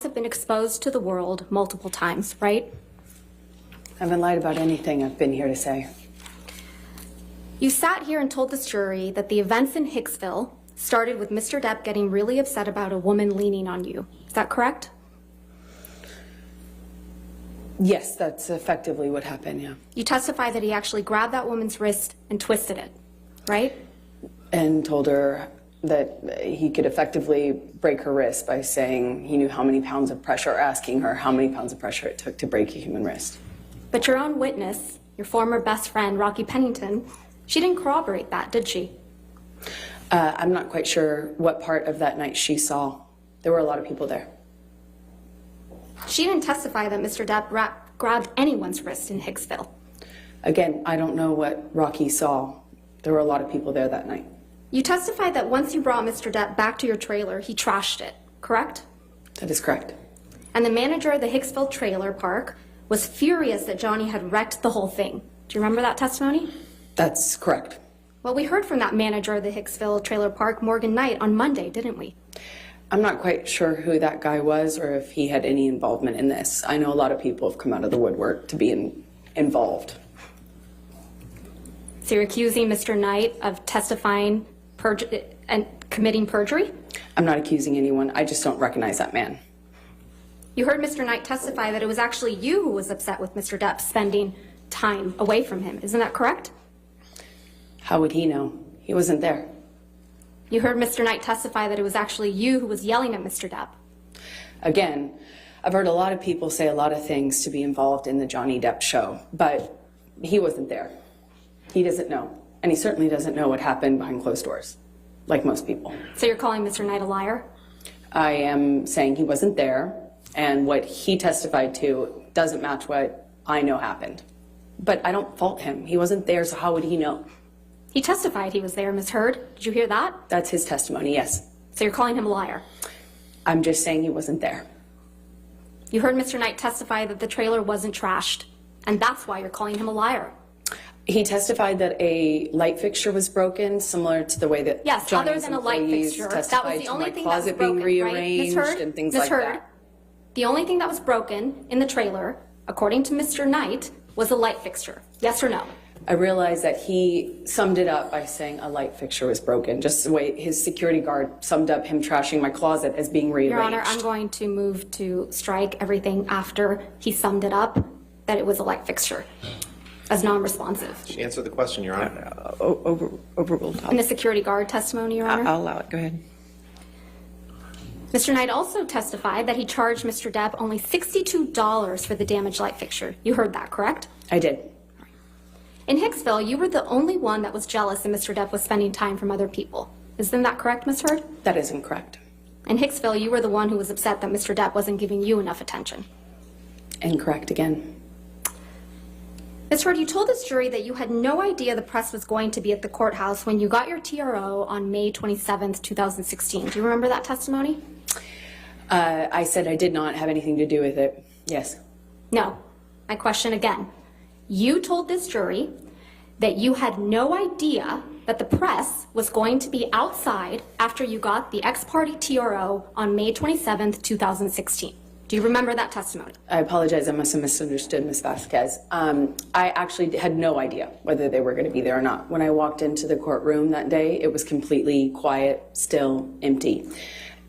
have been exposed to the world multiple times, right? I haven't lied about anything I've been here to say. You sat here and told this jury that the events in Hicksville started with Mr. Depp getting really upset about a woman leaning on you. Is that correct? Yes, that's effectively what happened, yeah. You testify that he actually grabbed that woman's wrist and twisted it, right? And told her that he could effectively break her wrist by saying he knew how many pounds of pressure, or asking her how many pounds of pressure it took to break a human wrist. But your own witness, your former best friend, Rocky Pennington, she didn't corroborate that, did she? I'm not quite sure what part of that night she saw. There were a lot of people there. She didn't testify that Mr. Depp grabbed anyone's wrist in Hicksville. Again, I don't know what Rocky saw. There were a lot of people there that night. You testified that once you brought Mr. Depp back to your trailer, he trashed it, correct? That is correct. And the manager of the Hicksville trailer park was furious that Johnny had wrecked the whole thing. Do you remember that testimony? That's correct. Well, we heard from that manager of the Hicksville trailer park, Morgan Knight, on Monday, didn't we? I'm not quite sure who that guy was or if he had any involvement in this. I know a lot of people have come out of the woodwork to be involved. So you're accusing Mr. Knight of testifying and committing perjury? I'm not accusing anyone. I just don't recognize that man. You heard Mr. Knight testify that it was actually you who was upset with Mr. Depp spending time away from him. Isn't that correct? How would he know? He wasn't there. You heard Mr. Knight testify that it was actually you who was yelling at Mr. Depp. Again, I've heard a lot of people say a lot of things to be involved in the Johnny Depp show, but he wasn't there. He doesn't know. And he certainly doesn't know what happened behind closed doors, like most people. So you're calling Mr. Knight a liar? I am saying he wasn't there, and what he testified to doesn't match what I know happened. But I don't fault him. He wasn't there, so how would he know? He testified he was there, Ms. Heard. Did you hear that? That's his testimony, yes. So you're calling him a liar? I'm just saying he wasn't there. You heard Mr. Knight testify that the trailer wasn't trashed, and that's why you're calling him a liar. He testified that a light fixture was broken, similar to the way that yes, Johnny's other than a light fixture, that was the only thing that was broken, being rearranged, right? Ms. Heard, and things Ms. like Heard, that. The only thing that was broken in the trailer, according to Mr. Knight, was a light fixture. Yes or no? I realized that he summed it up by saying a light fixture was broken, just the way his security guard summed up him trashing my closet as being rearranged. Your Honor, I'm going to move to strike everything after he summed it up, that it was a light fixture, as non-responsive. She answered the question, Your Honor. Overruled. In the security guard testimony, Your Honor? I'll allow it. Go ahead. Mr. Knight also testified that he charged Mr. Depp only $62 for the damaged light fixture. You heard that, correct? I did. In Hicksville, you were the only one that was jealous that Mr. Depp was spending time from other people. Isn't that correct, Ms. Heard? That is incorrect. In Hicksville, you were the one who was upset that Mr. Depp wasn't giving you enough attention. Incorrect again. Ms. Heard, you told this jury that you had no idea the press was going to be at the courthouse when you got your TRO on May 27th, 2016. Do you remember that testimony? I said I did not have anything to do with it. Yes. No. My question again. You told this jury that you had no idea that the press was going to be outside after you got the ex-parte TRO on May 27th, 2016. Do you remember that testimony? I apologize. I must have misunderstood Ms. Vasquez. I actually had no idea whether they were going to be there or not. When I walked into the courtroom that day, it was completely quiet, still, empty.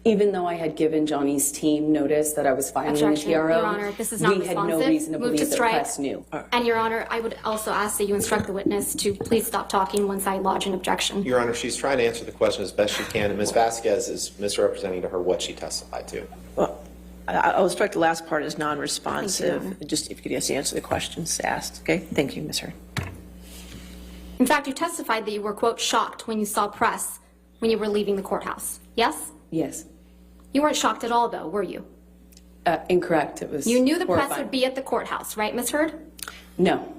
Even though I had given Johnny's team notice that I was filing the TRO, Your Honor, this is not we had no reason to believe the press knew. And Your Honor, I would also ask that you instruct the witness to please stop talking once I lodge an objection. Your Honor, she's trying to answer the question as best she can, and Ms. Vasquez is misrepresenting to her what she testified to. Well, I'll strike the last part as non-responsive. Just if you could just answer the questions asked. Okay. Thank you, Ms. Heard. In fact, you testified that you were, quote, shocked when you saw press when you were leaving the courthouse. Yes? Yes. You weren't shocked at all, though, were you? Incorrect. It was You knew the press horrifying. would be at the courthouse, right, Ms. Heard? No.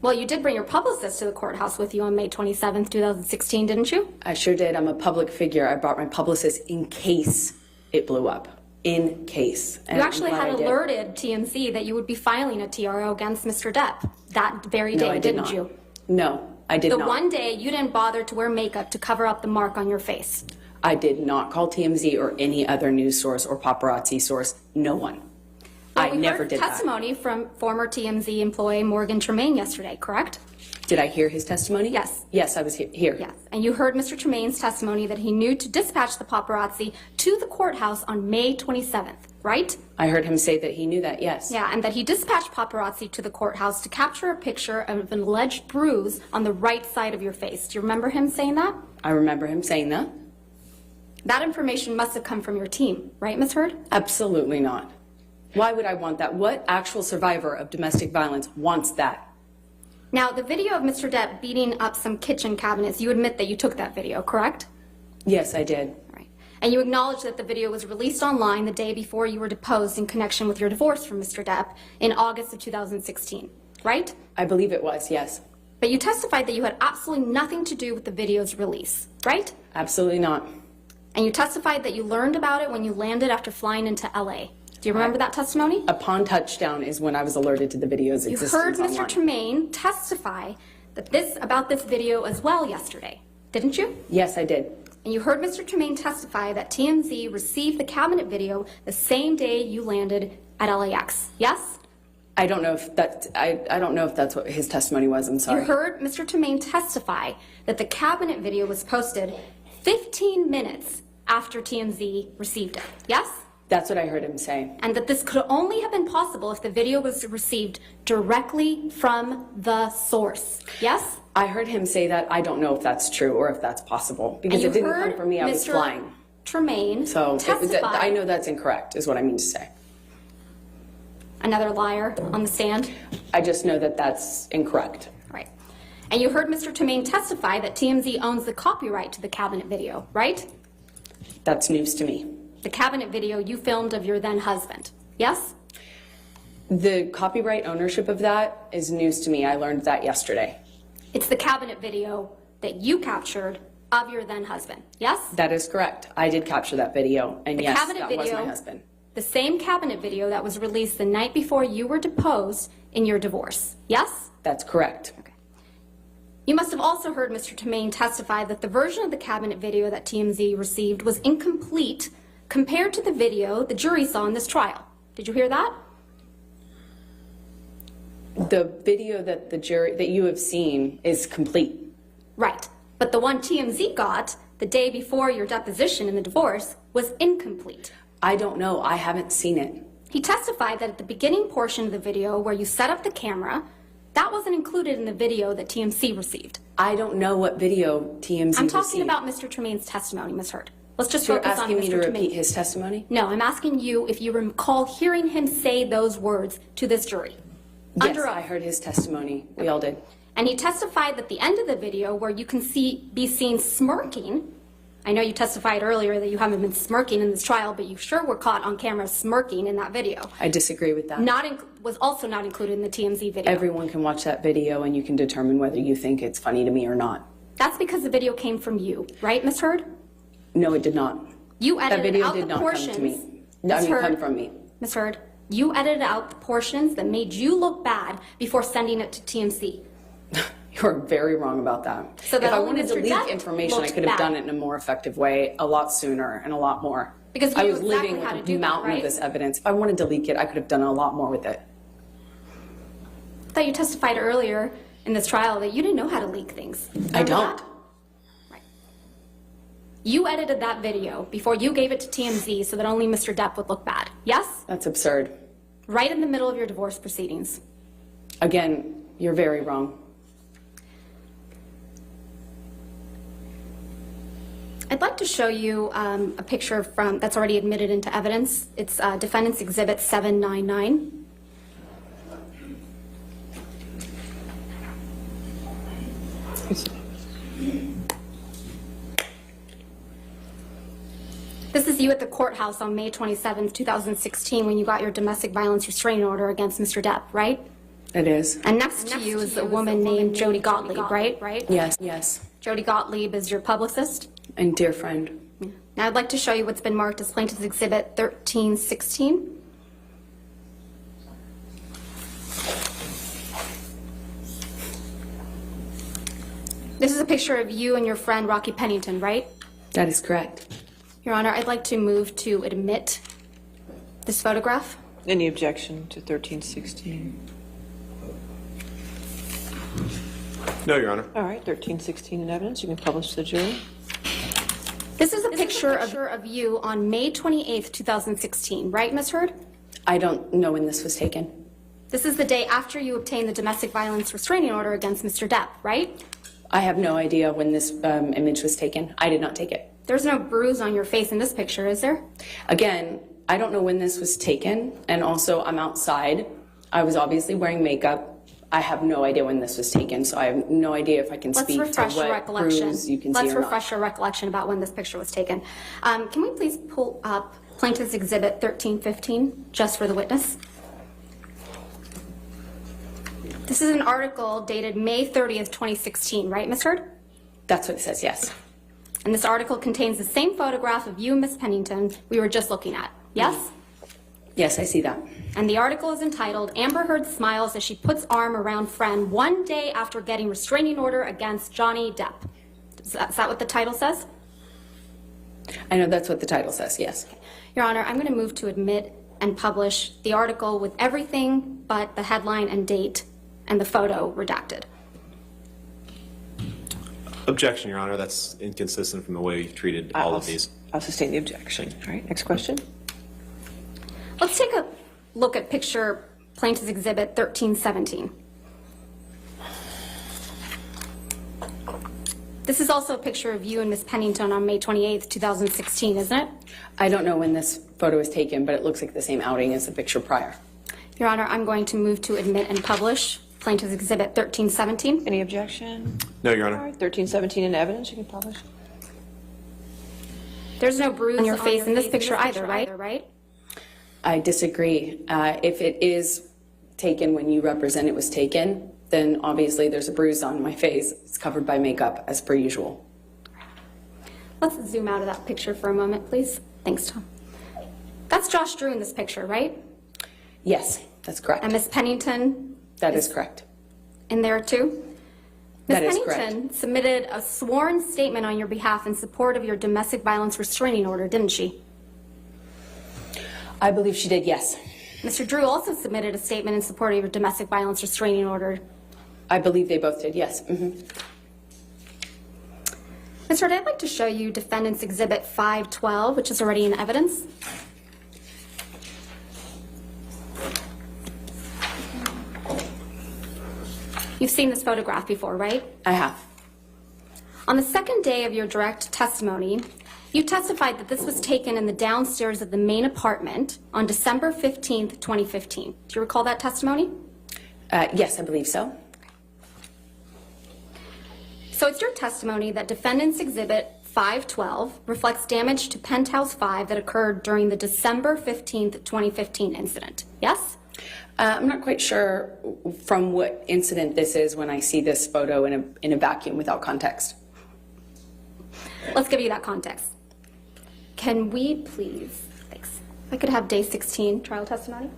Well, you did bring your publicist to the courthouse with you on May 27th, 2016, didn't you? I sure did. I'm a public figure. I brought my publicist in case it blew up. In case. And You actually I'm glad had I did. alerted TMZ that you would be filing a TRO against Mr. Depp that very day, No, I did didn't not. you? No, I did The not. one day you didn't bother to wear makeup to cover up the mark on your face. I did not call TMZ or any other news source or paparazzi source. No one. I never did that. We heard testimony from former TMZ employee Morgan Tremaine yesterday, correct? Did I hear his testimony? Yes. Yes, I was here. Yes. And you heard Mr. Tremaine's testimony that he knew to dispatch the paparazzi to the courthouse on May 27th, right? I heard him say that he knew that, yes. Yeah, and that he dispatched paparazzi to the courthouse to capture a picture of an alleged bruise on the right side of your face. Do you remember him saying that? I remember him saying that. That information must have come from your team, right, Ms. Heard? Absolutely not. Why would I want that? What actual survivor of domestic violence wants that? Now, the video of Mr. Depp beating up some kitchen cabinets, you admit that you took that video, correct? Yes, I did. All right. And you acknowledge that the video was released online the day before you were deposed in connection with your divorce from Mr. Depp in August of 2016, right? I believe it was, yes. But you testified that you had absolutely nothing to do with the video's release, right? Absolutely not. And you testified that you learned about it when you landed after flying into LA. Do you remember that testimony? Upon touchdown is when I was alerted to the video's You existence heard Mr. online. Tremaine testify that about this video as well yesterday, didn't you? Yes, I did. And you heard Mr. Tremaine testify that TMZ received the cabinet video the same day you landed at LAX, yes? I don't know if that's what his testimony was. I'm sorry. You heard Mr. Tremaine testify that the cabinet video was posted 15 minutes after TMZ received it, yes? That's what I heard him say. And that this could only have been possible if the video was received directly from the source, yes? I heard him say that. I don't know if that's true or if that's possible because it didn't come from me. I was flying. Tremaine So testify. I know that's incorrect is what I mean to say. Another liar on the stand? I just know that that's incorrect. Right. And you heard Mr. Tremaine testify that TMZ owns the copyright to the cabinet video, right? That's news to me. The cabinet video you filmed of your then husband, yes? The copyright ownership of that is news to me. I learned that yesterday. It's the cabinet video that you captured of your then husband, yes? That is correct. I did capture that video, and The yes, cabinet that was video- my husband. The same cabinet video that was released the night before you were deposed in your divorce, yes? That's correct. Okay. You must have also heard Mr. Tremaine testify that the version of the cabinet video that TMZ received was incomplete compared to the video the jury saw in this trial. Did you hear that? The video that you have seen is complete. Right. But the one TMZ got the day before your deposition in the divorce was incomplete. I don't know. I haven't seen it. He testified that at the beginning portion of the video where you set up the camera, that wasn't included in the video that TMZ received. I don't know what video TMZ I'm received. talking about Mr. Tremaine's testimony, Ms. Heard. Let's just So you're focus on asking me to Mr. repeat Tremaine. his testimony? No, I'm asking you if you recall hearing him say those words to this jury. Yes, Under oath. I heard his testimony. We all did. And he testified that the end of the video where you can be seen smirking. I know you testified earlier that you haven't been smirking in this trial, but you sure were caught on camera smirking in that video. I disagree with that. Was also not included in the TMZ video. Everyone can watch that video and you can determine whether you think it's funny to me or not. That's because the video came from you, right, Ms. Heard? No, it did not. You edited That video out did the not portions. come to me. Ms. Heard, come from me. Ms. Heard, you edited out the portions that made you look bad before sending it to TMZ. You're very wrong about that. So that if I only wanted to Mr. leak Depp information, I looked could have bad. done it in a more effective way, a lot sooner and a lot more. Because you I knew was exactly living how to with do a that, mountain right? of this evidence. If I wanted to leak it, I could have done a lot more with it. I thought you testified earlier in this trial that you didn't know how to leak things. I Remember don't. that? Right. You edited that video before you gave it to TMZ so that only Mr. Depp would look bad. Yes? That's absurd. Right in the middle of your divorce proceedings. Again, you're very wrong. I'd like to show you a picture that's already admitted into evidence. It's Defendant's Exhibit 799. This is you at the courthouse on May 27th, 2016, when you got your domestic violence restraining order against Mr. Depp, right? It is. And next to you is a woman named Jody Gottlieb, right? Yes, yes. Jody Gottlieb is your publicist. And dear friend. Now I'd like to show you what's been marked as Plaintiff's Exhibit 1316. This is a picture of you and your friend Rocky Pennington, right? That is correct. Your Honor, I'd like to move to admit this photograph. Any objection to 1316? No, Your Honor. All right, 1316 in evidence. You can publish to the jury. This is a picture of you on May 28th, 2016, right, Ms. Heard? I don't know when this was taken. This is the day after you obtained the domestic violence restraining order against Mr. Depp, right? I have no idea when this image was taken. I did not take it. There's no bruise on your face in this picture, is there? Again, I don't know when this was taken, and also I'm outside. I was obviously wearing makeup. I have no idea when this was taken, so I have no idea if I can Let's speak to refresh your what recollection. bruise you can Let's see or refresh your recollection about when this picture was taken. Can we please pull up Plaintiff's Exhibit 1315, just for the witness? This is an article dated May 30th, 2016, right, Ms. Heard? That's what it says, yes. And this article contains the same photograph of you and Ms. Pennington we were just looking at, yes? Yes, I see that. And the article is entitled, Amber Heard Smiles as She Puts Arm Around Friend One Day After Getting Restraining Order Against Johnny Depp. Is that what the title says? I know that's what the title says, yes. Your Honor, I'm going to move to admit and publish the article with everything but the headline and date and the photo redacted. Objection, Your Honor. That's inconsistent from the way you've treated all of these. I'll sustain the objection. All right, next question. Let's take a look at picture Plaintiff's Exhibit 1317. This is also a picture of you and Ms. Pennington on May 28th, 2016, isn't it? I don't know when this photo was taken, but it looks like the same outing as the picture prior. Your Honor, I'm going to move to admit and publish Plaintiff's Exhibit 1317. Any objection? No, Your All Honor. right, 1317 in evidence. You can publish. There's no bruise on your face in this picture either, right? I disagree. If it is taken when you represent it was taken, then obviously there's a bruise on my face. It's covered by makeup, as per usual. Let's zoom out of that picture for a moment, please. Thanks, Tom. That's Josh Drew in this picture, right? Yes, that's correct. And Ms. Pennington That is correct. in there too? That Ms. is correct. Pennington submitted a sworn statement on your behalf in support of your domestic violence restraining order, didn't she? I believe she did, yes. Mr. Drew also submitted a statement in support of your domestic violence restraining order. I believe they both did, yes. Ms. Heard, I'd like to show you Defendant's Exhibit 512, which is already in evidence. You've seen this photograph before, right? I have. On the second day of your direct testimony, you testified that this was taken in the downstairs of the main apartment on December 15th, 2015. Do you recall that testimony? Yes, I believe so. So it's your testimony that Defendant's Exhibit 512 reflects damage to Penthouse 5 that occurred during the December 15th, 2015 incident, yes? I'm not quite sure from what incident this is when I see this photo in a vacuum without context. Let's give you that context. Can we please, thanks, if I could have day 16 trial testimony?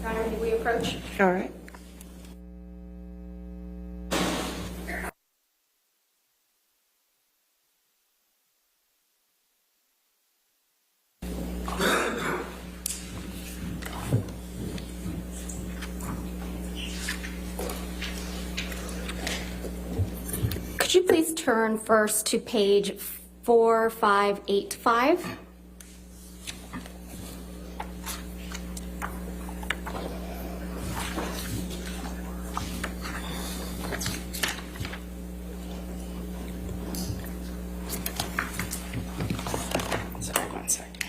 Your Honor, may we approach? All right. Could you please turn first to page 4585? Sorry, one second.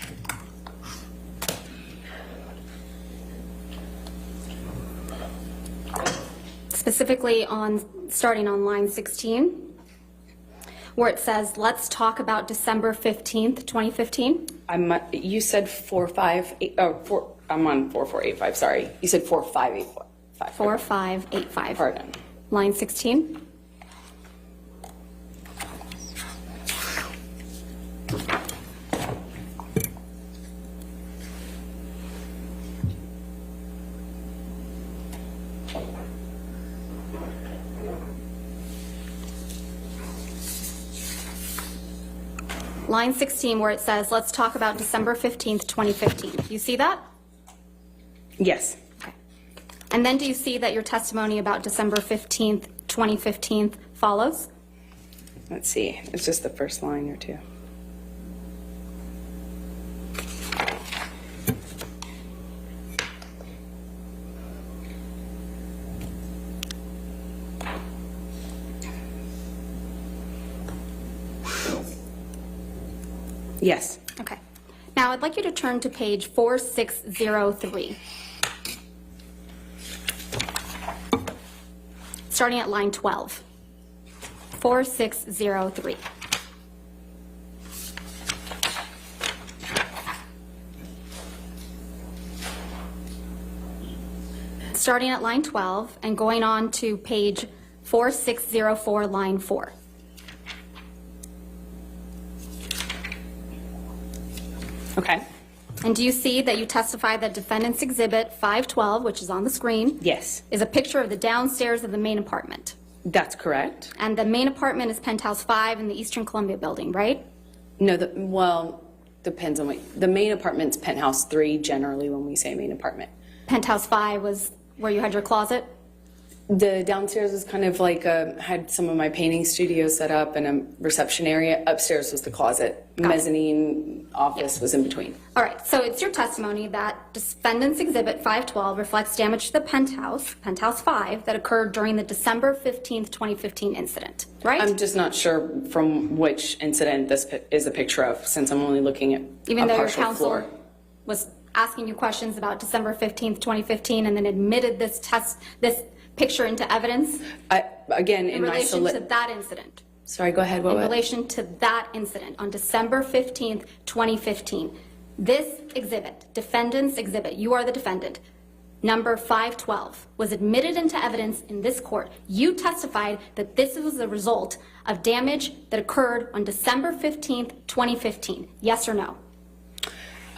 Specifically starting on line 16, where it says, let's talk about December 15th, 2015. You said 458, I'm on 4485, sorry. You said 4585. 4585. Pardon. Line 16. line 16 where it says, let's talk about December 15th, 2015. Do you see that? Yes. Okay. And then do you see that your testimony about December 15th, 2015 follows? Let's see. It's just the first line or two. Yes. Okay. Now I'd like you to turn to page 4603. Starting at line 12. 4603. Starting at line 12 and going on to page 4604, line 4. Okay. And do you see that you testify that Defendant's Exhibit 512, which is on the screen, Yes. is a picture of the downstairs of the main apartment? That's correct. And the main apartment is Penthouse 5 in the Eastern Columbia building, right? No, well, depends on what, the main apartment's penthouse 3 generally when we say main apartment. Penthouse 5 was where you had your closet? The downstairs was kind of like had some of my painting studio set up and a reception area. Upstairs was the closet. Mezzanine office was in between. All right, so it's your testimony that Defendant's Exhibit 512 reflects damage to the penthouse, Penthouse 5, that occurred during the December 15th, 2015 incident, right? I'm just not sure from which incident this is a picture of, since I'm only looking at Even a though your partial counsel floor. was asking you questions about December 15th, 2015, and then admitted this picture into evidence Again, in my relation to that incident. Sorry, go ahead. What? In relation to that incident on December 15th, 2015. This exhibit, Defendant's Exhibit, you are the defendant, number 512, was admitted into evidence in this court. You testified that this was the result of damage that occurred on December 15th, 2015. Yes or no?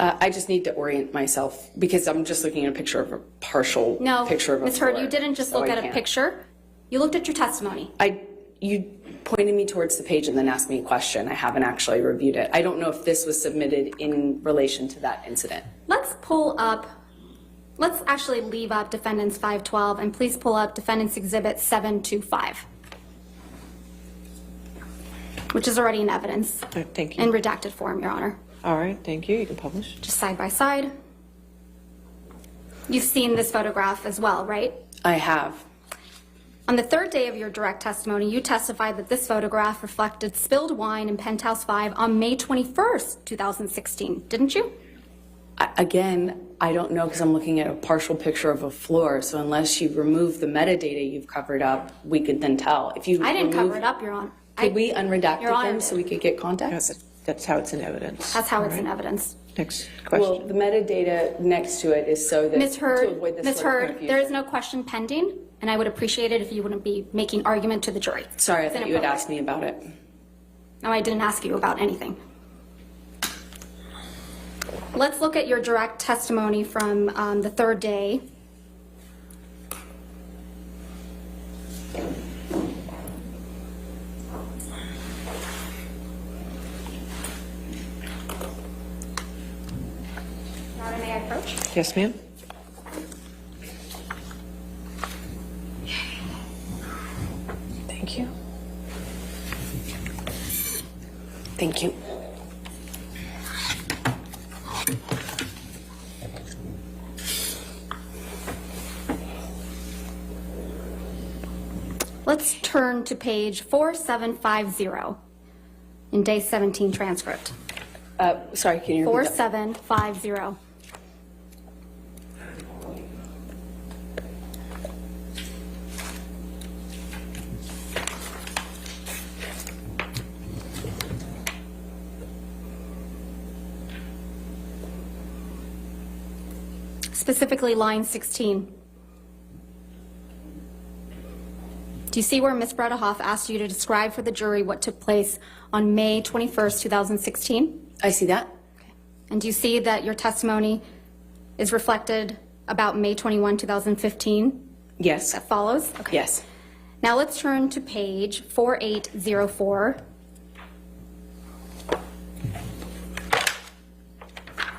I just need to orient myself because I'm just looking at a picture of a partial No, picture of a Ms. Hurd, floor, you didn't just so look I at a can't. picture. You looked at your testimony. You pointed me towards the page and then asked me a question. I haven't actually reviewed it. I don't know if this was submitted in relation to that incident. Let's actually leave up Defendant's 512 and please pull up Defendant's Exhibit 725, which is already in evidence Thank you. in redacted form, Your Honor. All right, thank you. You can publish. Just side by side. You've seen this photograph as well, right? I have. On the third day of your direct testimony, you testified that this photograph reflected spilled wine in Penthouse 5 on May 21st, 2016, didn't you? Again, I don't know because I'm looking at a partial picture of a floor. So unless you remove the metadata you've covered up, we could then tell. If you I didn't remove- cover it up, Your Honor. Could we unredact Your Honor them so we could get context? That's how it's in evidence. That's how All it's in right. evidence. Next Well, question. the metadata next to it is so that Ms. to Hurd, avoid this Ms. sort of Hurd, confusion. there is no question pending, and I would appreciate it if you wouldn't be making argument to the jury. Sorry, I It's thought you had inappropriate. asked me about it. No, I didn't ask you about anything. Let's look at your direct testimony from the third day. Your Honor, may I approach? Yes, ma'am. Thank you. Thank you. Let's turn to page 4750 in day 17 transcript. Sorry, can you repeat that? 4750. Specifically line 16. Do you see where Ms. Bredehoff asked you to describe for the jury what took place on May 21st, 2016? I see that. And do you see that your testimony is reflected about May 21, 2015? Yes. That follows? Okay. Yes. Now let's turn to page 4804.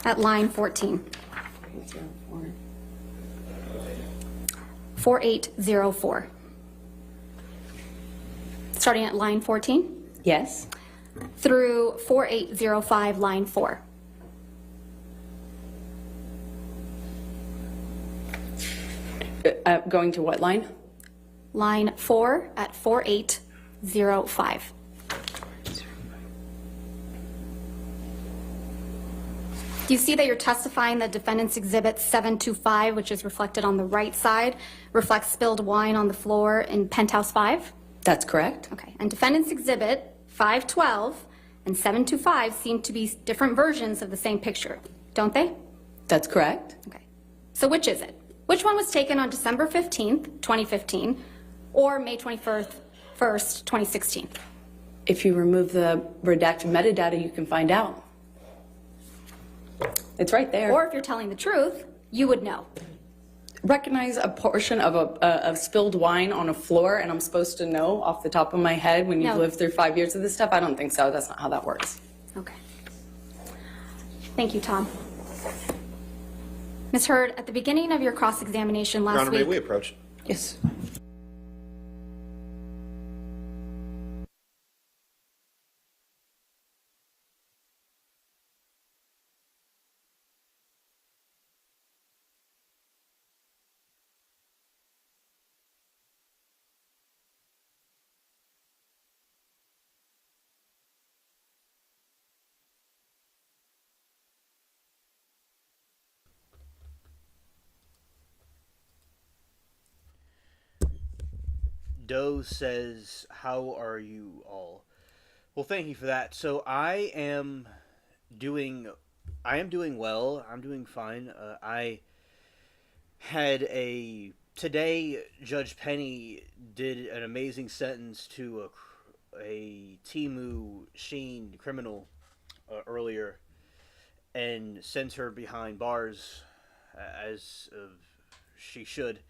at line 14. 4804. Starting at line 14 Yes. through 4805, line 4. Going to what line? Line 4 at 4805. Do you see that you're testifying that defendant's exhibit 725, which is reflected on the right side, reflects spilled wine on the floor in penthouse 5? That's correct. Okay, and defendant's exhibit 512 and 725 seem to be different versions of the same picture, don't they? That's correct. Okay, so which is it? Which one was taken on December 15th, 2015, or May 21st, 2016? If you remove the redacted metadata, you can find out. It's right there. Or if you're telling the truth, you would know. Recognize a portion of spilled wine on a floor, and I'm supposed to know off the top of my head when you've No. lived through 5 years of this stuff? I don't think so. That's not how that works. Okay. Thank you, Tom. Ms. Hurd, at the beginning of your cross-examination Your last Honor, may we week, approach? Yes. Doe says, "How are you all?" Well, thank you for that. So I am doing well. I'm doing fine. I had today. Judge Penny did an amazing sentence to a Timu Sheen criminal earlier, and sent her behind bars, as she should,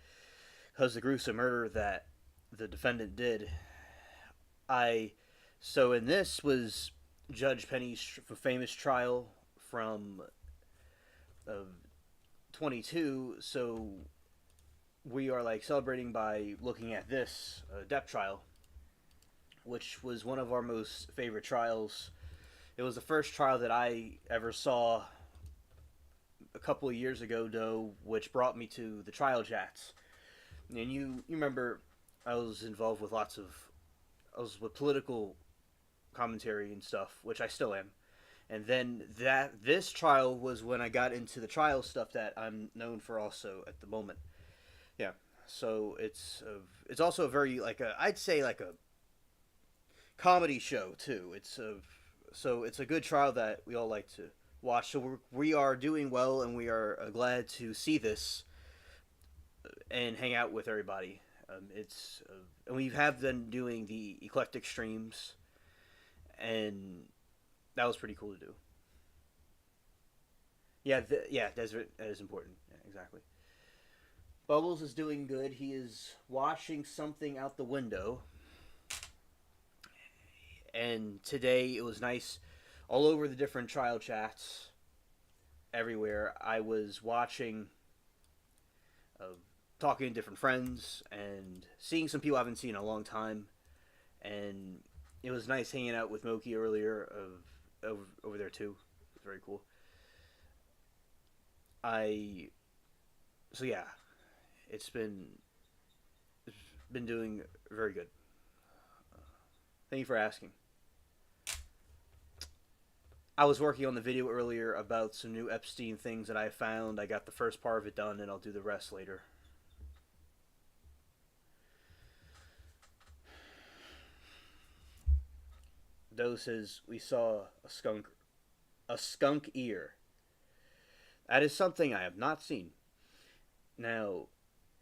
because the gruesome murder that the defendant did. So in this was Judge Penny's famous trial from 22. So we are like celebrating by looking at this Depp trial, which was one of our most favorite trials. It was the first trial that I ever saw a couple of years ago, though, which brought me to the trial chats. And you remember I was involved with I was with political commentary and stuff, which I still am. And then this trial was when I got into the trial stuff that I'm known for also at the moment. Yeah. So it's also a very I'd say like a comedy show too. So it's a good trial that we all like to watch. So we are doing well, and we are glad to see this and hang out with everybody. And we have been doing the Eclectic streams, and that was pretty cool to do. Yeah, that is important. Yeah, exactly. Bubbles is doing good. He is watching something out the window. And today it was nice. All over the different trial chats, everywhere, I was watching, talking to different friends, and seeing some people I haven't seen in a long time. And it was nice hanging out with Moki earlier over there too. It was very cool. So yeah, it's been doing very good. Thank you for asking. I was working on the video earlier about some new Epstein things that I found. I got the first part of it done, and I'll do the rest later. Doe says we saw a skunk ear. That is something I have not seen. Now,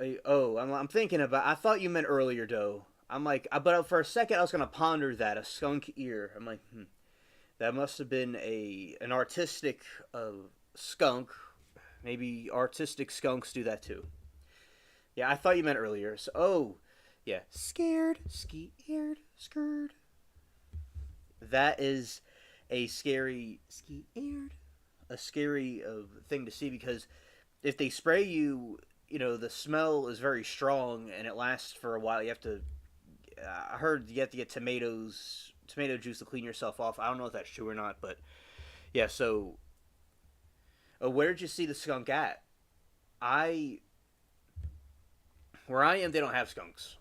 I'm thinking about. I thought you meant earlier, Doe. I'm like, but for a second I was gonna ponder that, a skunk ear. I'm like, that must have been an artistic skunk. Maybe artistic skunks do that too. Yeah, I thought you meant earlier. So, yeah, scared, ski-eared, scared. That is a scary ski-eared. a scary thing to see, because if they spray you, the smell is very strong and it lasts for a while. You have to. I heard you have to get tomato juice to clean yourself off. I don't know if that's true or not, but yeah. So, where did you see the skunk at? Where I am, they don't have skunks.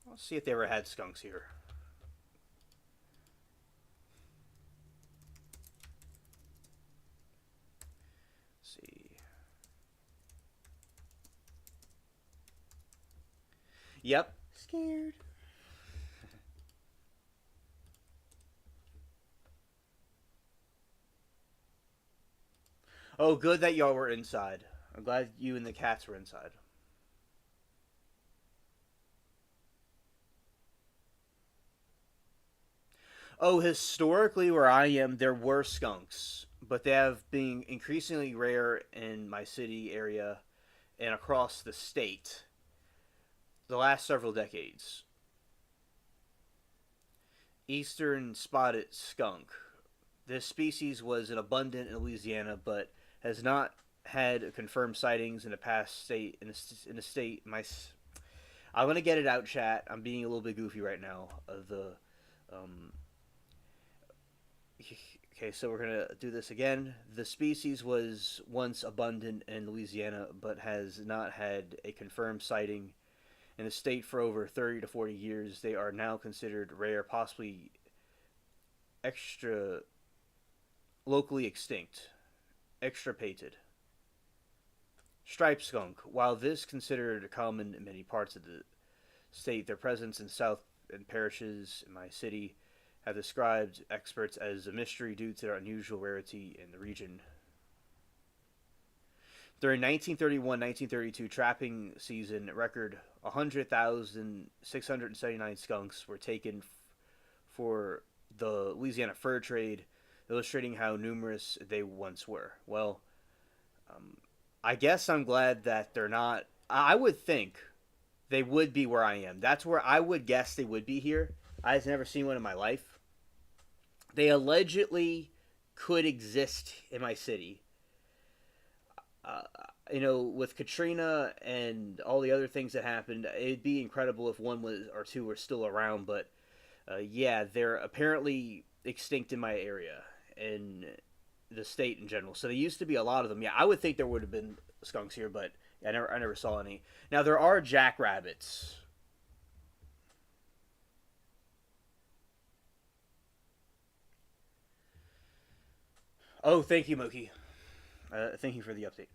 Let's see if they ever had skunks here. Let's see. Yep. Scared. Oh, good that y'all were inside. I'm glad you and the cats were inside. Oh, historically, where I am, there were skunks, but they have been increasingly rare in my city area and across the state the last several decades. Eastern spotted skunk. This species was abundant in Louisiana, but has not had confirmed sightings in the past state in the state. I'm gonna get it out, chat. I'm being a little bit goofy right now. Okay, so we're gonna do this again. The species was once abundant in Louisiana, but has not had a confirmed sighting in the state for over 30 to 40 years. They are now considered rare, possibly extra locally extinct, extirpated. Striped skunk. While this considered common in many parts of the state, their presence in south and parishes in my city have described experts as a mystery due to their unusual rarity in the region. During 1931-1932 trapping season, record 100,679 skunks were taken for the Louisiana fur trade, illustrating how numerous they once were. Well, I guess I'm glad that they're not. I would think they would be where I am. That's where I would guess they would be here. I've never seen one in my life. They allegedly could exist in my city. With Katrina and all the other things that happened, it'd be incredible if one was or two were still around. But yeah, they're apparently extinct in my area and the state in general. So there used to be a lot of them. Yeah, I would think there would have been skunks here, but I never saw any. Now there are jackrabbits. Oh, thank you, Moki. Thank you for the update.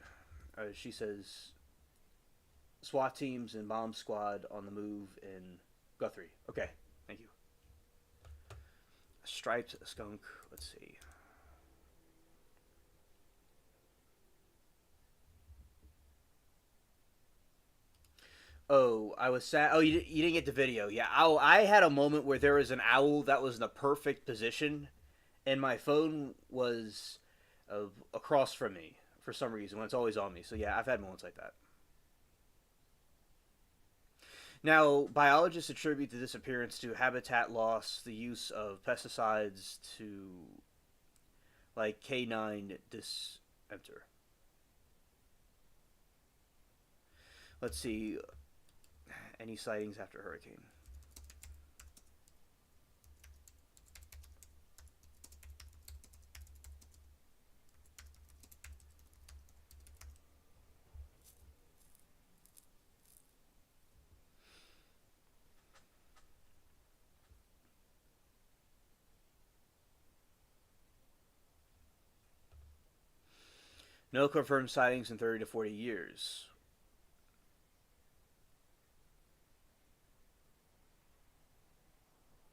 She says SWAT teams and bomb squad on the move in Guthrie. Okay, thank you. Striped skunk. Let's see. Oh, I was sad. Oh, you didn't get the video. Yeah, I had a moment where there was an owl that was in the perfect position, and my phone was across from me for some reason when it's always on me. So yeah, I've had moments like that. Now, biologists attribute the disappearance to habitat loss, the use of pesticides to like canine disenter. Let's see. Any sightings after hurricane? No confirmed sightings in 30 to 40 years.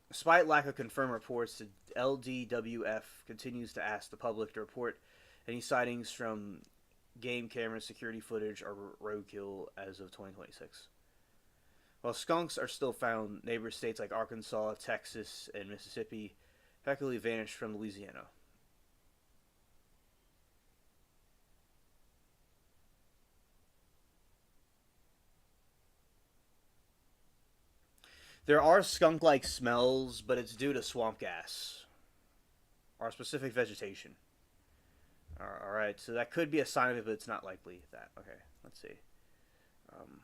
Despite lack of confirmed reports, the LDWF continues to ask the public to report any sightings from game camera security footage or roadkill as of 2026. While skunks are still found, neighbor states like Arkansas, Texas, and Mississippi effectively vanished from Louisiana. There are skunk-like smells, but it's due to swamp gas or specific vegetation. All right, so that could be a sign of it, but it's not likely that. Okay, let's see. Um,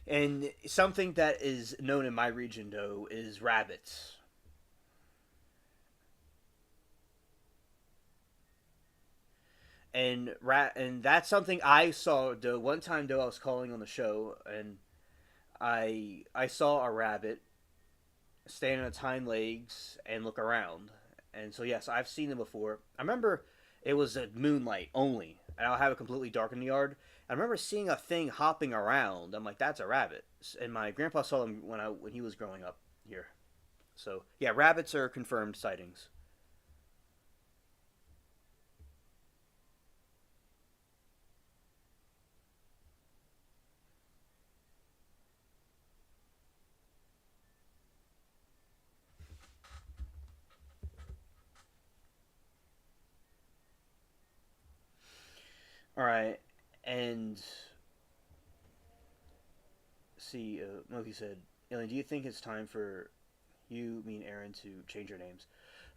and something that is known in my region, though, is rabbits. And that's something I saw. Though one time, though, I was calling on the show, and I saw a rabbit stand on its hind legs and look around. And so yes, I've seen them before. I remember it was at moonlight only, and I'll have it completely dark in the yard. I remember seeing a thing hopping around. I'm like, that's a rabbit. And my grandpa saw them when he was growing up here. So yeah, rabbits are confirmed sightings. All right, and see, Moki said, Alien, do you think it's time for you, me, and Aaron to change our names?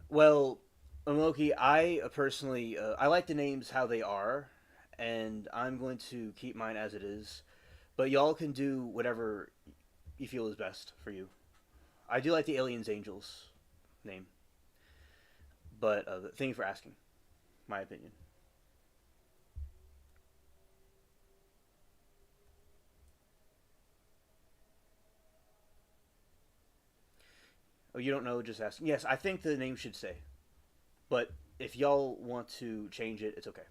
Well, Moki, I personally, I like the names how they are, and I'm going to keep mine as it is. But y'all can do whatever you feel is best for you. I do like the Aliens Angels name, but thank you for asking. My opinion. Oh, you don't know? Just asking. Yes, I think the name should say. But if y'all want to change it, it's okay.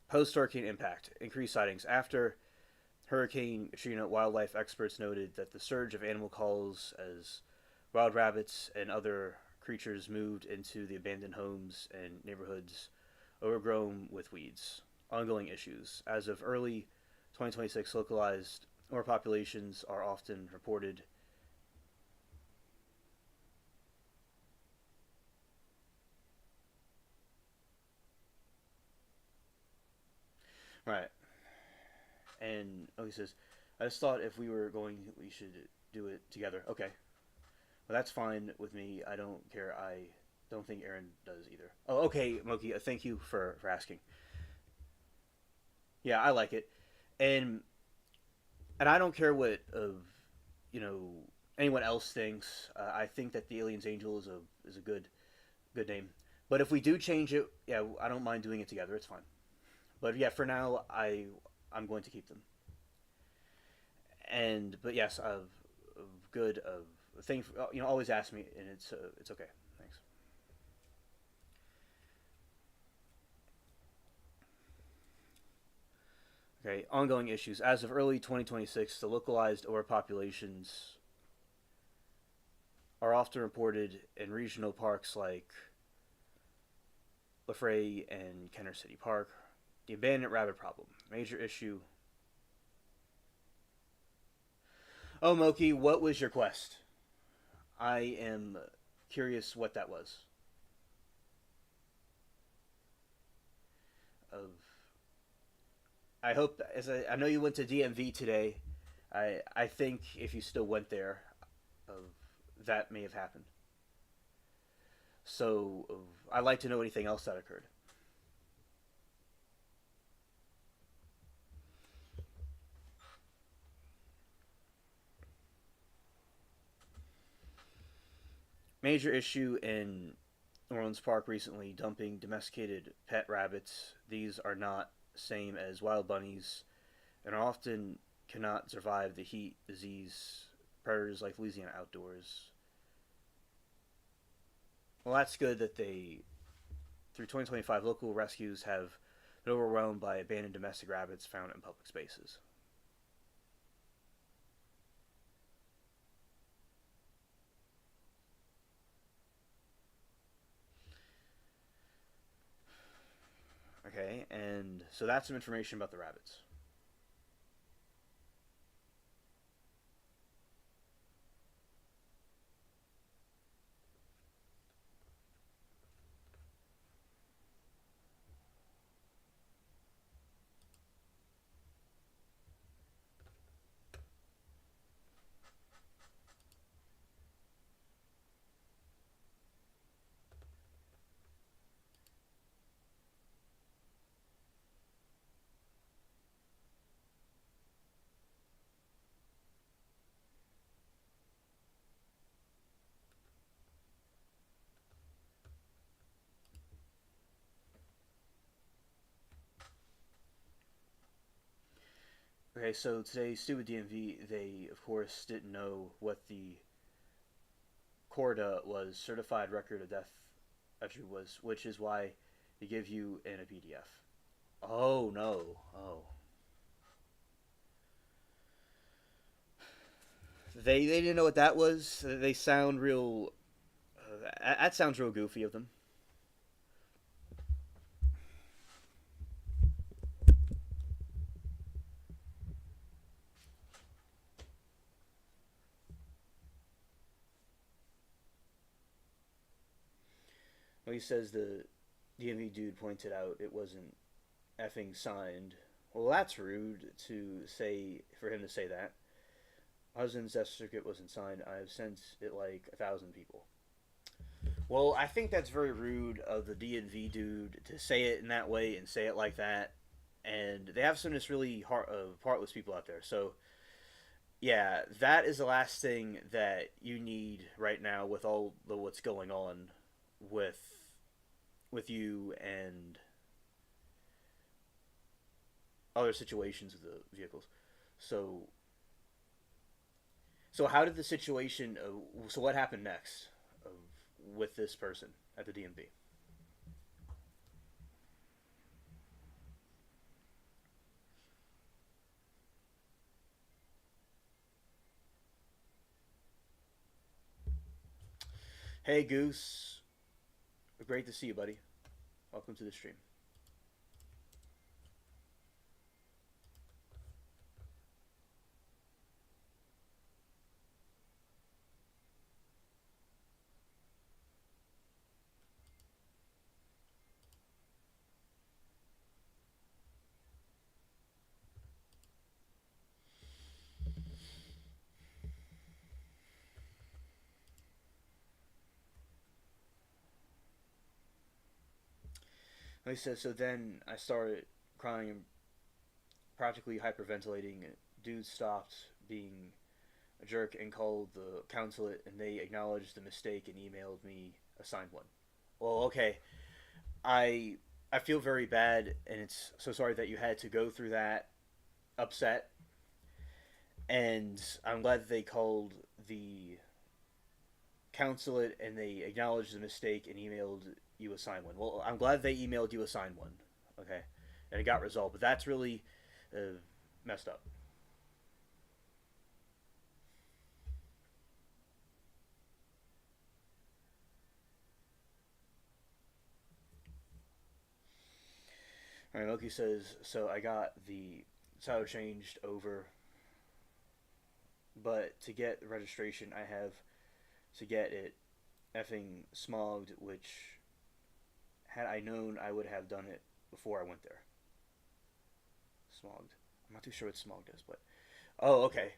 Post hurricane impact, increased sightings. After Hurricane Katrina, wildlife experts noted that the surge of animal calls as wild rabbits and other creatures moved into the abandoned homes and neighborhoods overgrown with weeds. Ongoing issues. As of early 2026, localized overpopulations are often reported. Right. And he says, I just thought if we were going, we should do it together. Okay. Well, that's fine with me. I don't care. I don't think Aaron does either. Oh, okay, Moki. Thank you for asking. Yeah, I like it, and I don't care what you know anyone else thinks. I think that the Aliens Angel is a good name. But if we do change it, yeah, I don't mind doing it together. It's fine. But yeah, for now, I'm going to keep them. And but yes, of good of thing. Always ask me, and it's okay. Thanks. Okay, ongoing issues. As of early 2026, the localized overpopulations are often reported in regional parks like LaFrey and Kenner City Park. The abandoned rabbit problem, major issue. Oh, Moki, what was your quest? I am curious what that was. Of, I hope, I know you went to DMV today. I think if you still went there, that may have happened. So I'd like to know anything else that occurred. Major issue in Orleans Park recently, dumping domesticated pet rabbits. These are not same as wild bunnies and often cannot survive the heat, disease, predators like Louisiana outdoors. Well, that's good that through 2025, local rescues have been overwhelmed by abandoned domestic rabbits found in public spaces. Okay, and so that's some information about the rabbits. Okay, so today, stupid DMV, they of course didn't know what the CORDA was, Certified Record of Death actually was, which is why they give you in a PDF. Oh no! Oh, they didn't know what that was. They sound real. That sounds real goofy of them. Well, he says the DMV dude pointed out it wasn't effing signed. Well, that's rude to say for him to say that. My husband's death certificate wasn't signed. I have sent it like 1,000 people. Well, I think that's very rude of the DMV dude to say it in that way and say it like that. And they have some just really heartless people out there. So, yeah, that is the last thing that you need right now with all the what's going on with you and other situations with the vehicles. So how did the situation? So what happened next with this person at the DMV? Hey Goose, great to see you, buddy. Welcome to the stream. He says, so then I started crying and practically hyperventilating. Dude stopped being a jerk and called the consulate, and they acknowledged the mistake and emailed me a signed one. Well, okay, I I feel very bad, and it's so sorry that you had to go through that. Upset, and I'm glad that they called the consulate and they acknowledged the mistake and emailed you a signed one. Well, I'm glad they emailed you a signed one, okay, and it got resolved. But that's really messed up. All right, Loki says, so I got the title changed over, but to get the registration, I have to get it effing smogged, which, had I known, I would have done it before I went there. Smogged. I'm not too sure what smogged is, but... Oh, okay.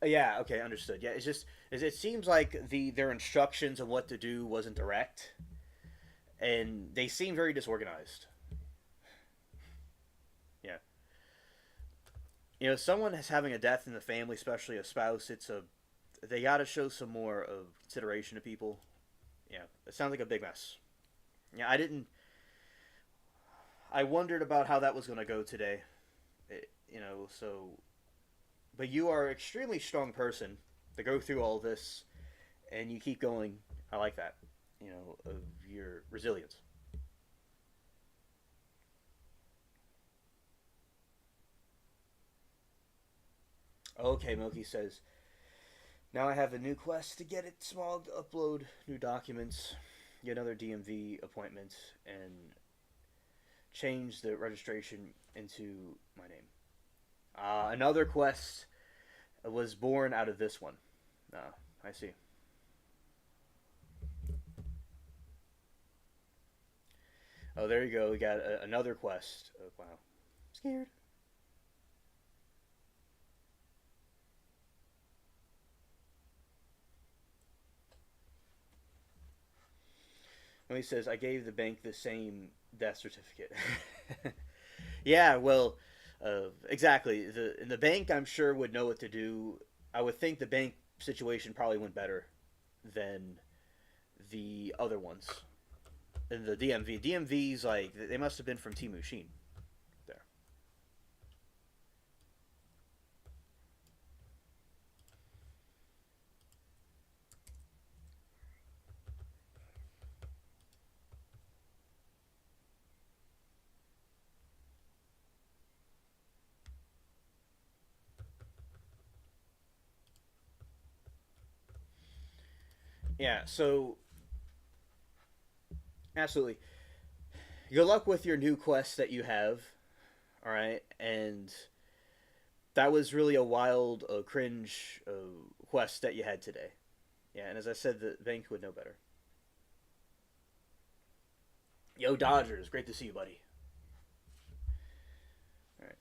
Yeah, okay, understood. Yeah, it's just... It seems like their instructions on what to do wasn't direct, and they seem very disorganized. Yeah. You know, someone is having a death in the family, especially a spouse, they gotta show some more of consideration to people. Yeah, it sounds like a big mess. Yeah, I wondered about how that was going to go today. But you are an extremely strong person to go through all this, and you keep going. I like that, of your resilience. Okay, Milky says, now I have a new quest to get it small, to upload new documents, get another DMV appointment, and change the registration into my name. Another quest was born out of this one. I see. Oh, there you go. We got another quest. Oh, wow. I'm scared. And he says, I gave the bank the same death certificate. Yeah, well, exactly. The bank, I'm sure, would know what to do. I would think the bank situation probably went better than the other ones. And the DMV. DMV's like, they must have been from Team Machine. Yeah, so absolutely. Good luck with your new quest that you have. All right, and that was really a wild, cringe quest that you had today. Yeah, and as I said, the bank would know better. Yo, Dodgers, great to see you, buddy. All right.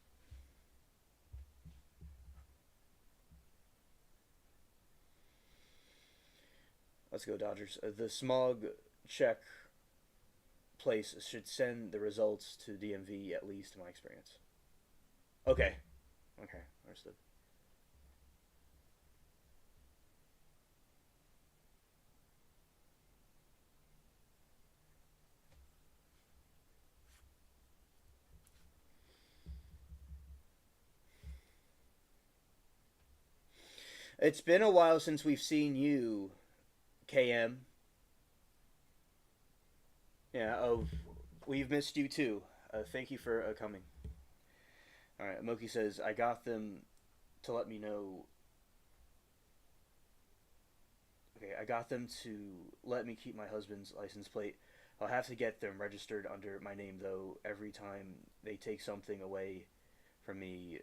Let's go, Dodgers. The smog check place should send the results to DMV, at least in my experience. Okay. Okay, understood. It's been a while since we've seen you, KM. Yeah, we've missed you too. Thank you for coming. Alright, Moki says, I got them to let me know. Okay, I got them to let me keep my husband's license plate. I'll have to get them registered under my name, though. Every time they take something away from me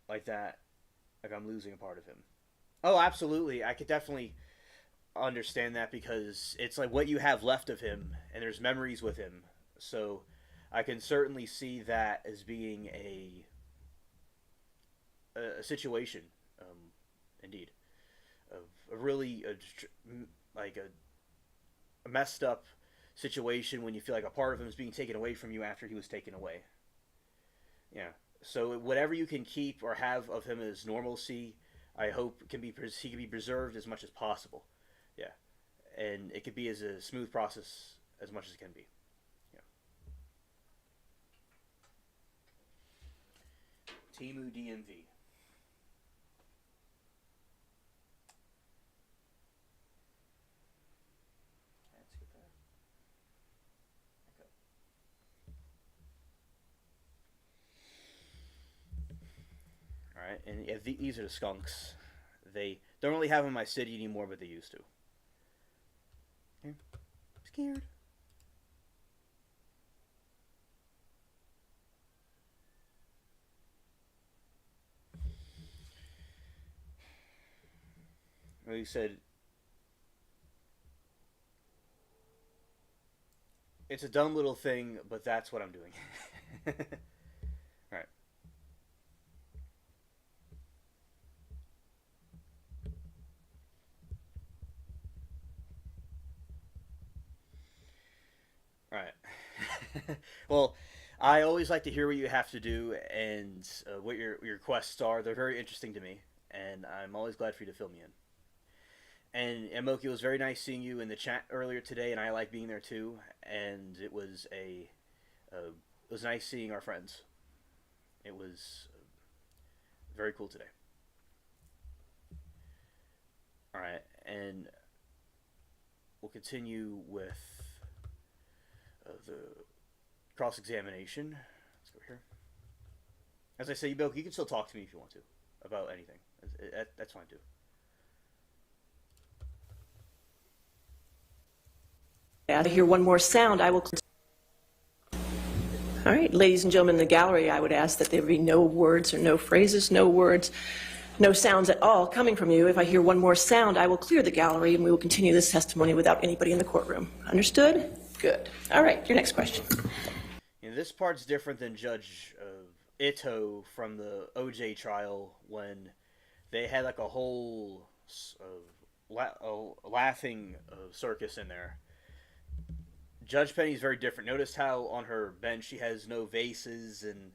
like that, like I'm losing a part of him. Oh, absolutely. I could definitely understand that because it's like what you have left of him, and there's memories with him. So I can certainly see that as being a situation, indeed, of a really like a messed up situation when you feel like a part of him is being taken away from you after he was taken away. Yeah. So whatever you can keep or have of him as normalcy, I hope he can be preserved as much as possible. Yeah, and it could be as a smooth process as much as it can be. Yeah. Timu DMV. Let's get that. Okay. All right, and yeah, these are the skunks. They don't really have them in my city anymore, but they used to. Okay. I'm scared. Well, you said it's a dumb little thing, but that's what I'm doing. All right. All right. Well, I always like to hear what you have to do and what your quests are. They're very interesting to me, and I'm always glad for you to fill me in. And Moki, it was very nice seeing you in the chat earlier today, and I like being there too. And it was it was nice seeing our friends. It was very cool today. All right, and we'll continue with the cross-examination. Let's go here. As I say, Moki, you can still talk to me if you want to about anything. That's fine too. To hear one more sound, I will. All right, ladies and gentlemen in the gallery, I would ask that there be no words or no phrases, no words, no sounds at all coming from you. If I hear one more sound, I will clear the gallery and we will continue this testimony without anybody in the courtroom. Understood? Good. All right, your next question. You know, this part's different than Judge Ito from the OJ trial when they had like a whole laughing circus in there. Judge Penny's very different. Notice how on her bench she has no vases and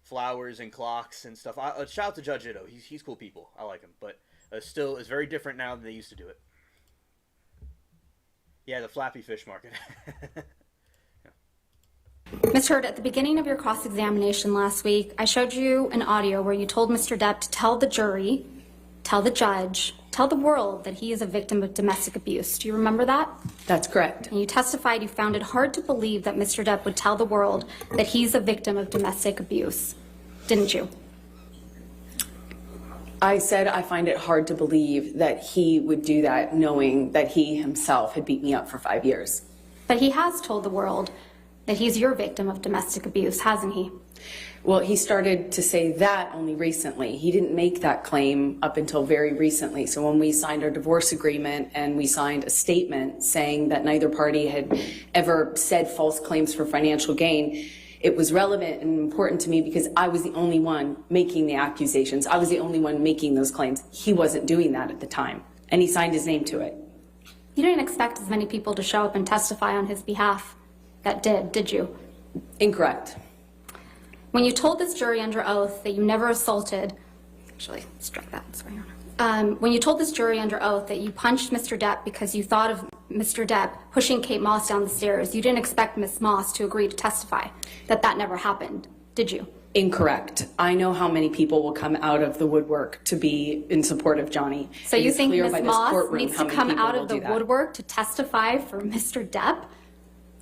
flowers and clocks and stuff. Shout out to Judge Ito. He's cool people. I like him. But still, it's very different now than they used to do it. Yeah, the Flappy Fish Market. Yeah. Ms. Hurd, at the beginning of your cross-examination last week, I showed you an audio where you told Mr. Depp to tell the jury, tell the judge, tell the world that he is a victim of domestic abuse. Do you remember that? That's correct. And you testified you found it hard to believe that Mr. Depp would tell the world that he's a victim of domestic abuse, didn't you? I said I find it hard to believe that he would do that knowing that he himself had beat me up for 5 years. But he has told the world that he's your victim of domestic abuse, hasn't he? Well, he started to say that only recently. He didn't make that claim up until very recently. So when we signed our divorce agreement and we signed a statement saying that neither party had ever said false claims for financial gain, it was relevant and important to me because I was the only one making the accusations. I was the only one making those claims. He wasn't doing that at the time, and he signed his name to it. You didn't expect as many people to show up and testify on his behalf that did you? Incorrect. When you told this jury under oath that you never assaulted, actually, strike that, sorry, Your Honor. When you told this jury under oath that you punched Mr. Depp because you thought of Mr. Depp pushing Kate Moss down the stairs, you didn't expect Ms. Moss to agree to testify that that never happened, did you? Incorrect. I know how many people will come out of the woodwork to be in support of Johnny. So It you is think clear Ms. by this Moss courtroom needs how to many come people out will of the do that. woodwork to testify for Mr. Depp?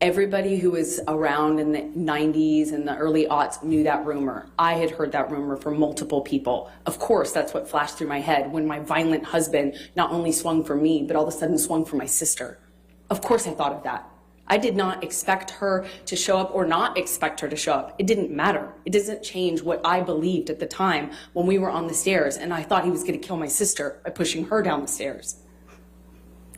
Everybody who was around in the 90s and the early aughts knew that rumor. I had heard that rumor from multiple people. Of course, that's what flashed through my head when my violent husband not only swung for me, but all of a sudden swung for my sister. Of course I thought of that. I did not expect her to show up or not expect her to show up. It didn't matter. It doesn't change what I believed at the time when we were on the stairs and I thought he was going to kill my sister by pushing her down the stairs.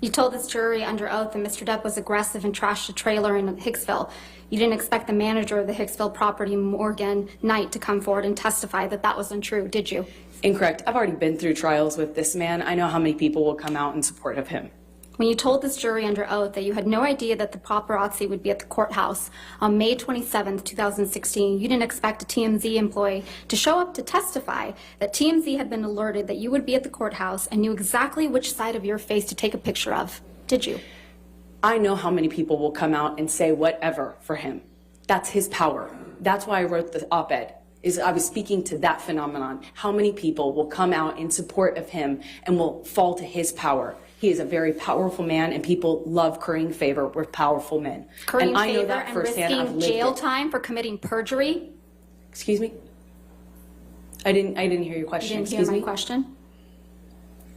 You told this jury under oath that Mr. Depp was aggressive and trashed a trailer in Hicksville. You didn't expect the manager of the Hicksville property, Morgan Knight, to come forward and testify that that was untrue, did you? Incorrect. I've already been through trials with this man. I know how many people will come out in support of him. When you told this jury under oath that you had no idea that the paparazzi would be at the courthouse on May 27th, 2016, you didn't expect a TMZ employee to show up to testify that TMZ had been alerted that you would be at the courthouse and knew exactly which side of your face to take a picture of, did you? I know how many people will come out and say whatever for him. That's his power. That's why I wrote the op-ed. I was speaking to that phenomenon. How many people will come out in support of him and will fall to his power? He is a very powerful man, and people love currying favor with powerful men. Currying and I know favor that and firsthand. I've risking lived jail it. time for committing perjury? Excuse me? I didn't hear your You question. didn't hear Excuse my me? question?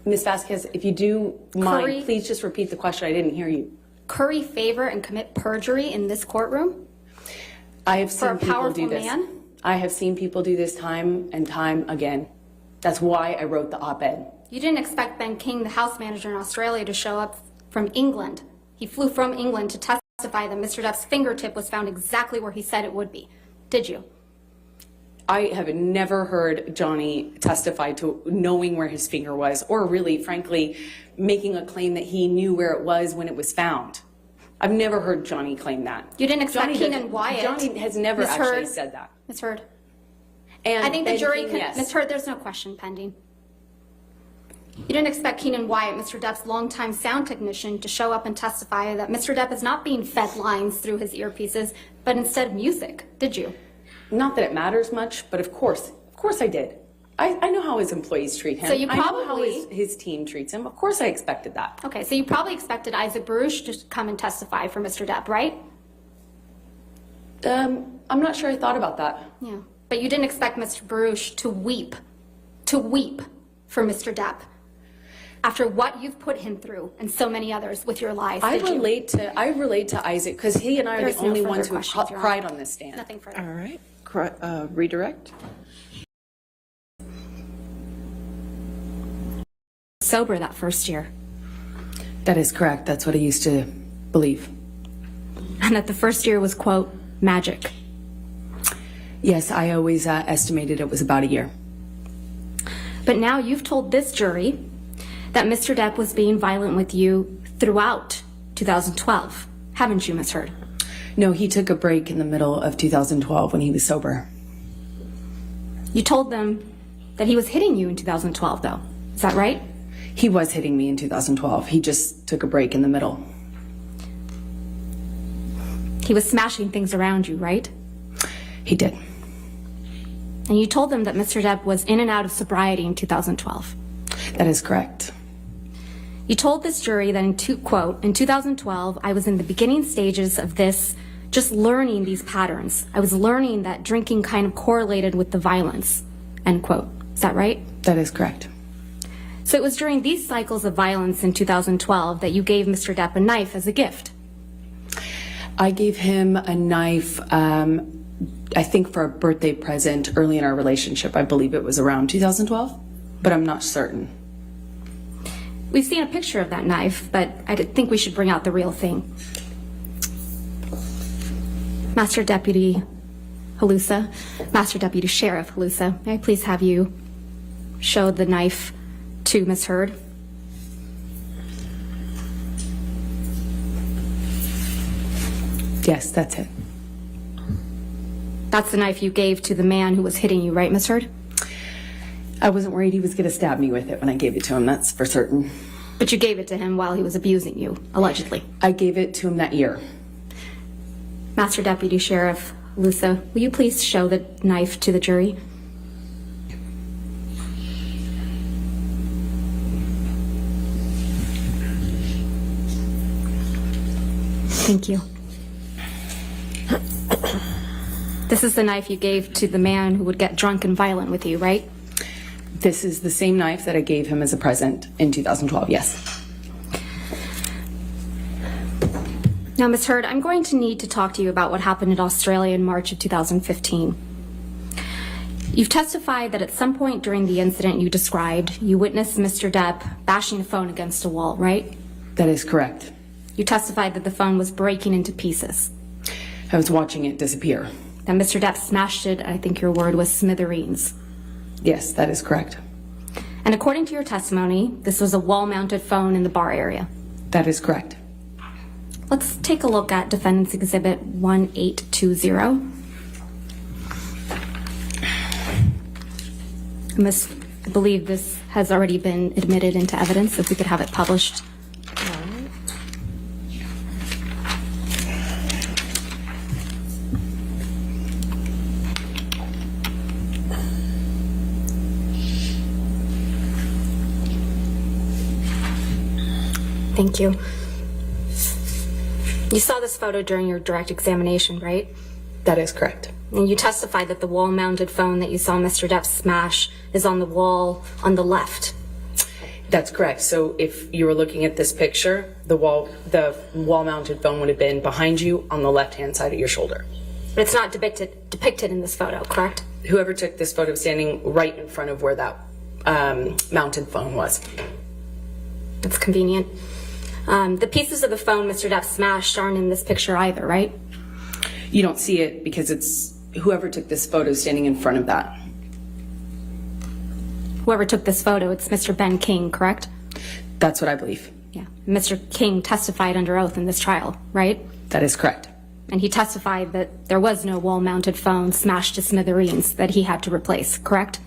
Ms. Vasquez, if you do mind, Curry- please just repeat the question. I didn't hear you. Curry favor and commit perjury in this courtroom? I have For a seen people powerful do this. man? I have seen people do this time and time again. That's why I wrote the op-ed. You didn't expect Ben King, the house manager in Australia, to show up from England. He flew from England to testify that Mr. Depp's fingertip was found exactly where he said it would be. Did you? I have never heard Johnny testify to knowing where his finger was, or really, frankly, making a claim that he knew where it was when it was found. I've never heard Johnny claim that. You didn't expect Johnny Keenan doesn't- Wyatt. Johnny has never Ms. actually Heard. said that. Ms. Heard. And I think the Ben jury King, can, yes. Ms. Heard, there's no question pending. You didn't expect Keenan Wyatt, Mr. Depp's longtime sound technician, to show up and testify that Mr. Depp is not being fed lines through his earpieces, but instead music, did you? Not that it matters much, but of course I did. I know how his employees treat him. So you I know how probably- his team treats him. Of course I expected that. Okay, so you probably expected Isaac Baruch to come and testify for Mr. Depp, right? I'm not sure I thought about that. Yeah. But you didn't expect Mr. Baruch to weep for Mr. Depp after what you've put him through and so many others with your lies, I did you? relate to Isaac because he and I are There's the no only further ones who have questions, Your cried Honor. on this stand. Nothing further. All right. Redirect. Sober that first year. That is correct. That's what I used to believe. And that the first year was, quote, magic. Yes, I always estimated it was about a year. But now you've told this jury that Mr. Depp was being violent with you throughout 2012, haven't you, Ms. Heard? No, he took a break in the middle of 2012 when he was sober. You told them that he was hitting you in 2012, though. Is that right? He was hitting me in 2012. He just took a break in the middle. He was smashing things around you, right? He did. And you told them that Mr. Depp was in and out of sobriety in 2012. That is correct. You told this jury that, in quote, in 2012, I was in the beginning stages of this, just learning these patterns. I was learning that drinking kind of correlated with the violence, end quote. Is that right? That is correct. So it was during these cycles of violence in 2012 that you gave Mr. Depp a knife as a gift. I gave him a knife, I think for a birthday present early in our relationship. I believe it was around 2012, but I'm not certain. We've seen a picture of that knife, but I think we should bring out the real thing. Master Deputy Halusa, Master Deputy Sheriff Halusa, may I please have you show the knife to Ms. Heard? Yes, that's it. That's the knife you gave to the man who was hitting you, right, Ms. Heard? I wasn't worried he was going to stab me with it when I gave it to him, that's for certain. But you gave it to him while he was abusing you, allegedly. I gave it to him that year. Master Deputy Sheriff Halusa, will you please show the knife to the jury? Thank you. This is the knife you gave to the man who would get drunk and violent with you, right? This is the same knife that I gave him as a present in 2012, yes. Now, Ms. Heard, I'm going to need to talk to you about what happened in Australia in March of 2015. You've testified that at some point during the incident you described, you witnessed Mr. Depp bashing the phone against a wall, right? That is correct. You testified that the phone was breaking into pieces. I was watching it disappear. That Mr. Depp smashed it, I think your word was smithereens. Yes, that is correct. And according to your testimony, this was a wall-mounted phone in the bar area. That is correct. Let's take a look at Defendant's Exhibit 1820. I believe this has already been admitted into evidence, if we could have it published. Thank you. You saw this photo during your direct examination, right? That is correct. And you testified that the wall-mounted phone that you saw Mr. Depp smash is on the wall on the left. That's correct. So if you were looking at this picture, the wall-mounted phone would have been behind you on the left-hand side of your shoulder. But it's not depicted in this photo, correct? Whoever took this photo was standing right in front of where that mounted phone was. That's convenient. The pieces of the phone Mr. Depp smashed aren't in this picture either, right? You don't see it because it's whoever took this photo standing in front of that. Whoever took this photo, it's Mr. Ben King, correct? That's what I believe. Yeah. Mr. King testified under oath in this trial, right? That is correct. And he testified that there was no wall-mounted phone smashed to smithereens that he had to replace, correct?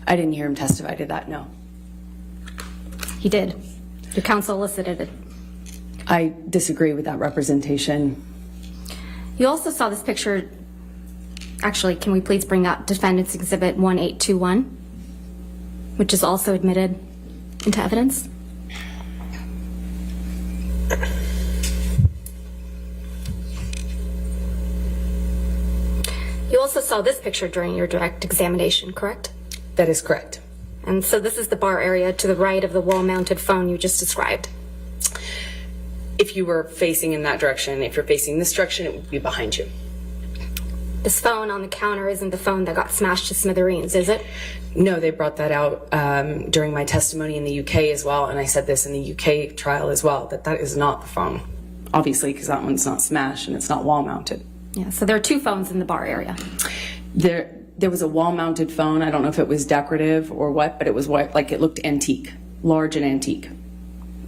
I didn't hear him testify to that, no. He did. Your counsel elicited it. I disagree with that representation. You also saw this picture. Actually, can we please bring up Defendant's Exhibit 1821, which is also admitted into evidence? You also saw this picture during your direct examination, correct? That is correct. And so this is the bar area to the right of the wall-mounted phone you just described. If you were facing in that direction, if you're facing this direction, it would be behind you. This phone on the counter isn't the phone that got smashed to smithereens, is it? No, they brought that out during my testimony in the UK as well, and I said this in the UK trial as well, that is not the phone. Obviously, because that one's not smashed and it's not wall-mounted. Yeah, so there are two phones in the bar area. There was a wall-mounted phone. I don't know if it was decorative or what, but it was like it looked antique, large and antique.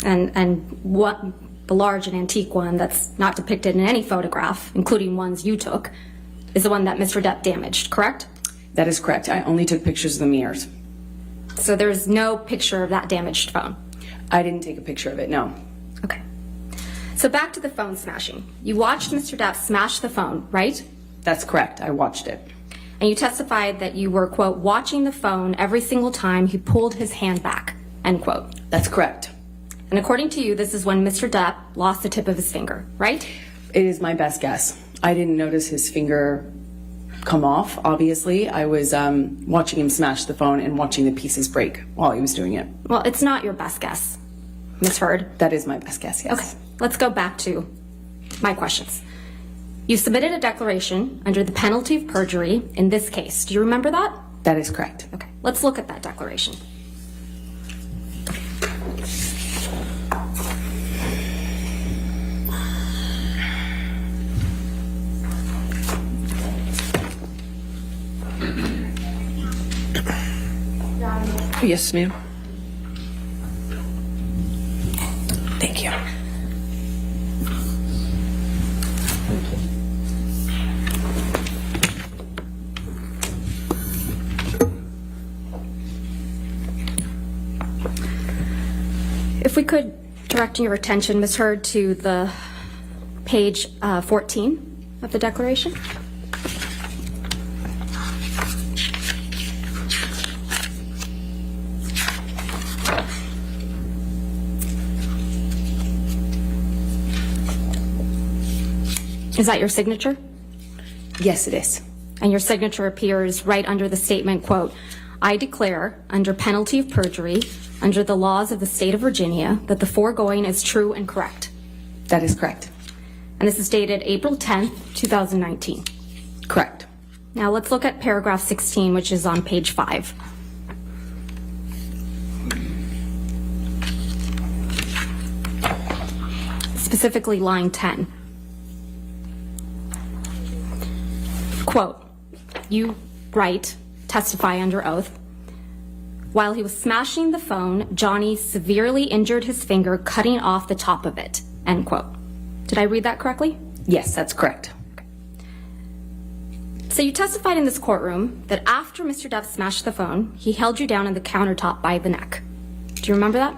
And what the large and antique one that's not depicted in any photograph, including ones you took, is the one that Mr. Depp damaged, correct? That is correct. I only took pictures of the mirrors. So there's no picture of that damaged phone? I didn't take a picture of it, no. Okay. So back to the phone smashing. You watched Mr. Depp smash the phone, right? That's correct. I watched it. And you testified that you were, quote, watching the phone every single time he pulled his hand back, end quote. That's correct. And according to you, this is when Mr. Depp lost the tip of his finger, right? It is my best guess. I didn't notice his finger come off, obviously. I was watching him smash the phone and watching the pieces break while he was doing it. Well, it's not your best guess, Ms. Hurd. That is my best guess, yes. Okay, let's go back to my questions. You submitted a declaration under the penalty of perjury in this case. Do you remember that? That is correct. Okay, let's look at that declaration. Yes, ma'am. Thank you. If we could direct your attention, Ms. Hurd, to the page 14 of the declaration. Is that your signature? Yes, it is. And your signature appears right under the statement, quote, I declare, under penalty of perjury, under the laws of the state of Virginia, that the foregoing is true and correct. That is correct. And this is dated April 10th, 2019. Correct. Now let's look at paragraph 16, which is on page 5. Specifically line 10. Quote, you write, testify under oath, while he was smashing the phone, Johnny severely injured his finger, cutting off the top of it, end quote. Did I read that correctly? Yes, that's correct. So you testified in this courtroom that after Mr. Depp smashed the phone, he held you down on the countertop by the neck. Do you remember that?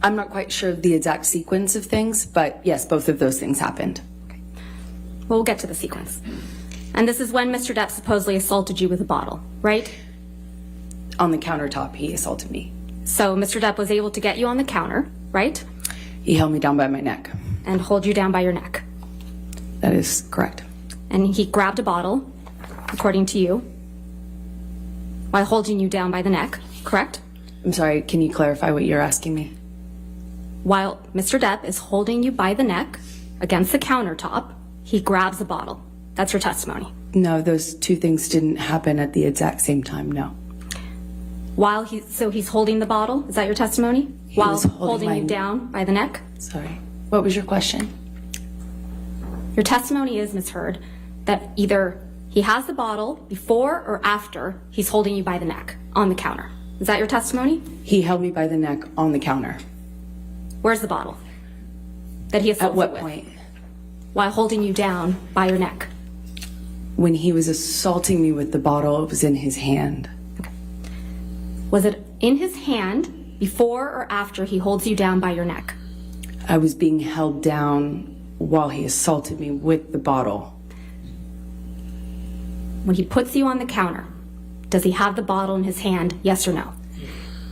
I'm not quite sure of the exact sequence of things, but yes, both of those things happened. Okay. Well, we'll get to the sequence. And this is when Mr. Depp supposedly assaulted you with a bottle, right? On the countertop, he assaulted me. So Mr. Depp was able to get you on the counter, right? He held me down by my neck. And hold you down by your neck. That is correct. And he grabbed a bottle, according to you, while holding you down by the neck, correct? I'm sorry, can you clarify what you're asking me? While Mr. Depp is holding you by the neck against the countertop, he grabs a bottle. That's your testimony. No, those two things didn't happen at the exact same time, no. So he's holding the bottle, is that your testimony? While was holding you down by the neck? Sorry. What was your question? Your testimony is, Ms. Hurd, that either he has the bottle before or after he's holding you by the neck on the counter. Is that your testimony? He held me by the neck on the counter. Where's the bottle that he assaulted At what with? point? While holding you down by your neck. When he was assaulting me with the bottle, it was in his hand. Was it in his hand before or after he holds you down by your neck? I was being held down while he assaulted me with the bottle. When he puts you on the counter, does he have the bottle in his hand, yes or no?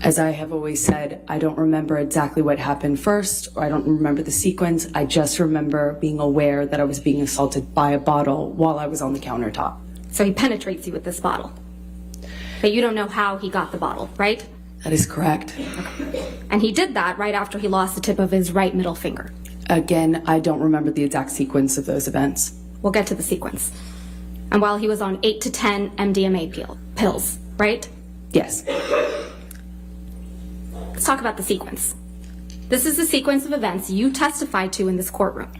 As I have always said, I don't remember exactly what happened first, or I don't remember the sequence. I just remember being aware that I was being assaulted by a bottle while I was on the countertop. So he penetrates you with this bottle. But you don't know how he got the bottle, right? That is correct. And he did that right after he lost the tip of his right middle finger. Again, I don't remember the exact sequence of those events. We'll get to the sequence. And while he was on 8 to 10 MDMA pills, right? Yes. Let's talk about the sequence. This is the sequence of events you testified to in this courtroom.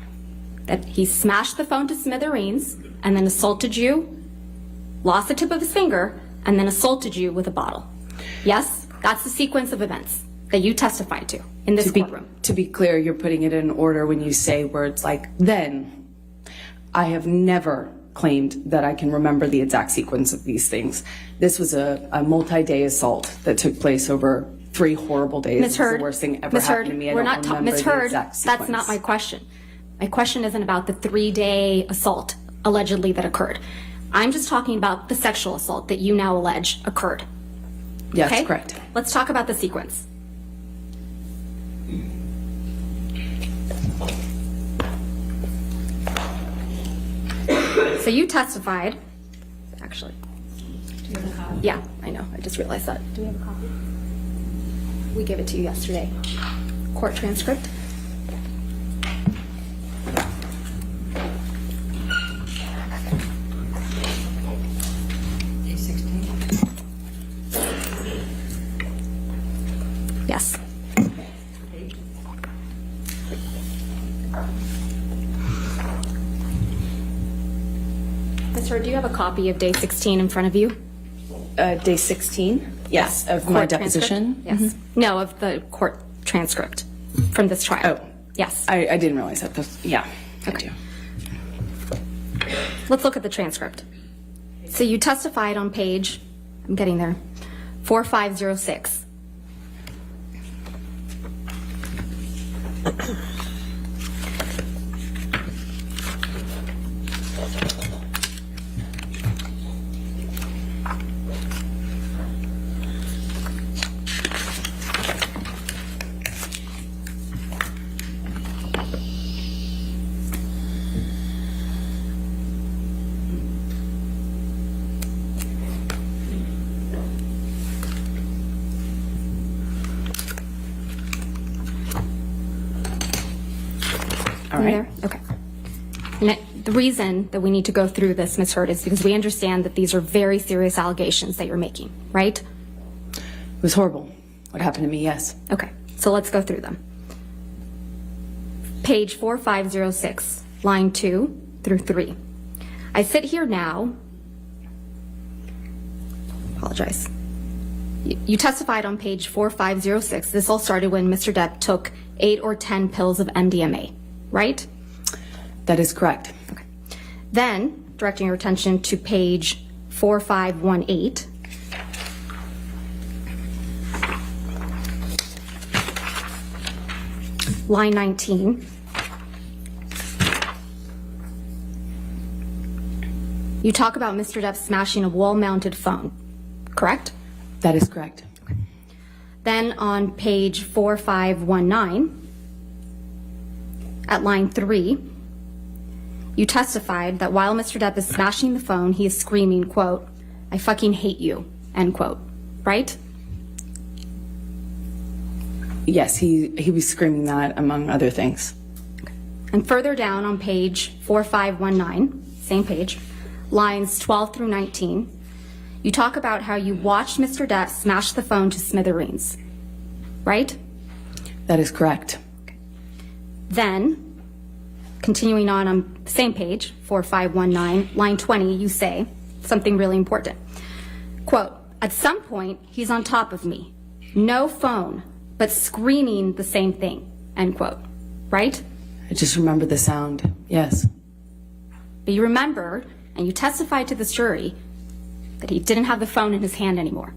That he smashed the phone to smithereens and then assaulted you, lost the tip of his finger, and then assaulted you with a bottle. Yes, that's the sequence of events that you testified to in this courtroom. To be clear, you're putting it in order when you say words like then. I have never claimed that I can remember the exact sequence of these things. This was a multi-day assault that took place over 3 horrible days. Ms. Hurd, It's the worst thing ever happened to me. I we're don't not remember Ms. the Hurd, exact that's sequence. not my question. My question isn't about the 3-day assault allegedly that occurred. I'm just talking about the sexual assault that you now allege occurred. Yes, Okay? correct. Let's talk about the sequence. So you testified actually. Yeah, I know. I just realized that. Do we have a copy? We gave it to you yesterday. Court transcript. Yes. Ms. Hurd, do you have a copy of day 16 in front of you? Day 16? Yes, of my Court deposition? transcript? Yes. No, of the court transcript from this trial. Oh. Yes. I didn't realize that. Yeah, I do. Let's look at the transcript. So you testified on page, I'm getting there, 4506. All right. There? Okay. The reason that we need to go through this, Ms. Hurd, is because we understand that these are very serious allegations that you're making, right? It was horrible. What happened to me, yes. Okay, so let's go through them. Page 4506, line 2 through 3. I sit here now. Apologize. You testified on page 4506. This all started when Mr. Depp took 8 or 10 pills of MDMA, right? That is correct. Okay. Then, directing your attention to page 4518. Line 19. You talk about Mr. Depp smashing a wall-mounted phone, correct? That is correct. Then on page 4519, at line 3, you testified that while Mr. Depp is smashing the phone, he is screaming, quote, "I fucking hate you," end quote, right? Yes, he was screaming that, among other things. And further down on page 4519, same page, lines 12 through 19, you talk about how you watched Mr. Depp smash the phone to smithereens, right? That is correct. Then, continuing on the same page, 4519, line 20, you say something really important. Quote, "At some point, he's on top of me. No phone, but screaming the same thing," end quote, right? I just remember the sound, yes. But you remember, and you testified to this jury, that he didn't have the phone in his hand anymore.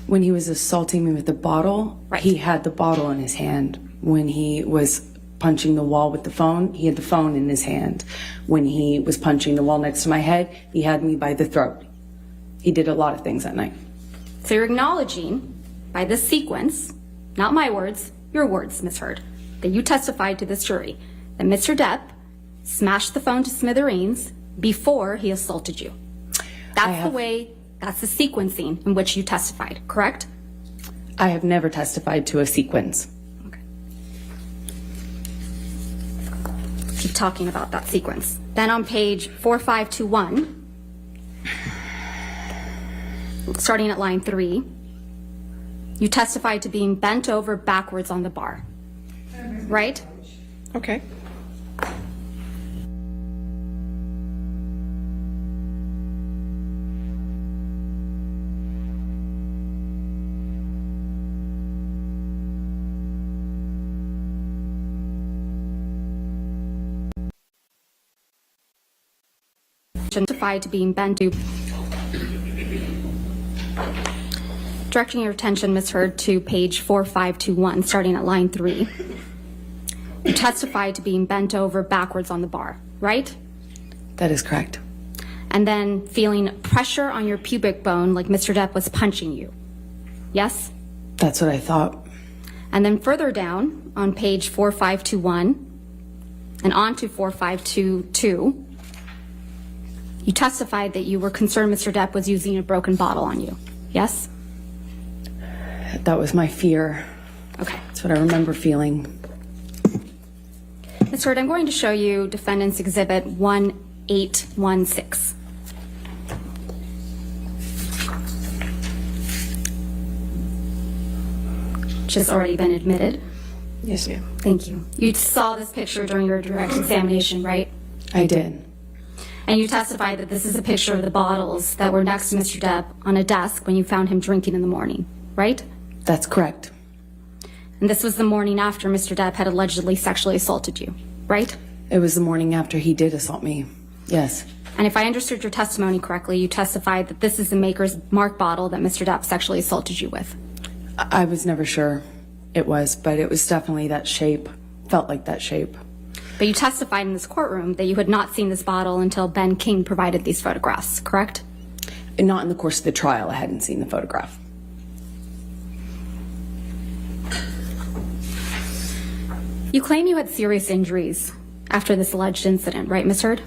When he was assaulting me with the bottle, Right. he had the bottle in his hand. When he was punching the wall with the phone, he had the phone in his hand. When he was punching the wall next to my head, he had me by the throat. He did a lot of things that night. So you're acknowledging, by this sequence, not my words, your words, Ms. Hurd, that you testified to this jury, that Mr. Depp smashed the phone to smithereens before he assaulted you. That's the sequencing in which you testified, correct? I have never testified to a sequence. Okay. Keep talking about that sequence. Then on page 4521, starting at line 3, you testified to being bent over backwards on the bar, right? Okay. Testified to being bent to. Directing your attention, Ms. Hurd, to page 4521, starting at line 3. You testified to being bent over backwards on the bar, right? That is correct. And then feeling pressure on your pubic bone like Mr. Depp was punching you. Yes? That's what I thought. And then further down on page 4521 and on to 4522, You testified that you were concerned Mr. Depp was using a broken bottle on you. Yes? That was my fear. Okay. That's what I remember feeling. Ms. Hurd, I'm going to show you Defendant's Exhibit 1816. Which has already been admitted. Yes, ma'am. Thank you. You saw this picture during your direct examination, right? I did. And you testified that this is a picture of the bottles that were next to Mr. Depp on a desk when you found him drinking in the morning, right? That's correct. And this was the morning after Mr. Depp had allegedly sexually assaulted you, right? It was the morning after he did assault me. Yes. And if I understood your testimony correctly, you testified that this is the Maker's Mark bottle that Mr. Depp sexually assaulted you with. I was never sure it was, but it was definitely that shape. Felt like that shape. But you testified in this courtroom that you had not seen this bottle until Ben King provided these photographs, correct? And not in the course of the trial. I hadn't seen the photograph. You claim you had serious injuries after this alleged incident, right, Ms. Hurd?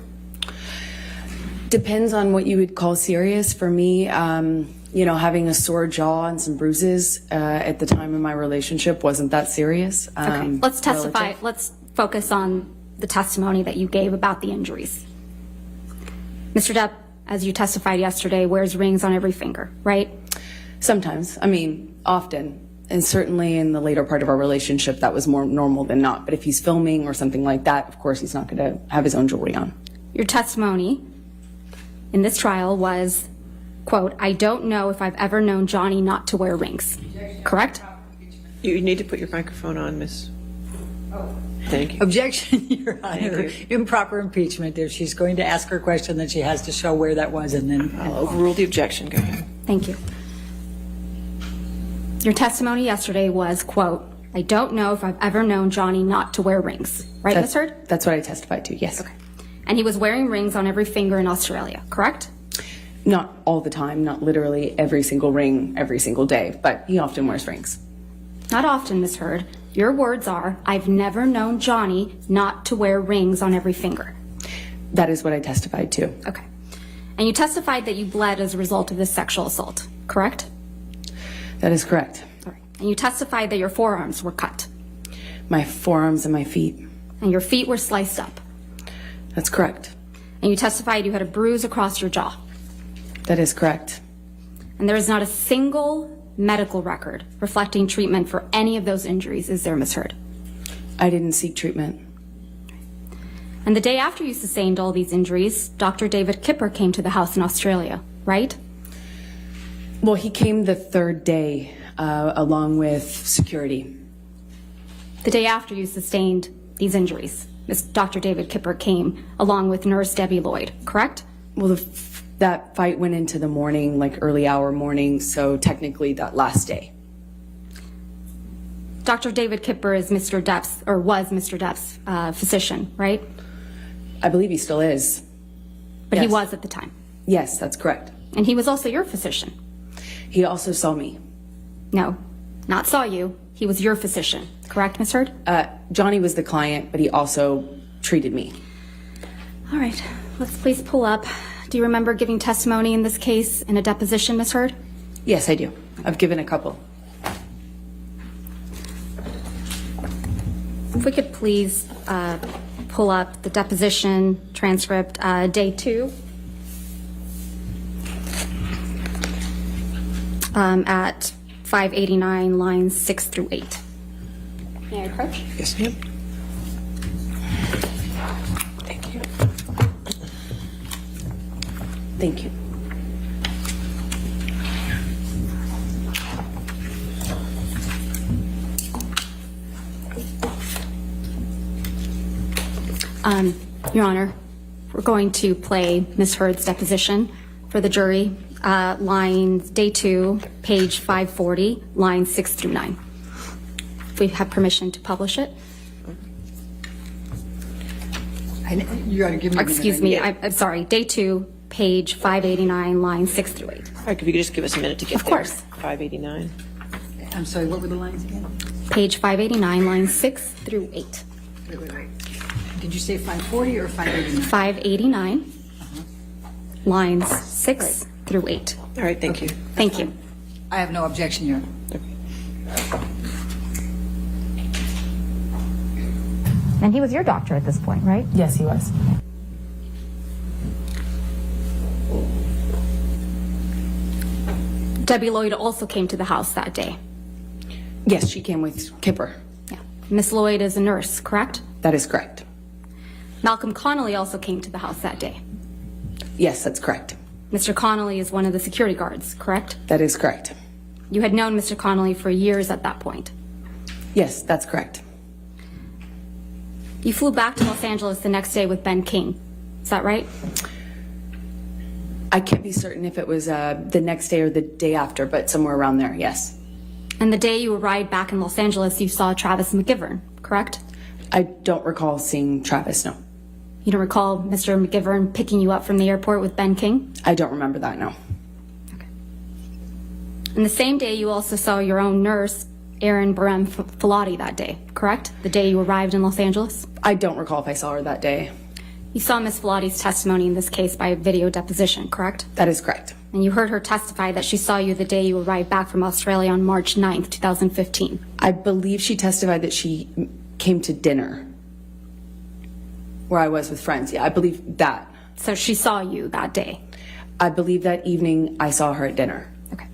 Depends on what you would call serious. For me, having a sore jaw and some bruises at the time of my relationship wasn't that serious. Okay. Let's testify. Relative. Let's focus on the testimony that you gave about the injuries. Mr. Depp, as you testified yesterday, wears rings on every finger, right? Sometimes. Often. And certainly in the later part of our relationship, that was more normal than not. But if he's filming or something like that, of course, he's not going to have his own jewelry on. Your testimony in this trial was, quote, "I don't know if I've ever known Johnny not to wear rings." Correct? You need to put your microphone on, Miss. Thank you. Objection, Your Honor. Improper impeachment. If she's going to ask her question, then she has to show where that was and then. I'll overrule the objection. Go ahead. Thank you. Your testimony yesterday was, quote, "I don't know if I've ever known Johnny not to wear rings." Right, Ms. Hurd? That's what I testified to, yes. Okay. And he was wearing rings on every finger in Australia, correct? Not all the time, not literally every single ring, every single day, but he often wears rings. Not often, Ms. Hurd. Your words are, "I've never known Johnny not to wear rings on every finger." That is what I testified to. Okay. And you testified that you bled as a result of this sexual assault, correct? That is correct. All right. And you testified that your forearms were cut My forearms and my feet. and your feet were sliced up. That's correct. And you testified you had a bruise across your jaw. That is correct. And there is not a single medical record reflecting treatment for any of those injuries, is there, Ms. Hurd? I didn't seek treatment. And the day after you sustained all these injuries, Dr. David Kipper came to the house in Australia, right? Well, he came the third day along with security. The day after you sustained these injuries, Dr. David Kipper came along with Nurse Debbie Lloyd, correct? Well, that fight went into the morning, like early hour morning, so technically that last day. Dr. David Kipper is Mr. Depp's, or was Mr. Depp's physician, right? I believe he still is. But he Yes. was at the time. Yes, that's correct. And he was also your physician. He also saw me. No, not saw you. He was your physician, correct, Ms. Hurd? Johnny was the client, but he also treated me. All right, let's please pull up. Do you remember giving testimony in this case in a deposition, Ms. Hurd? Yes, I do. I've given a couple. If we could please pull up the deposition transcript, day 2. At 589, lines 6 through 8. May I approach? Yes, ma'am. Thank you. Thank you. Your Honor, we're going to play Ms. Hurd's deposition for the jury. Lines, day 2, page 540, lines 6 through 9. If we have permission to publish it. You got to give me. Excuse me, I'm sorry, day 2, page 589, lines 6 through 8. All right, if you could just give us a minute to get Of there. course. 589. I'm sorry, what were the lines again? Page 589, lines 6 through 8. Wait. Did you say 540 or 589? 589, lines 6 through 8. All right, thank you. Thank you. I have no objection, Your Honor. And he was your doctor at this point, right? Yes, he was. Debbie Lloyd also came to the house that day. Yes, she came with Kipper. Yeah. Miss Lloyd is a nurse, correct? That is correct. Malcolm Connolly also came to the house that day. Yes, that's correct. Mr. Connolly is one of the security guards, correct? That is correct. You had known Mr. Connolly for years at that point. Yes, that's correct. You flew back to Los Angeles the next day with Ben King. Is that right? I can't be certain if it was the next day or the day after, but somewhere around there, yes. And the day you arrived back in Los Angeles, you saw Travis McGivern, correct? I don't recall seeing Travis, no. You don't recall Mr. McGivern picking you up from the airport with Ben King? I don't remember that, no. And the same day, you also saw your own nurse, Erin Filati, that day, correct? The day you arrived in Los Angeles? I don't recall if I saw her that day. You saw Miss Filati's testimony in this case by video deposition, correct? That is correct. And you heard her testify that she saw you the day you arrived back from Australia on March 9th, 2015. I believe she testified that she came to dinner where I was with friends. Yeah, I believe that. So she saw you that day. I believe that evening I saw her at dinner. Okay.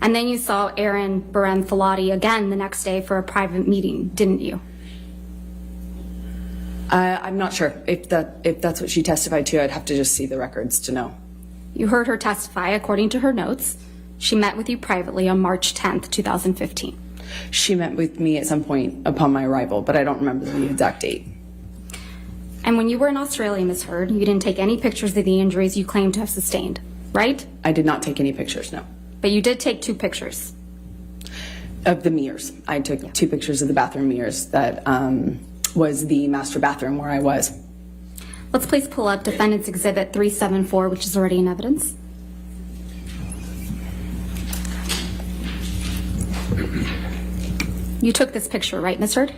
And then you saw Erin Filati again the next day for a private meeting, didn't you? I'm not sure. If that's what she testified to, I'd have to just see the records to know. You heard her testify, according to her notes. She met with you privately on March 10th, 2015. She met with me at some point upon my arrival, but I don't remember the exact date. And when you were in Australia, Ms. Heard, you didn't take any pictures of the injuries you claim to have sustained, right? I did not take any pictures, no. But you did take 2 pictures. Of the mirrors. I took 2 pictures of the bathroom mirrors. That was the master bathroom where I was. Let's please pull up Defendant's Exhibit 374, which is already in evidence. You took this picture, right, Ms. Heard?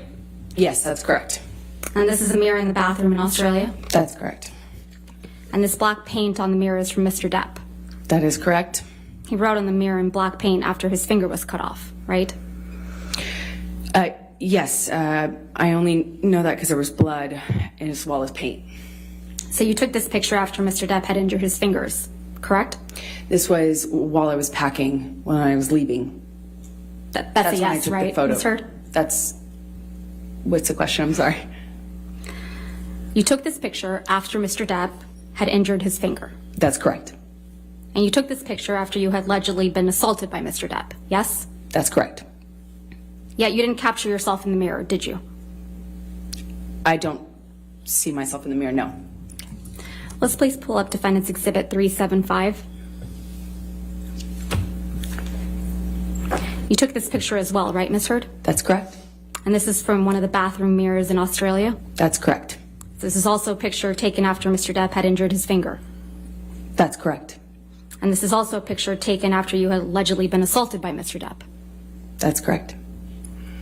Yes, that's correct. And this is a mirror in the bathroom in Australia? That's correct. And this black paint on the mirror is from Mr. Depp. That is correct. He wrote on the mirror in black paint after his finger was cut off, right? Yes, I only know that because there was blood as well as paint. So you took this picture after Mr. Depp had injured his fingers, correct? This was while I was packing when I was leaving. That's a when I yes, took right, the photo. Ms. Heard? That's, what's the question? I'm sorry. You took this picture after Mr. Depp had injured his finger. That's correct. And you took this picture after you had allegedly been assaulted by Mr. Depp, yes? That's correct. Yet you didn't capture yourself in the mirror, did you? I don't see myself in the mirror, no. Let's please pull up Defendant's Exhibit 375. You took this picture as well, right, Ms. Heard? That's correct. And this is from one of the bathroom mirrors in Australia? That's correct. This is also a picture taken after Mr. Depp had injured his finger. That's correct. And this is also a picture taken after you had allegedly been assaulted by Mr. Depp. That's correct.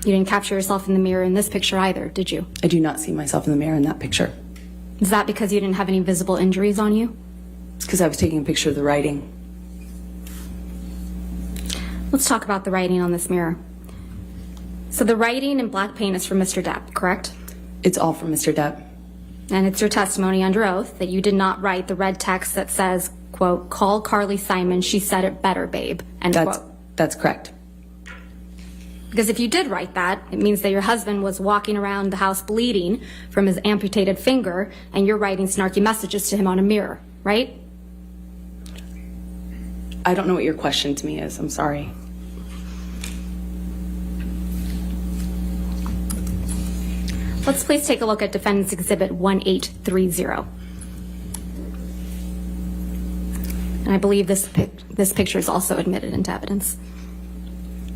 You didn't capture yourself in the mirror in this picture either, did you? I do not see myself in the mirror in that picture. Is that because you didn't have any visible injuries on you? It's because I was taking a picture of the writing. Let's talk about the writing on this mirror. So the writing in black paint is from Mr. Depp, correct? It's all from Mr. Depp. And it's your testimony under oath that you did not write the red text that says, quote, "Call Carly Simon, she said it better, babe," end quote. That's correct. Because if you did write that, it means that your husband was walking around the house bleeding from his amputated finger, and you're writing snarky messages to him on a mirror, right? I don't know what your question to me is. I'm sorry. Let's please take a look at Defendant's Exhibit 1830. And I believe this picture is also admitted into evidence.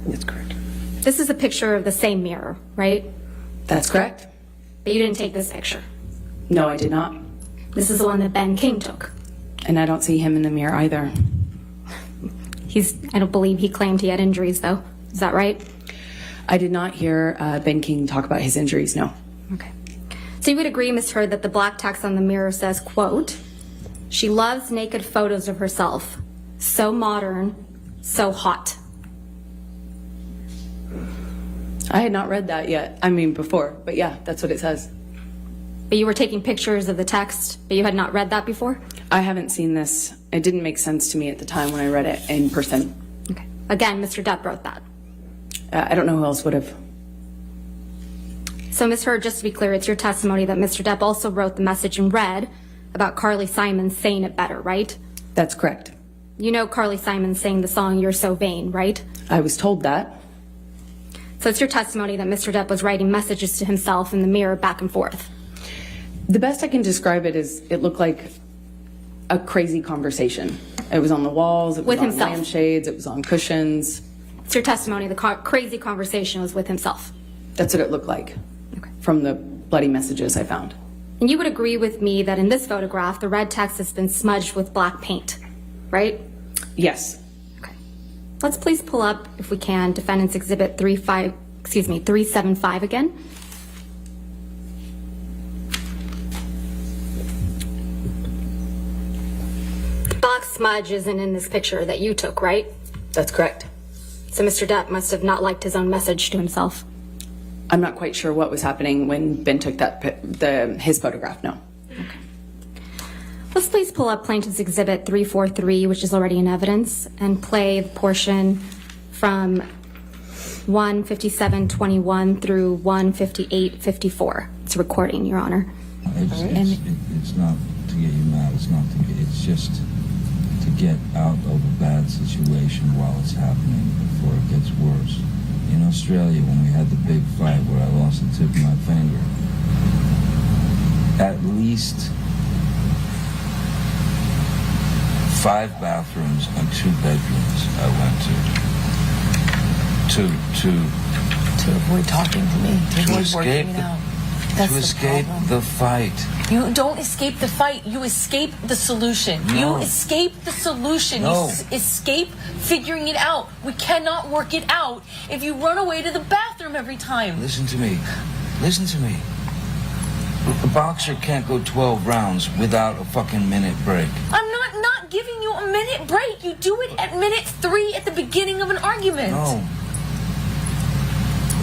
That's correct. This is a picture of the same mirror, right? That's correct. But you didn't take this picture. No, I did not. This is the one that Ben King took. And I don't see him in the mirror either. I don't believe he claimed he had injuries, though. Is that right? I did not hear Ben King talk about his injuries, no. Okay. So you would agree, Ms. Heard, that the black text on the mirror says, quote, She loves naked photos of herself. So modern, so hot. I had not read that yet. I mean, before, but yeah, that's what it says. But you were taking pictures of the text, but you had not read that before? I haven't seen this. It didn't make sense to me at the time when I read it in person. Okay. Again, Mr. Depp wrote that. I don't know who else would have. So, Ms. Heard, just to be clear, it's your testimony that Mr. Depp also wrote the message in red about Carly Simon saying it better, right? That's correct. You know Carly Simon sang the song You're So Vain, right? I was told that. So it's your testimony that Mr. Depp was writing messages to himself in the mirror back and forth. The best I can describe it is it looked like a crazy conversation. It was on the walls, it was With on himself. lampshades, it was on cushions. It's your testimony the crazy conversation was with himself. That's what it looked like from the bloody messages I found. And you would agree with me that in this photograph, the red text has been smudged with black paint, right? Yes. Okay. Let's please pull up, if we can, Defendant's Exhibit 375 again. The black smudge isn't in this picture that you took, right? That's correct. So Mr. Depp must have not liked his own message to himself. I'm not quite sure what was happening when Ben took his photograph, no. Let's please pull up Plaintiff's Exhibit 343, which is already in evidence, and play the portion from 157:21 through 158:54. It's a recording, Your Honor. It's not to get you mad. It's not to get. It's just to get out of a bad situation while it's happening before it gets worse. In Australia, when we had the big fight where I lost the tip of my finger, at least 5 bathrooms and 2 bedrooms I went to avoid talking to me, to avoid escape working it out. That's to escape the fight. You don't escape the fight. You escape the solution. No. You escape the solution. No. You escape figuring it out. We cannot work it out if you run away to the bathroom every time. Listen to me. Listen to me. A boxer can't go 12 rounds without a fucking minute break. I'm not giving you a minute break. You do it at minute 3 at the beginning of an argument. No.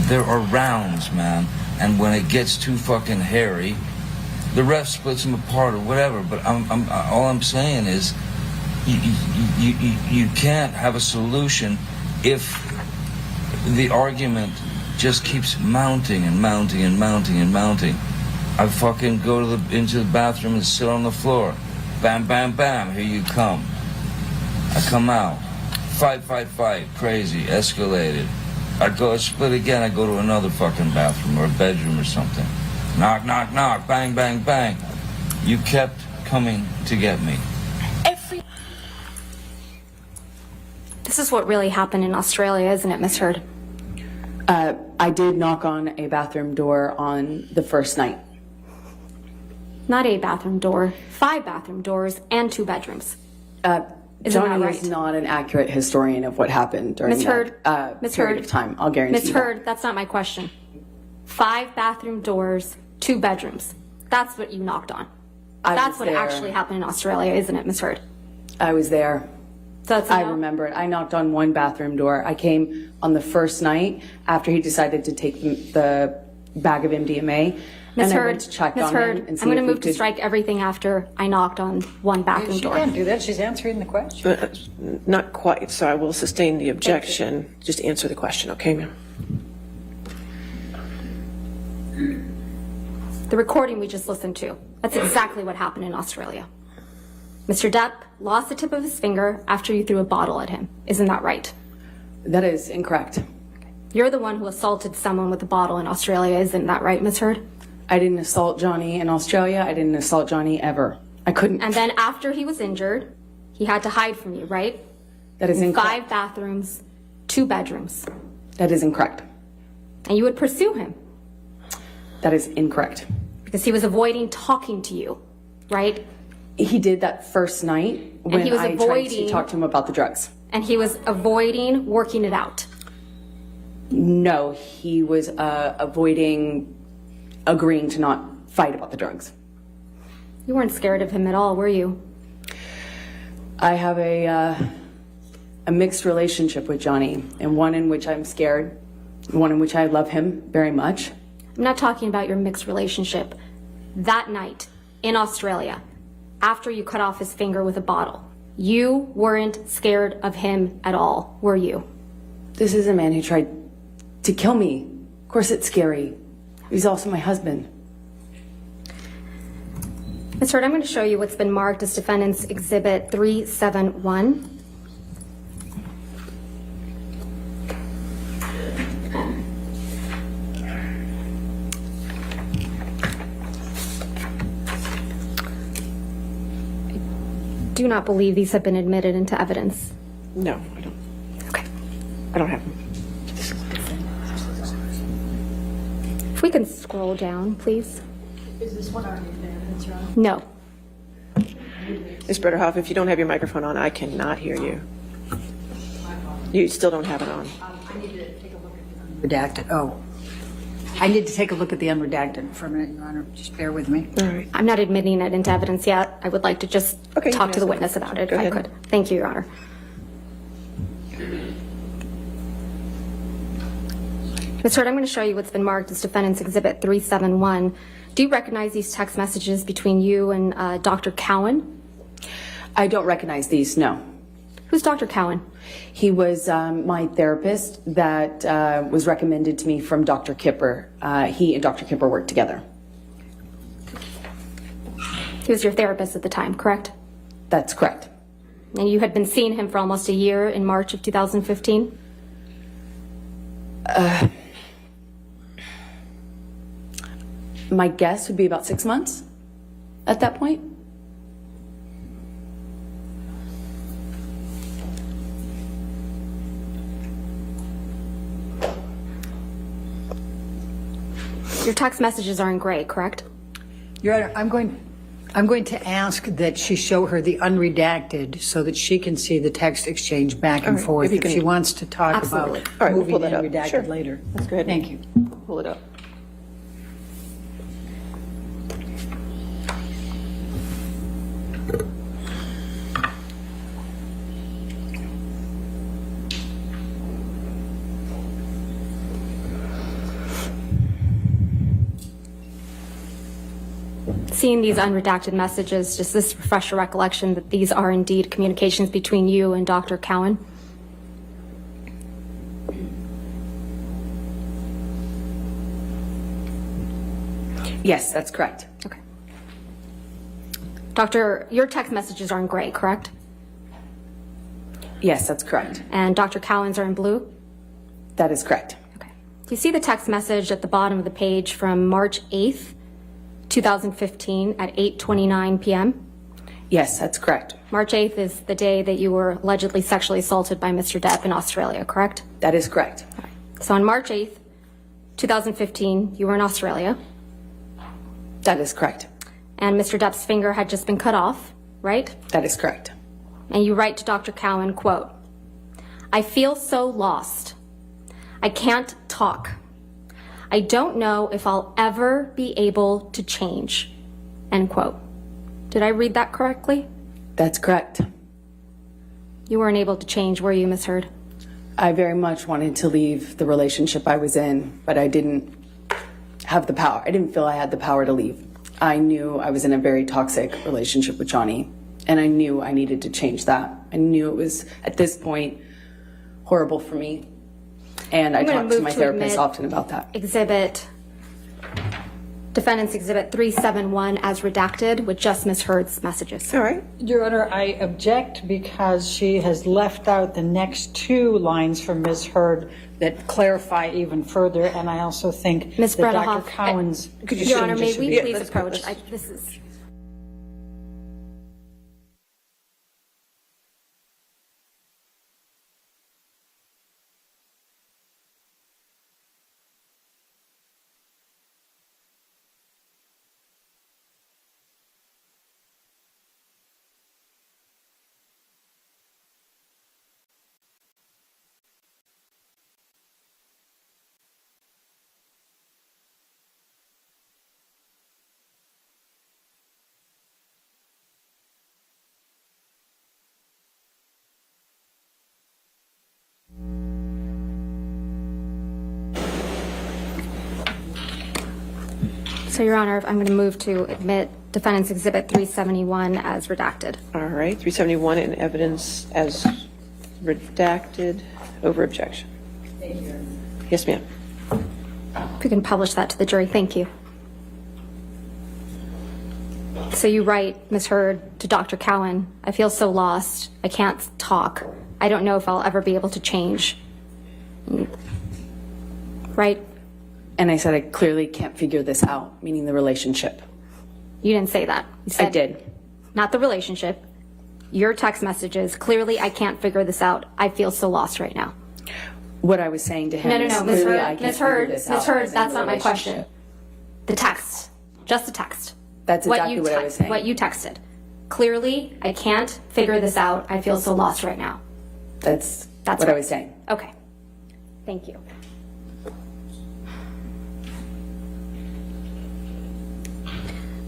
There are rounds, man. And when it gets too fucking hairy, the ref splits them apart or whatever. But all I'm saying is, you can't have a solution if the argument just keeps mounting and mounting and mounting and mounting. I fucking go into the bathroom and sit on the floor. Bam, bam, bam. Here you come. I come out. Fight, crazy, escalated. I go split again, I go to another fucking bathroom or a bedroom or something. Knock, knock, knock, bang, bang, bang. You kept coming to get me. This is what really happened in Australia, isn't it, Ms. Heard? I did knock on a bathroom door on the first night. Not a bathroom door, 5 bathroom doors and 2 bedrooms. Isn't Johnny that right? is not an accurate historian of what happened during Ms. Heard, that Ms. period Heard, of time. I'll guarantee Ms. you Heard, that's not my question. 5 bathroom doors, 2 bedrooms. That's what you knocked on. That's what actually happened in Australia, isn't it, Ms. Heard? I was there. So that's a I no? remember it. I knocked on 1 bathroom door. I came on the first night after he decided to take the bag of MDMA. Ms. And Heard, I went to check Ms. on Heard, him and see I'm going to if we move to could- strike everything after I knocked on 1 bathroom She door. can't do that. She's answering the question. Not quite, so I will sustain the objection. Just answer the question, okay, ma'am? The recording we just listened to, that's exactly what happened in Australia. Mr. Depp lost the tip of his finger after you threw a bottle at him. Isn't that right? That is incorrect. You're the one who assaulted someone with a bottle in Australia. Isn't that right, Ms. Heard? I didn't assault Johnny in Australia. I didn't assault Johnny ever. I couldn't. And then after he was injured, he had to hide from you, right? That is incorrect. 5 bathrooms, 2 bedrooms. That is incorrect. And you would pursue him That is incorrect. because he was avoiding talking to you, right? He did that first night when he was I tried to avoiding- talk to him about the drugs. And he was avoiding working it out. No, he was avoiding agreeing to not fight about the drugs. You weren't scared of him at all, were you? I have a mixed relationship with Johnny, and one in which I'm scared, one in which I love him very much. I'm not talking about your mixed relationship. That night in Australia, after you cut off his finger with a bottle, you weren't scared of him at all, were you? This is a man who tried to kill me. Of course it's scary. He's also my husband. Ms. Hurd, I'm going to show you what's been marked as Defendant's Exhibit 371. I do not believe these have been admitted into evidence. No, I don't. Okay. I don't have them. If we can scroll down, please. Is this one already there? That's right. No. Ms. Bretterhoff, if you don't have your microphone on, I cannot hear you. You still don't have it on. I need to take a look at the redacted. Oh. I need to take a look at the unredacted for a minute, Your Honor. Just bear with me. All right. I'm not admitting it into evidence yet. I would like to just Okay, you talk can to the ask witness that. about it, Go if I ahead. could. Thank you, Your Honor. Ms. Hurd, I'm going to show you what's been marked as Defendant's Exhibit 371. Do you recognize these text messages between you and Dr. Cowan? I don't recognize these, no. Who's Dr. Cowan? He was my therapist that was recommended to me from Dr. Kipper. He and Dr. Kipper worked together. He was your therapist at the time, correct? That's correct. And you had been seeing him for almost a year in March of 2015? My guess would be about 6 months at that point. Your text messages are in gray, correct? Your Honor, I'm going to ask that she show her the unredacted so that she can see the text exchange back and right, forth if you if can- she wants to talk Absolutely. about All right, we'll moving pull the that up. unredacted Sure. later. Let's go ahead. Thank you. Pull it up. Seeing these unredacted messages, does this refresh your recollection that these are indeed communications between you and Dr. Cowan? Yes, that's correct. Okay. Doctor, your text messages are in gray, correct? Yes, that's correct. And Dr. Cowan's are in blue? That is correct. Okay. Do you see the text message at the bottom of the page from March 8th, 2015 at 8:29 p.m.? Yes, that's correct. March 8th is the day that you were allegedly sexually assaulted by Mr. Depp in Australia, correct? That is correct. So on March 8th, 2015, you were in Australia, That is correct. and Mr. Depp's finger had just been cut off, right? That is correct. And you write to Dr. Cowan, quote, "I feel so lost. I can't talk. I don't know if I'll ever be able to change," end quote. Did I read that correctly? That's correct. You weren't able to change, were you, Ms. Hurd? I very much wanted to leave the relationship I was in, but I didn't have the power. I didn't feel I had the power to leave. I knew I was in a very toxic relationship with Johnny, and I knew I needed to change that. I knew it was, at this point, horrible for me. And I I'm gonna talked to move my to therapist admit often about that. Defendant's Exhibit 371 as redacted with just Ms. Hurd's messages. All right. Your Honor, I object because she has left out the next two lines from Ms. Hurd that clarify even further, and I also think Ms. that Bretterhoff, Dr. Cowan's... Your Honor, may should we be- please let's go. approach? This is... So, Your Honor, I'm going to move to admit Defendant's Exhibit 371 as redacted. All right, 371 in evidence as redacted, over objection. Yes, ma'am. If you can publish that to the jury, thank you. So you write, Ms. Heard, to Dr. Cowan, I feel so lost. I can't talk. I don't know if I'll ever be able to change. Right? And I said I clearly can't figure this out, meaning the relationship. You didn't say that. You said, I did. Not the relationship. Your text messages, clearly I can't figure this out. I feel so lost right now. What I was saying to him No, is Ms. clearly I Heard, can't Ms. figure Heard, this Ms. out. Heard, as in that's the not my question. relationship. The text. Just the text. That's exactly what I was saying. What you texted. Clearly, I can't figure this out. I feel so lost right now. That's That's what I right. was saying. Okay. Thank you.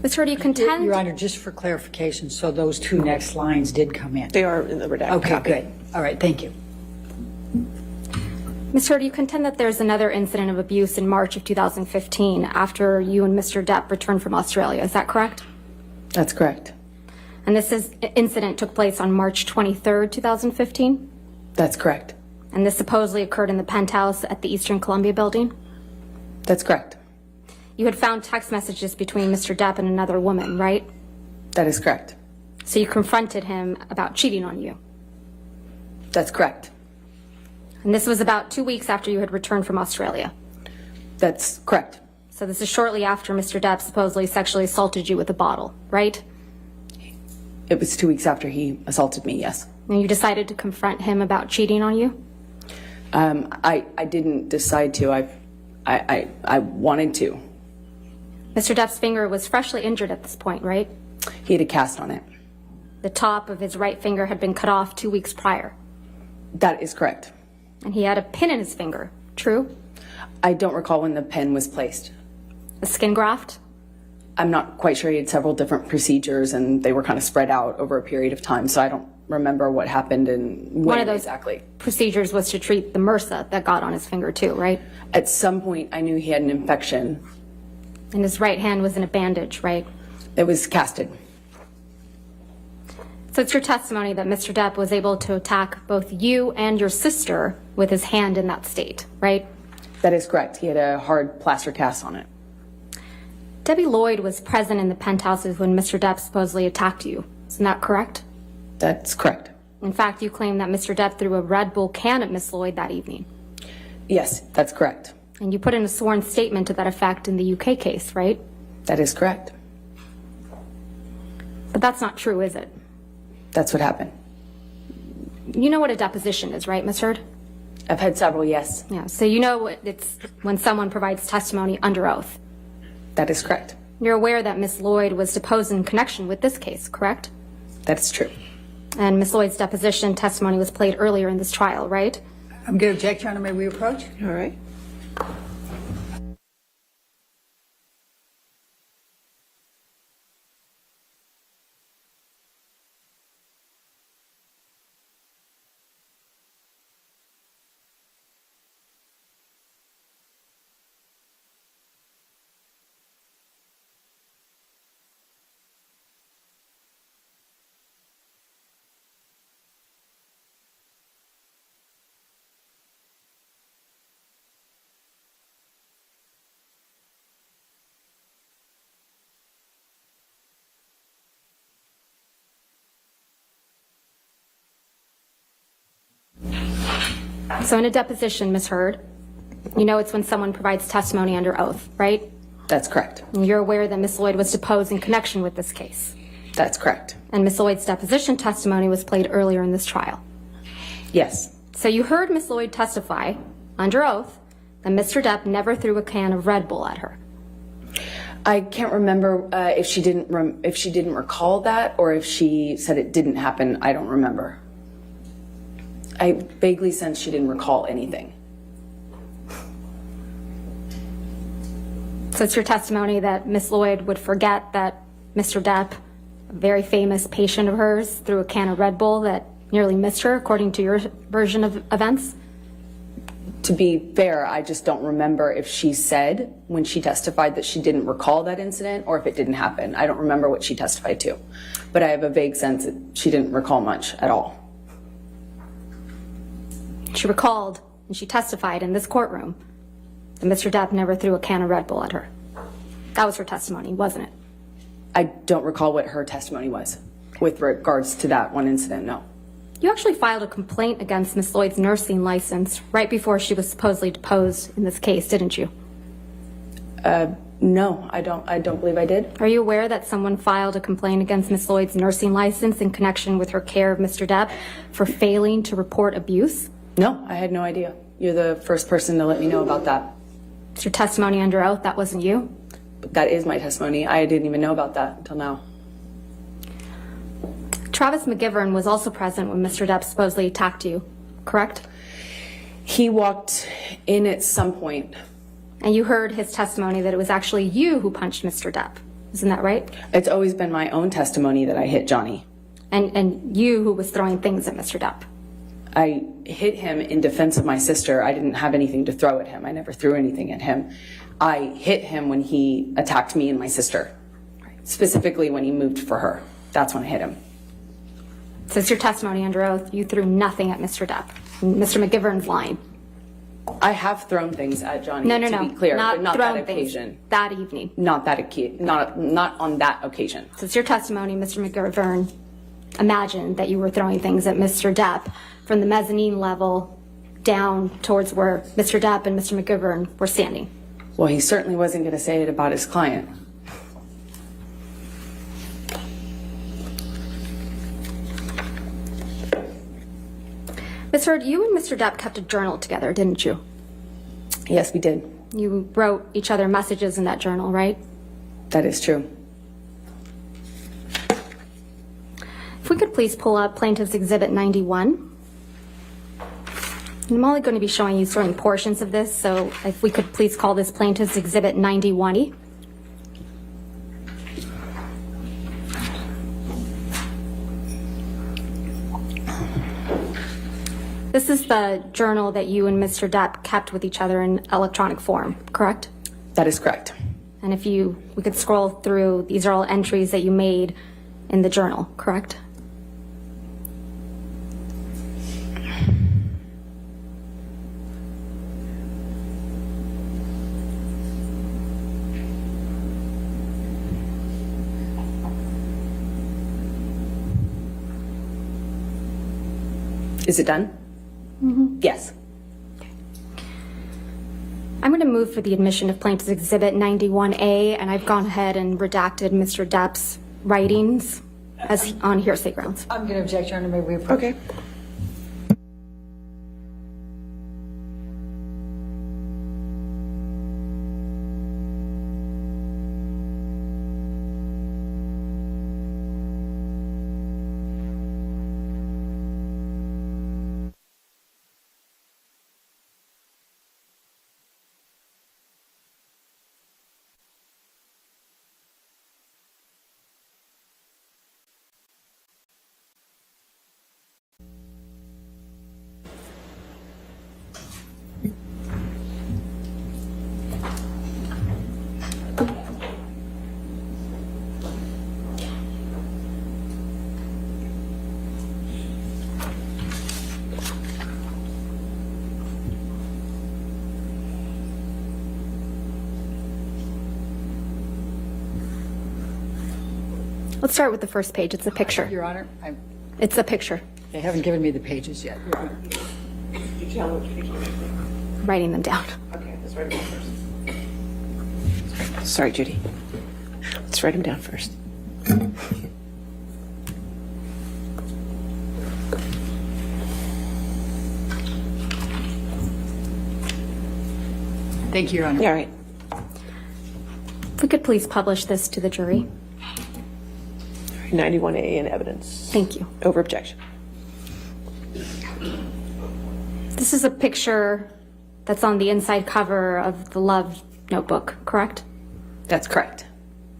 Ms. Heard, do you contend? Your Honor, just for clarification, so those two next lines did come in? They are in the redacted Okay, copy. good. All right, thank you. Ms. Heard, do you contend that there's another incident of abuse in March of 2015 after you and Mr. Depp returned from Australia? Is that correct? That's correct. And incident took place on March 23rd, 2015? That's correct. And this supposedly occurred in the penthouse at the Eastern Columbia building? That's correct. You had found text messages between Mr. Depp and another woman, right? That is correct. So you confronted him about cheating on you. That's correct. And this was about 2 weeks after you had returned from Australia. That's correct. So this is shortly after Mr. Depp supposedly sexually assaulted you with a bottle, right? It was 2 weeks after he assaulted me, yes. And you decided to confront him about cheating on you? I didn't decide to. I wanted to. Mr. Depp's finger was freshly injured at this point, right? He had a cast on it. The top of his right finger had been cut off 2 weeks prior. That is correct. And he had a pin in his finger, true? I don't recall when the pen was placed. A skin graft? I'm not quite sure. He had several different procedures and they were kind of spread out over a period of time, so I don't remember what happened and when One of those exactly. procedures was to treat the MRSA that got on his finger too, right? At some point, I knew he had an infection. And his right hand was in a bandage, right? It was casted. So it's your testimony that Mr. Depp was able to attack both you and your sister with his hand in that state, right? That is correct. He had a hard plaster cast on it. Debbie Lloyd was present in the penthouses when Mr. Depp supposedly attacked you. Isn't that correct? That's correct. In fact, you claim that Mr. Depp threw a Red Bull can at Miss Lloyd that evening. Yes, that's correct. And you put in a sworn statement to that effect in the UK case, right? That is correct. But that's not true, is it? That's what happened. You know what a deposition is, right, Ms. Heard? I've had several, yes. Yeah, so you know it's when someone provides testimony under oath. That is correct. You're aware that Miss Lloyd was deposed in connection with this case, correct? That is true. And Miss Lloyd's deposition testimony was played earlier in this trial, right? I'm going to object, Your Honor. May we approach? All right. So in a deposition, Ms. Heard, you know it's when someone provides testimony under oath, right? That's correct. And you're aware that Miss Lloyd was deposed in connection with this case. That's correct. And Miss Lloyd's deposition testimony was played earlier in this trial. Yes. So you heard Miss Lloyd testify under oath that Mr. Depp never threw a can of Red Bull at her. I can't remember if she didn't recall that or if she said it didn't happen. I don't remember. I vaguely sense she didn't recall anything. So it's your testimony that Miss Lloyd would forget that Mr. Depp, a very famous patient of hers, threw a can of Red Bull that nearly missed her, according to your version of events? To be fair, I just don't remember if she said when she testified that she didn't recall that incident or if it didn't happen. I don't remember what she testified to, but I have a vague sense that she didn't recall much at all. She recalled, and she testified in this courtroom, that Mr. Depp never threw a can of Red Bull at her. That was her testimony, wasn't it? I don't recall what her testimony was with regards to that one incident, no. You actually filed a complaint against Miss Lloyd's nursing license right before she was supposedly deposed in this case, didn't you? No, I don't believe I did. Are you aware that someone filed a complaint against Miss Lloyd's nursing license in connection with her care of Mr. Depp for failing to report abuse? No, I had no idea. You're the first person to let me know about that. It's your testimony under oath, that wasn't you? But that is my testimony. I didn't even know about that until now. Travis McGivern was also present when Mr. Depp supposedly attacked you, correct? He walked in at some point. And you heard his testimony that it was actually you who punched Mr. Depp. Isn't that right? It's always been my own testimony that I hit Johnny. And you who was throwing things at Mr. Depp. I hit him in defense of my sister. I didn't have anything to throw at him. I never threw anything at him. I hit him when he attacked me and my sister. Specifically when he moved for her. That's when I hit him. Since your testimony under oath, you threw nothing at Mr. Depp. Mr. McGivern's lying. I have thrown things at Johnny, No, to be clear, but not that occasion. That evening. Not on that occasion. Since your testimony, Mr. McGivern imagined that you were throwing things at Mr. Depp from the mezzanine level down towards where Mr. Depp and Mr. McGivern were standing. Well, he certainly wasn't going to say it about his client. Ms. Heard, you and Mr. Depp kept a journal together, didn't you? Yes, we did. You wrote each other messages in that journal, right? That is true. If we could please pull up Plaintiff's Exhibit 91. I'm only going to be showing you certain portions of this, so if we could please call this Plaintiff's Exhibit 91. This is the journal that you and Mr. Depp kept with each other in electronic form, correct? That is correct. And if we could scroll through, these are all entries that you made in the journal, correct? Is it done? Mm-hmm. Yes. I'm going to move for the admission of Plaintiff's Exhibit 91A, and I've gone ahead and redacted Mr. Depp's writings as on hearsay grounds. I'm going to object, Your Honor. May we approve? Okay. Let's start with the first page. It's a picture. Your Honor, It's a picture. they haven't given me the pages yet. Your Honor. Writing them down. Okay, let's write them down first. Sorry, Judy. Let's write them down first. Thank you, Your Honor. Yeah, all right. If we could please publish this to the jury. 91A in evidence. Thank you. Over objection. This is a picture that's on the inside cover of the Love Notebook, correct? That's correct.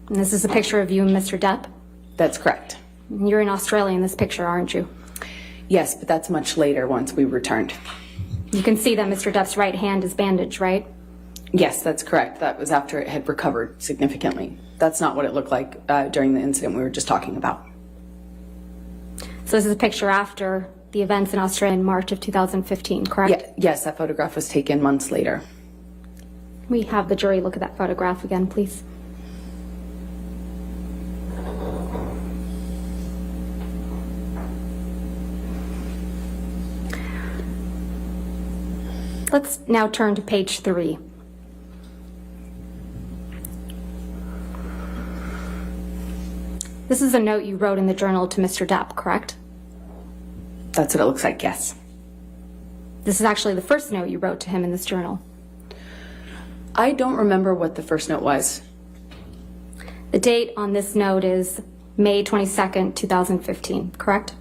And this is a picture of you and Mr. Depp? That's correct. And you're in Australia in this picture, aren't you? Yes, but that's much later once we returned. You can see that Mr. Depp's right hand is bandaged, right? Yes, that's correct. That was after it had recovered significantly. That's not what it looked like during the incident we were just talking about. So this is a picture after the events in Australia in March of 2015, correct? Yes, that photograph was taken months later. We have the jury look at that photograph again, please. Let's now turn to page 3. This is a note you wrote in the journal to Mr. Depp, correct? That's what it looks like, yes. This is actually the first note you wrote to him in this journal. I don't remember what the first note was. The date on this note is May 22nd, 2015, correct?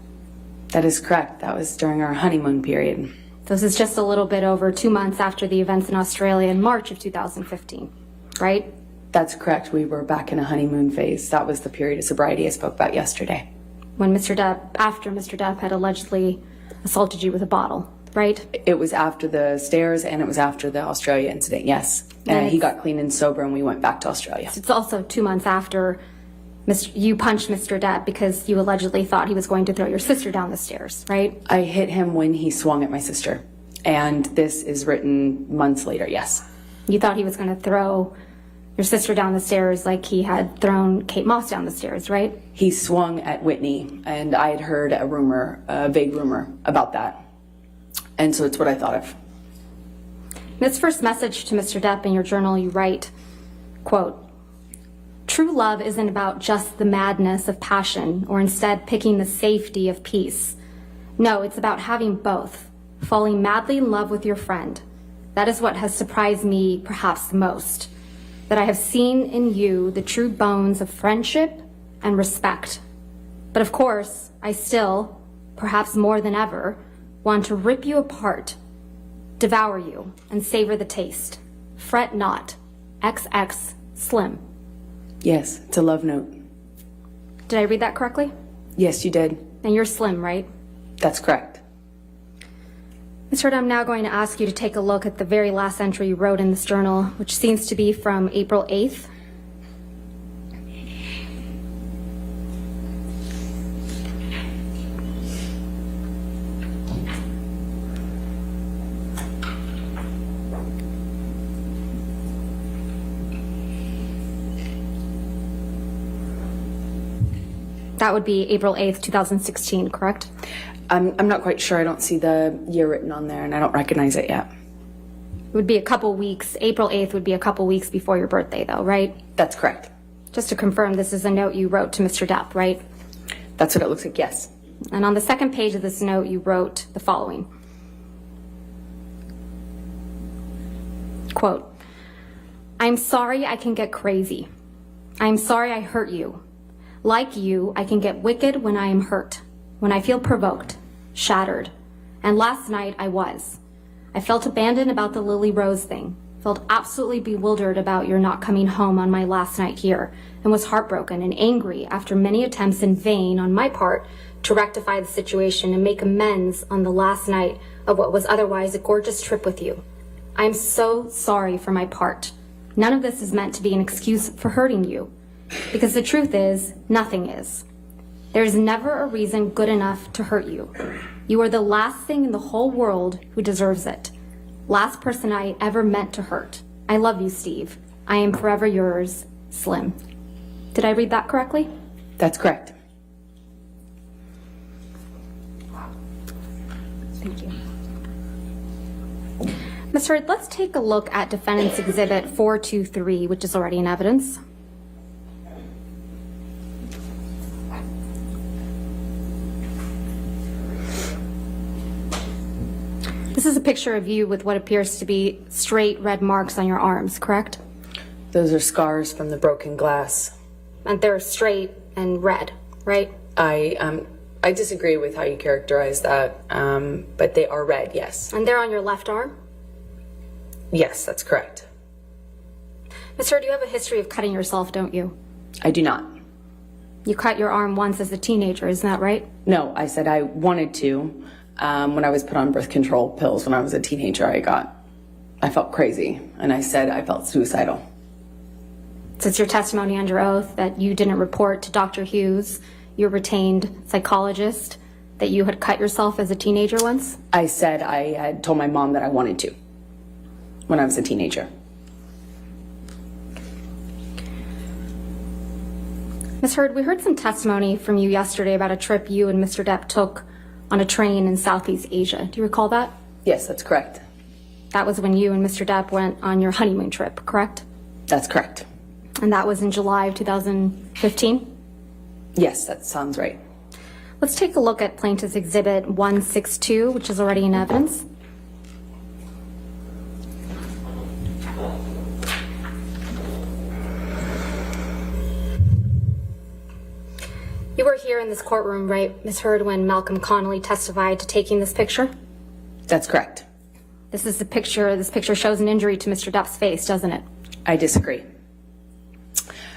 That is correct. That was during our honeymoon period. This is just a little bit over 2 months after the events in Australia in March of 2015, right? That's correct. We were back in a honeymoon phase. That was the period of sobriety I spoke about yesterday. When after Mr. Depp had allegedly assaulted you with a bottle, right? It was after the stairs and it was after the Australia incident, yes. And he got clean and sober and we went back to Australia. It's also 2 months after you punched Mr. Depp because you allegedly thought he was going to throw your sister down the stairs, right? I hit him when he swung at my sister. And this is written months later, yes. You thought he was going to throw your sister down the stairs like he had thrown Kate Moss down the stairs, right? He swung at Whitney, and I had heard a vague rumor about that. And so it's what I thought of. In this first message to Mr. Depp in your journal, you write, quote, "True love isn't about just the madness of passion or instead picking the safety of peace. No, it's about having both, falling madly in love with your friend. That is what has surprised me perhaps the most, that I have seen in you the true bones of friendship and respect. But of course, I still, perhaps more than ever, want to rip you apart, devour you, and savor the taste. Fret not. XX Slim." Yes, it's a love note. Did I read that correctly? Yes, you did. And you're Slim, right? That's correct. Mr. Depp, I'm now going to ask you to take a look at the very last entry you wrote in this journal, which seems to be from April 8th. That would be April 8th, 2016, correct? I'm not quite sure. I don't see the year written on there, and I don't recognize it yet. It would be a couple weeks. April 8th would be a couple weeks before your birthday, though, right? That's correct. Just to confirm, this is a note you wrote to Mr. Depp, right? That's what it looks like, yes. And on the second page of this note, you wrote the following. Quote, "I'm sorry I can get crazy. I'm sorry I hurt you. Like you, I can get wicked when I am hurt, when I feel provoked, shattered. And last night I was. I felt abandoned about the Lily Rose thing, felt absolutely bewildered about your not coming home on my last night here, and was heartbroken and angry after many attempts in vain on my part to rectify the situation and make amends on the last night of what was otherwise a gorgeous trip with you. I am so sorry for my part. None of this is meant to be an excuse for hurting you, because the truth is, nothing is. There is never a reason good enough to hurt you. You are the last thing in the whole world who deserves it. Last person I ever meant to hurt. I love you, Steve. I am forever yours, Slim." Did I read that correctly? That's correct. Thank you. Ms. Hurd, let's take a look at Defendant's Exhibit 423, which is already in evidence. This is a picture of you with what appears to be straight red marks on your arms, correct? Those are scars from the broken glass. And they're straight and red, right? I disagree with how you characterize that, but they are red, yes. And they're on your left arm? Yes, that's correct. Ms. Hurd, you have a history of cutting yourself, don't you? I do not. You cut your arm once as a teenager, isn't that right? No, I said I wanted to, when I was put on birth control pills when I was a teenager, I felt crazy, and I said I felt suicidal. So it's your testimony under oath that you didn't report to Dr. Hughes, your retained psychologist, that you had cut yourself as a teenager once? I said I had told my mom that I wanted to when I was a teenager. Ms. Heard, we heard some testimony from you yesterday about a trip you and Mr. Depp took on a train in Southeast Asia. Do you recall that? Yes, that's correct. That was when you and Mr. Depp went on your honeymoon trip, correct? That's correct. And that was in July of 2015? Yes, that sounds right. Let's take a look at Plaintiff's Exhibit 162, which is already in evidence. You were here in this courtroom, right, Ms. Heard, when Malcolm Connolly testified to taking this picture? That's correct. This is the picture. This picture shows an injury to Mr. Depp's face, doesn't it? I disagree.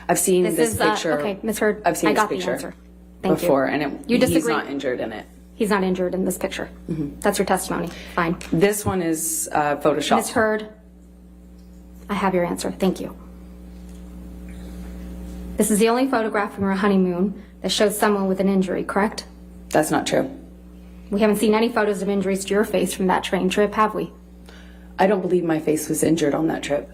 I've seen this picture. Okay, Ms. Heard, I've seen I this got the picture answer. Thank before, you. and You disagree? he's not injured in it. He's not injured in this picture. That's your testimony. Fine. This one is Photoshopped. Ms. Heard, I have your answer. Thank you. This is the only photograph from your honeymoon that shows someone with an injury, correct? That's not true. We haven't seen any photos of injuries to your face from that train trip, have we? I don't believe my face was injured on that trip.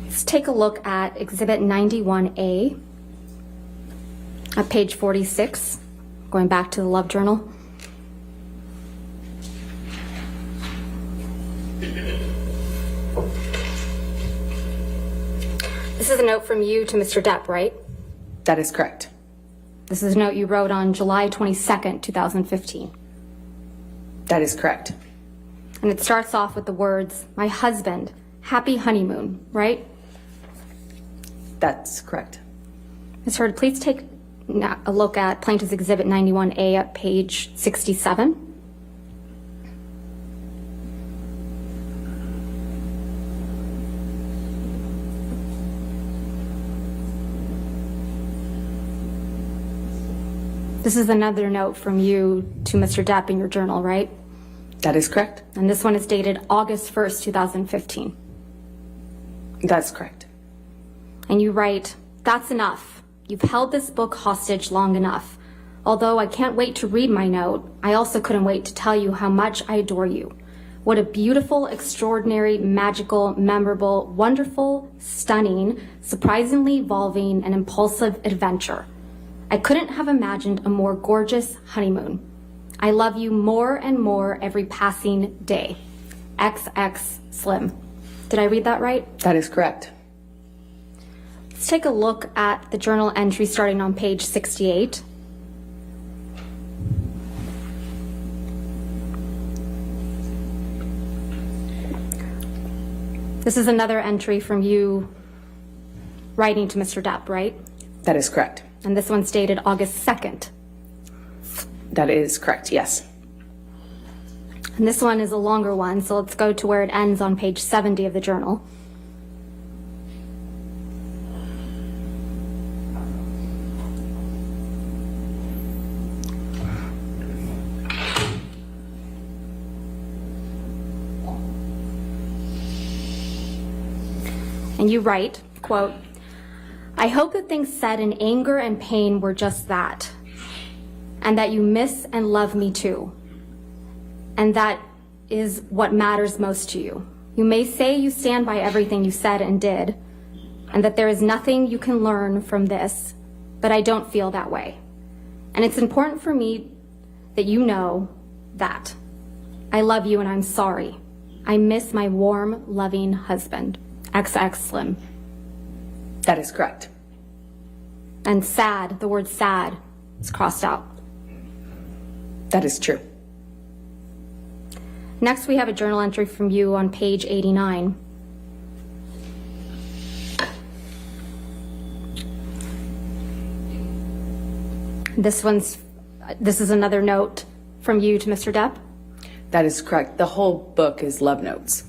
Let's take a look at Exhibit 91A at page 46, going back to the Love Journal. This is a note from you to Mr. Depp, right? That is correct. This is a note you wrote on July 22nd, 2015. That is correct. And it starts off with the words, "My husband, happy honeymoon," right? That's correct. Ms. Heard, please take a look at Plaintiff's Exhibit 91A at page 67. This is another note from you to Mr. Depp in your journal, right? That is correct. And this one is dated August 1st, 2015. That's correct. And you write, "That's enough. You've held this book hostage long enough. Although I can't wait to read my note, I also couldn't wait to tell you how much I adore you. What a beautiful, extraordinary, magical, memorable, wonderful, stunning, surprisingly evolving, and impulsive adventure. I couldn't have imagined a more gorgeous honeymoon. I love you more and more every passing day. XX Slim." Did I read that right? That is correct. Let's take a look at the journal entry starting on page 68. This is another entry from you writing to Mr. Depp, right? That is correct. And this one's dated August 2nd. That is correct, yes. And this one is a longer one, so let's go to where it ends on page 70 of the journal. And you write, quote, "I hope that things said in anger and pain were just that, and that you miss and love me too. And that is what matters most to you. You may say you stand by everything you said and did, and that there is nothing you can learn from this, but I don't feel that way. And it's important for me that you know that. I love you and I'm sorry. I miss my warm, loving husband, XX Slim." That is correct. And sad, the word sad is crossed out. That is true. Next, we have a journal entry from you on page 89. This is another note from you to Mr. Depp. That is correct. The whole book is love notes.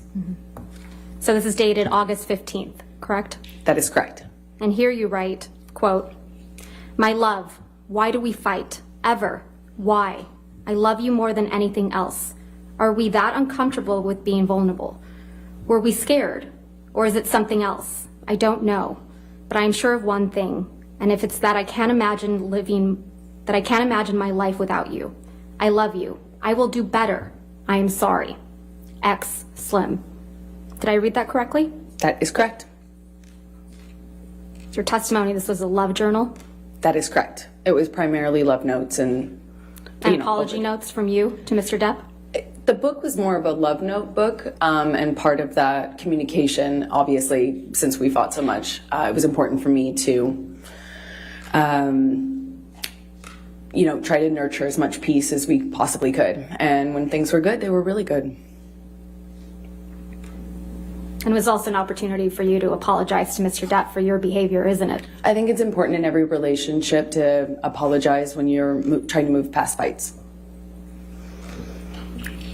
So this is dated August 15th, correct? That is correct. And here you write, quote, "My love, why do we fight? Ever? Why? I love you more than anything else. Are we that uncomfortable with being vulnerable? Were we scared? Or is it something else? I don't know. But I am sure of one thing, and if it's that I can't imagine my life without you. I love you. I will do better. I am sorry. X Slim. Did I read that correctly? That is correct. Your testimony, this was a love journal? That is correct. It was primarily love notes and Apology notes from you to Mr. Depp? The book was more of a love note book, and part of that communication, obviously, since we fought so much, it was important for me to, try to nurture as much peace as we possibly could. And when things were good, they were really good. And it was also an opportunity for you to apologize to Mr. Depp for your behavior, isn't it? I think it's important in every relationship to apologize when you're trying to move past fights.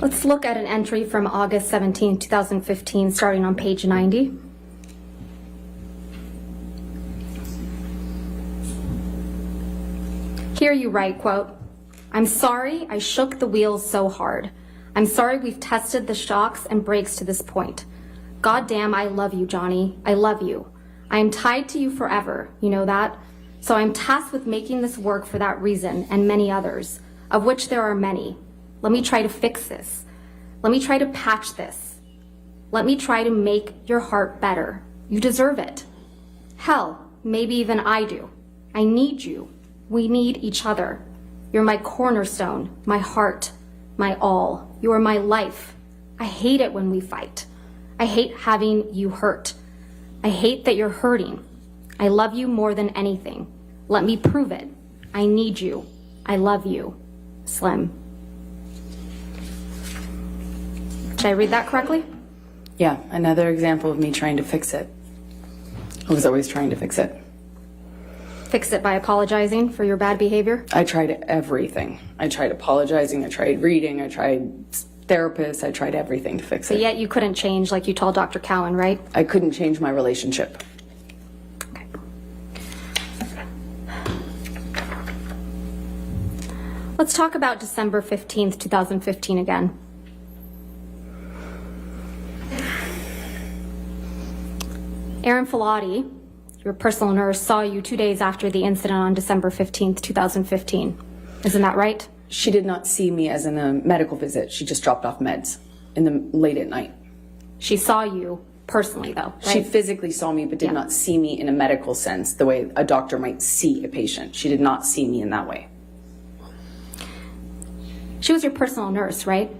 Let's look at an entry from August 17, 2015, starting on page 90. Here you write, quote, I'm sorry I shook the wheels so hard. I'm sorry we've tested the shocks and brakes to this point. God damn, I love you, Johnny. I love you. I am tied to you forever, you know that? So I'm tasked with making this work for that reason and many others, of which there are many. Let me try to fix this. Let me try to patch this. Let me try to make your heart better. You deserve it. Hell, maybe even I do. I need you. We need each other. You're my cornerstone, my heart, my all. You are my life. I hate it when we fight. I hate having you hurt. I hate that you're hurting. I love you more than anything. Let me prove it. I need you. I love you. Slim. Did I read that correctly? Yeah, another example of me trying to fix it. I was always trying to fix it. Fix it by apologizing for your bad behavior? I tried everything. I tried apologizing, I tried reading, I tried therapists, I tried everything to fix it. But yet you couldn't change like you told Dr. Cowan, right? I couldn't change my relationship. Okay. Let's talk about December 15th, 2015 again. Erin Filati, your personal nurse, saw you 2 days after the incident on December 15th, 2015. Isn't that right? She did not see me as in a medical visit. She just dropped off meds in the late at night. She saw you personally, though, right? She physically saw me, but did not see me in a medical sense, the way a doctor might see a patient. She did not see me in that way. She was your personal nurse, right?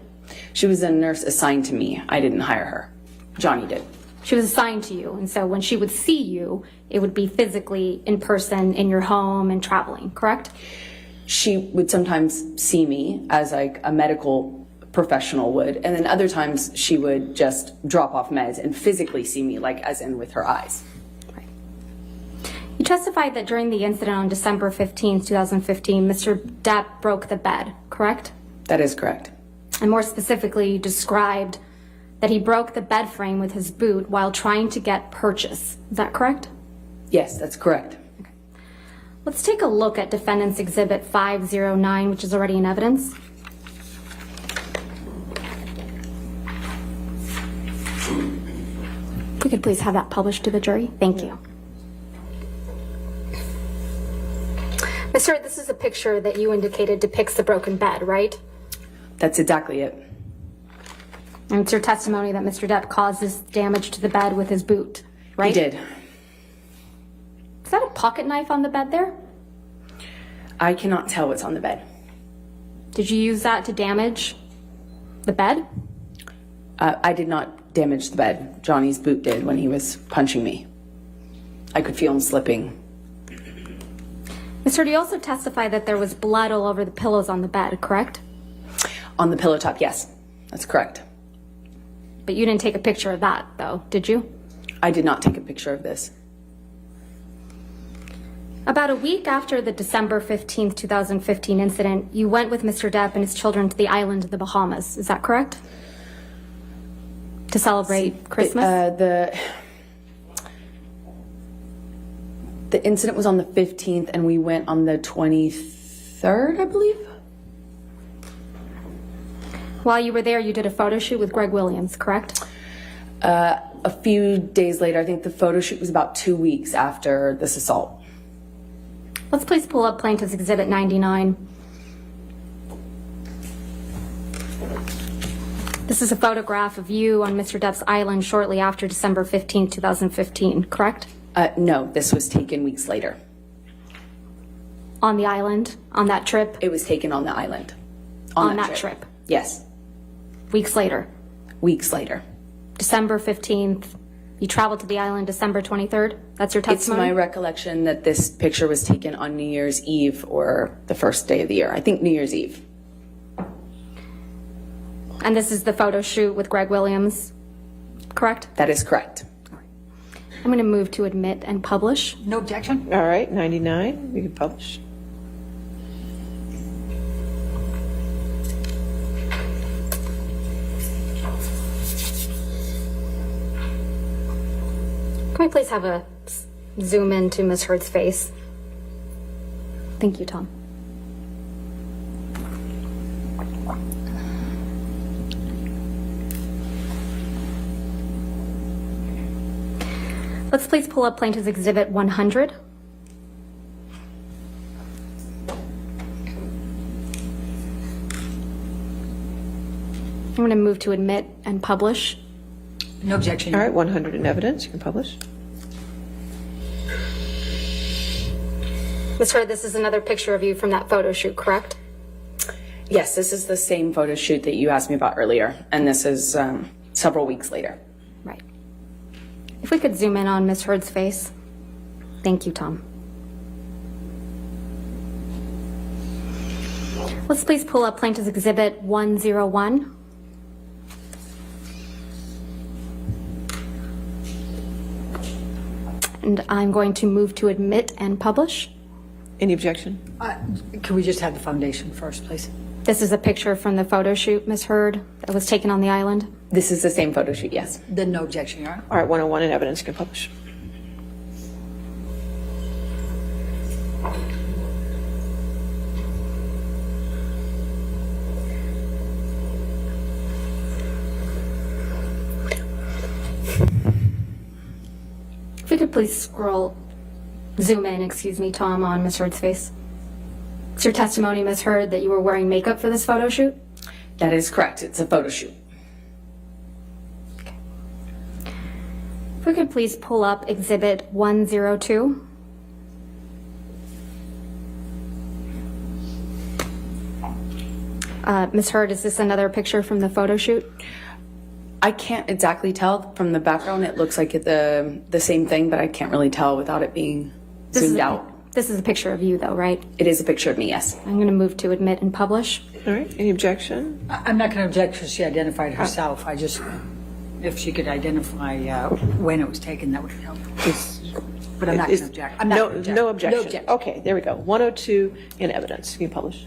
She was a nurse assigned to me. I didn't hire her. Johnny did. She was assigned to you, and so when she would see you, it would be physically in person in your home and traveling, correct? She would sometimes see me as like a medical professional would, and then other times she would just drop off meds and physically see me, like as in with her eyes. Right. You testified that during the incident on December 15, 2015, Mr. Depp broke the bed, correct? That is correct. And more specifically, you described that he broke the bed frame with his boot while trying to get purchase. Is that correct? Yes, that's correct. Okay. Let's take a look at Defendant's Exhibit 509, which is already in evidence. If we could please have that published to the jury. Thank you. Mr. This is a picture that you indicated depicts the broken bed, right? That's exactly it. And it's your testimony that Mr. Depp caused this damage to the bed with his boot, right? He did. Is that a pocket knife on the bed there? I cannot tell what's on the bed. Did you use that to damage the bed? I did not damage the bed. Johnny's boot did when he was punching me. I could feel him slipping. Mr. Do you also testify that there was blood all over the pillows on the bed, correct? On the pillow top, yes. That's correct. But you didn't take a picture of that, though, did you? I did not take a picture of this. About a week after the December 15th, 2015 incident, you went with Mr. Depp and his children to the island of the Bahamas. Is that correct? To celebrate Christmas? The incident was on the 15th, and we went on the 23rd, I believe. While you were there, you did a photo shoot with Greg Williams, correct? A few days later, I think the photo shoot was about 2 weeks after this assault. Let's please pull up Plaintiff's Exhibit 99. This is a photograph of you on Mr. Depp's island shortly after December 15, 2015, correct? No, this was taken weeks later. On the island, on that trip, It was taken on the island. on that trip, Yes, weeks later. weeks later. December 15th, you traveled to the island December 23rd? That's your It's testimony? my recollection that this picture was taken on New Year's Eve or the first day of the year. I think New Year's Eve. And this is the photo shoot with Greg Williams, correct? That is correct. I'm going to move to admit and publish. No objection? All right, 99, we can publish. Can we please have a zoom in to Ms. Heard's face? Thank you, Tom. Let's please pull up Plaintiff's Exhibit 100. I'm going to move to admit and publish. No objection. All right, 100 in evidence, you can publish. Ms. Heard, this is another picture of you from that photo shoot, correct? Yes, this is the same photo shoot that you asked me about earlier, and this is several weeks later. Right. If we could zoom in on Ms. Heard's face. Thank you, Tom. Let's please pull up Plaintiff's Exhibit 101. And I'm going to move to admit and publish. Any objection? Can we just have the foundation first, please? This is a picture from the photo shoot, Ms. Heard, that was taken on the island. This is the same photo shoot, yes. Then no objection, Your Honor. All right, 101 in evidence, you can publish. If we could please zoom in, excuse me, Tom, on Ms. Heard's face. It's your testimony, Ms. Heard, that you were wearing makeup for this photo shoot? That is correct. It's a photo shoot. If we could please pull up Exhibit 102. Ms. Heard, is this another picture from the photo shoot? I can't exactly tell from the background. It looks like the same thing, but I can't really tell without it being zoomed out. This is a picture of you, though, right? It is a picture of me, yes. I'm going to move to admit and publish. All right, any objection? I'm not going to object because she identified herself. I just, if she could identify when it was taken, that would help. But I'm not going to object. I'm not No, gonna object. no objection. No objection. Okay, there we go. 102 in evidence, you can publish.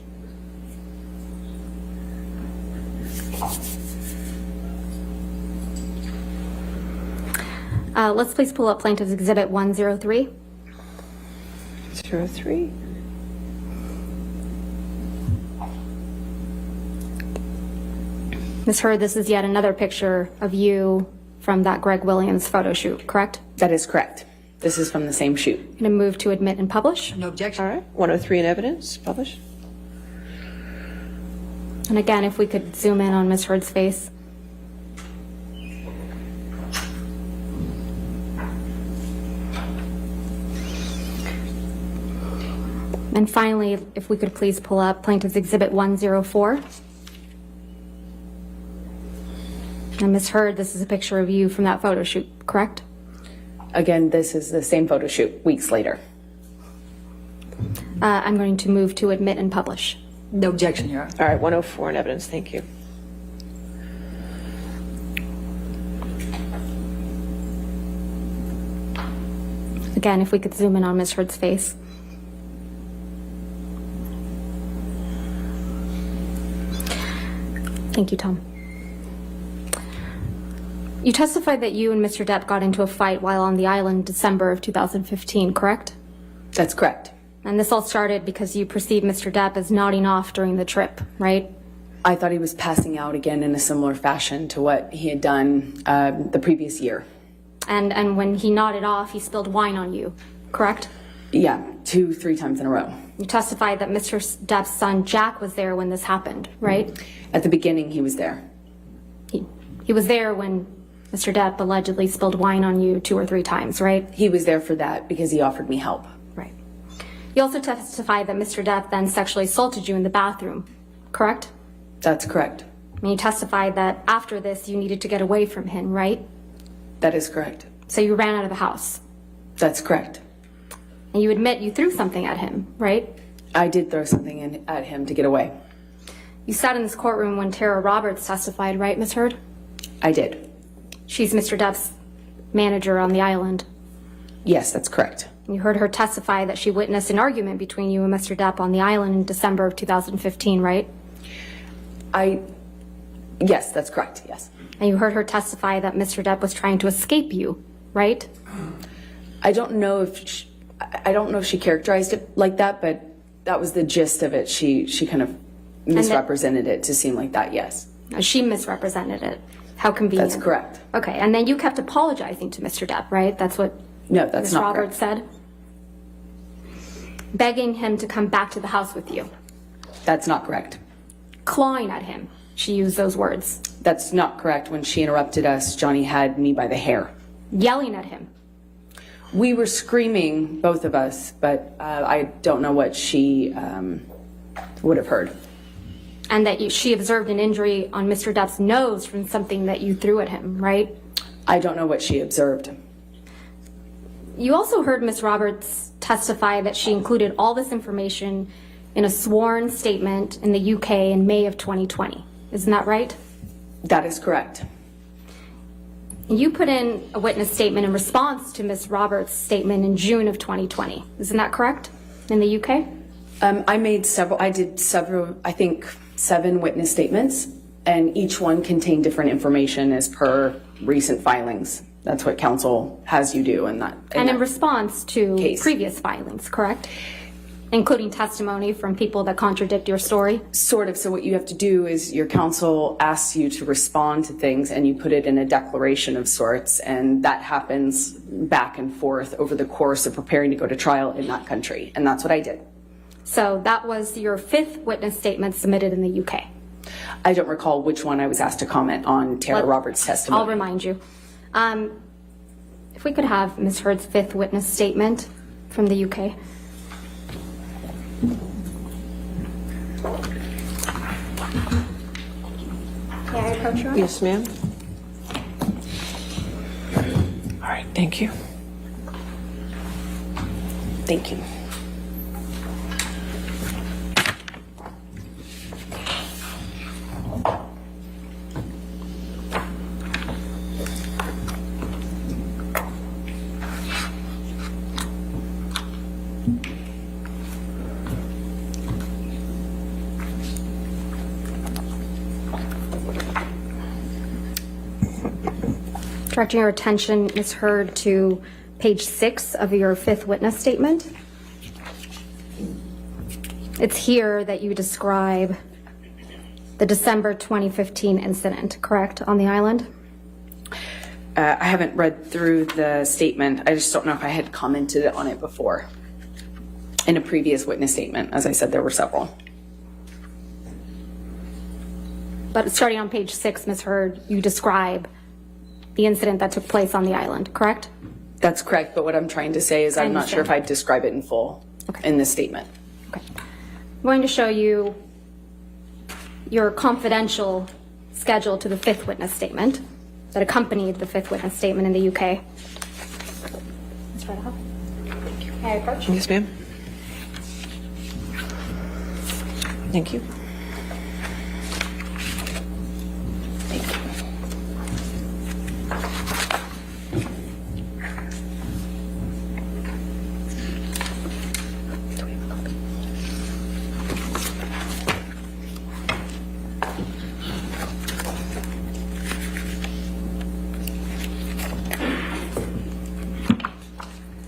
Let's please pull up Plaintiff's Exhibit 103. 03. Ms. Heard, this is yet another picture of you from that Greg Williams photo shoot, correct? That is correct. This is from the same shoot. I'm going to move to admit and publish. No objection. All right, 103 in evidence, publish. And again, if we could zoom in on Ms. Heard's face. And finally, if we could please pull up Plaintiff's Exhibit 104. And Ms. Heard, this is a picture of you from that photo shoot, correct? Again, this is the same photo shoot weeks later. I'm going to move to admit and publish. No objection, Your Honor. All right, 104 in evidence, thank you. Again, if we could zoom in on Ms. Heard's face. Thank you, Tom. You testified that you and Mr. Depp got into a fight while on the island December of 2015, correct? That's correct. And this all started because you perceived Mr. Depp as nodding off during the trip, right? I thought he was passing out again in a similar fashion to what he had done the previous year. And when he nodded off, he spilled wine on you, correct? Yeah, 2-3 times in a row. You testified that Mr. Depp's son, Jack, was there when this happened, right? At the beginning, he was there. He was there when Mr. Depp allegedly spilled wine on you 2 or 3 times, right? He was there for that because he offered me help. Right. You also testified that Mr. Depp then sexually assaulted you in the bathroom, correct? That's correct. And you testified that after this, you needed to get away from him, right? That is correct. So you ran out of the house. That's correct. And you admit you threw something at him, right? I did throw something at him to get away. You sat in this courtroom when Tara Roberts testified, right, Ms. Heard? I did. She's Mr. Depp's manager on the island. Yes, that's correct. You heard her testify that she witnessed an argument between you and Mr. Depp on the island in December of 2015, right? Yes, that's correct, yes. And you heard her testify that Mr. Depp was trying to escape you, right? I don't know if she characterized it like that, but that was the gist of it. She kind of misrepresented it to seem like that, yes. She misrepresented it. How convenient. That's correct. Okay, and then you kept apologizing to Mr. Depp, right? That's what No, that's Ms. not Roberts correct. said? Begging him to come back to the house with you. That's not correct. Clawing at him. She used those words. That's not correct. When she interrupted us, Johnny had me by the hair. Yelling at him. We were screaming, both of us, but I don't know what she would have heard. And that she observed an injury on Mr. Depp's nose from something that you threw at him, right? I don't know what she observed. You also heard Ms. Roberts testify that she included all this information in a sworn statement in the UK in May of 2020. Isn't that right? That is correct. You put in a witness statement in response to Ms. Roberts' statement in June of 2020. Isn't that correct? In the UK? I did several, I think 7 witness statements, and each one contained different information as per recent filings. That's what counsel has you do in that. And in response to case. previous filings, correct? Including testimony from people that contradict your story? Sort of. So what you have to do is your counsel asks you to respond to things and you put it in a declaration of sorts, and that happens back and forth over the course of preparing to go to trial in that country. And that's what I did. So that was your 5th witness statement submitted in the UK. I don't recall which one I was asked to comment on Tara Roberts' testimony. I'll remind you. If we could have Ms. Heard's 5th witness statement from the UK. May I approach her? Yes, ma'am. All right, thank you. Thank you. Directing your attention, Ms. Heard, to page 6 of your 5th witness statement. It's here that you describe the December 2015 incident, correct, on the island? I haven't read through the statement. I just don't know if I had commented on it before. In a previous witness statement, as I said, there were several. But starting on page 6, Ms. Heard, you describe the incident that took place on the island, correct? That's correct, but what I'm trying to say is I'm not sure if I'd describe it in full in this statement. Okay. I'm going to show you your confidential schedule to the 5th witness statement that accompanied the 5th witness statement in the UK. Ms. Redhoff? May I approach? Yes, ma'am. Thank you.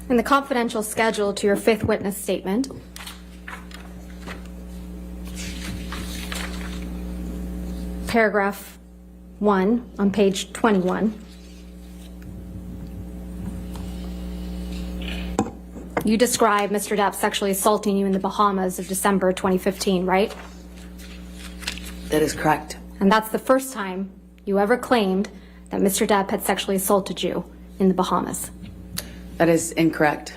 In the confidential schedule to your 5th witness statement, paragraph 1 on page 21. You describe Mr. Depp sexually assaulting you in the Bahamas of December 2015, right? That is correct. And that's the first time you ever claimed that Mr. Depp had sexually assaulted you in the Bahamas. That is incorrect.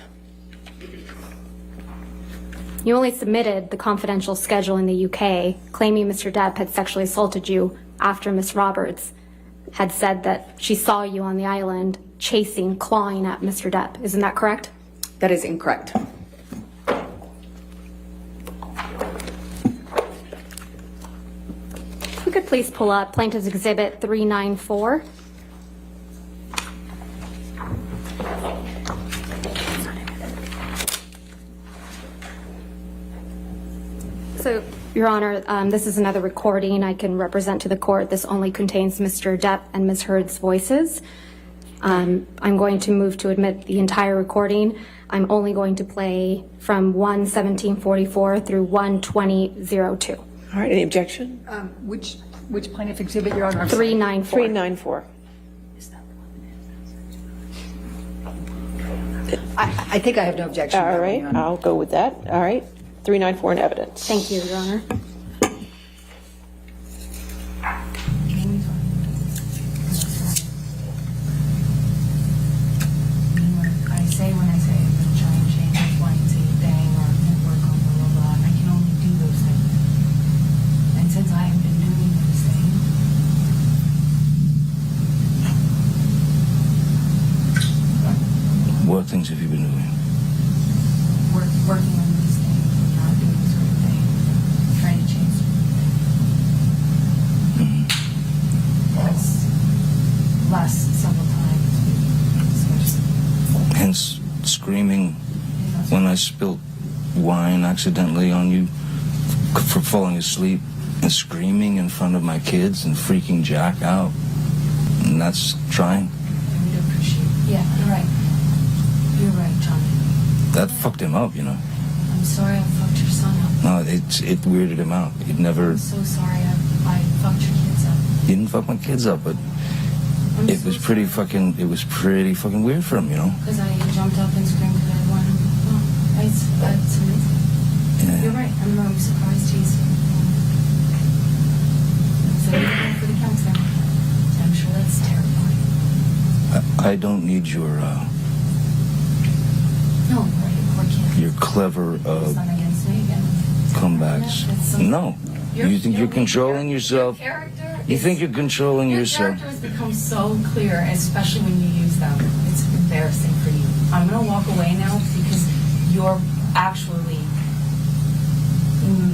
You only submitted the confidential schedule in the UK claiming Mr. Depp had sexually assaulted you after Miss Roberts had said that she saw you on the island chasing, clawing at Mr. Depp. Isn't that correct? That is incorrect. If we could please pull up Plaintiff's Exhibit 394. So, Your Honor, this is another recording I can represent to the court. This only contains Mr. Depp and Ms. Heard's voices. I'm going to move to admit the entire recording. I'm only going to play from 1:17:44 through 1:20:02. All right, any objection? Which plaintiff exhibit, Your Honor? 394. 394. I think I have no objection. to All that one, right, Your Honor. I'll go with that. All right, 394 in evidence. Thank you, Your Honor. When I say I'm going to try and change X, Y, and Z thing or network or blah, blah, blah, I can only do those things. And since I have been doing those things, What things have you been doing? working on these things and not doing this sort of thing, trying to change that's less several times, especially. Hence, screaming when I spilt wine accidentally on you for falling asleep, and screaming in front of my kids and freaking Jack out. And that's trying. I would appreciate. Yeah, you're right. You're right, Johnny. That fucked him up, you know. I'm sorry I fucked your son up. No, it weirded him out. He'd never. I'm so sorry I fucked your kids up. He didn't fuck my kids up, but it was pretty fucking. It was pretty fucking weird for him, you know. Because I jumped up and screamed because I wanted to. Oh, it's amazing. Yeah. You're right. I'm surprised he's. So you're going for the counselor. I'm sure that's terrifying. I don't need your No, right. Poor kid. your clever It's not against me again. comebacks. No, you think you're controlling yourself. You think you're controlling Your yourself. character has become so clear, especially when you use them. It's embarrassing for you. I'm going to walk away now because you're actually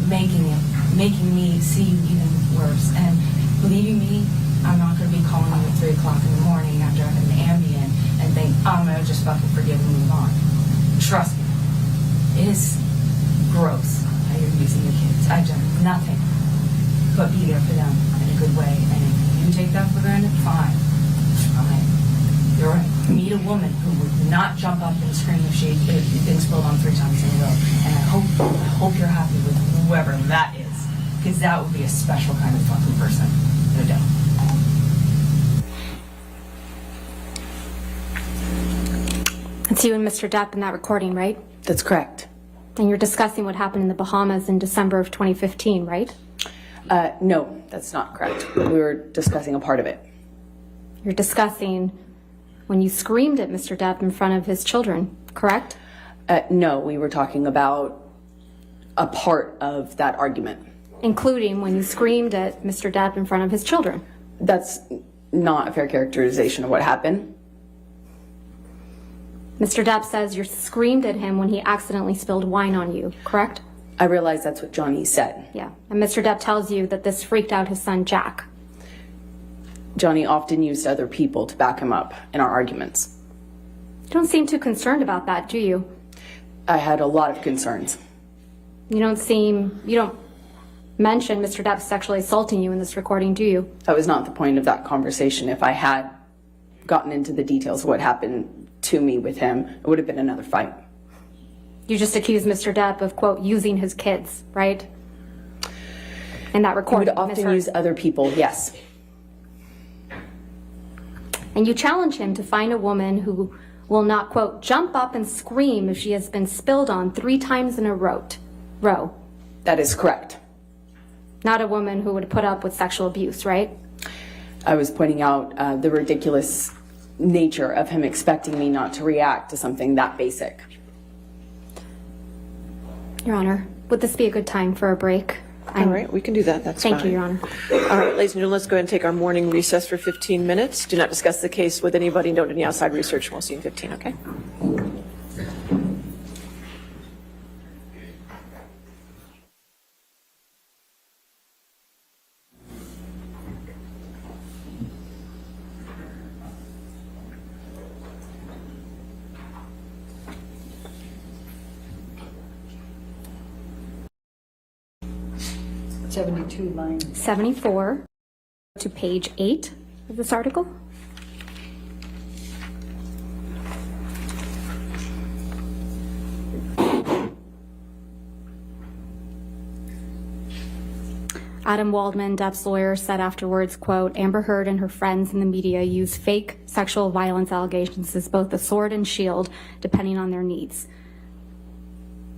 making me see you even worse. And believing me, I'm not going to be calling you at 3 o'clock in the morning after I've had an Ambien and think, I'm going to just fucking forgive and move on. Trust me. It is gross how you're using the kids. I've done nothing but be there for them in a good way. And if you take that for granted, fine. Fine. You're right. Meet a woman who would not jump up and scream if she'd been spilled on 3 times in a row. And I hope you're happy with whoever that is. Because that would be a special kind of fucking person. No doubt. It's you and Mr. Depp in that recording, right? That's correct. And you're discussing what happened in the Bahamas in December of 2015, right? No, that's not correct. We were discussing a part of it. You're discussing when you screamed at Mr. Depp in front of his children, correct? No, we were talking about a part of that argument. Including when you screamed at Mr. Depp in front of his children. That's not a fair characterization of what happened. Mr. Depp says you screamed at him when he accidentally spilled wine on you, correct? I realize that's what Johnny said. Yeah. And Mr. Depp tells you that this freaked out his son, Jack. Johnny often used other people to back him up in our arguments. You don't seem too concerned about that, do you? I had a lot of concerns. You don't mention Mr. Depp sexually assaulting you in this recording, do you? That was not the point of that conversation. If I had gotten into the details of what happened to me with him, it would have been another fight. You just accused Mr. Depp of, quote, using his kids, right? in that He would recording. Ms. often Heard. use other people, yes. And you challenge him to find a woman who will not, quote, jump up and scream if she has been spilled on 3 times in a row. That is correct. Not a woman who would put up with sexual abuse, right? I was pointing out the ridiculous nature of him expecting me not to react to something that basic. Your Honor, would this be a good time for a break? All right, we can do that. That's Thank fine. you, Your Honor. All right, ladies and gentlemen, let's go ahead and take our morning recess for 15 minutes. Do not discuss the case with anybody. Don't do any outside research. We'll see you in 15, okay? Seventy-two lines. 74 to page 8 of this article. Adam Waldman, Depp's lawyer, said afterwards, quote, Amber Heard and her friends in the media use fake sexual violence allegations as both a sword and shield, depending on their needs.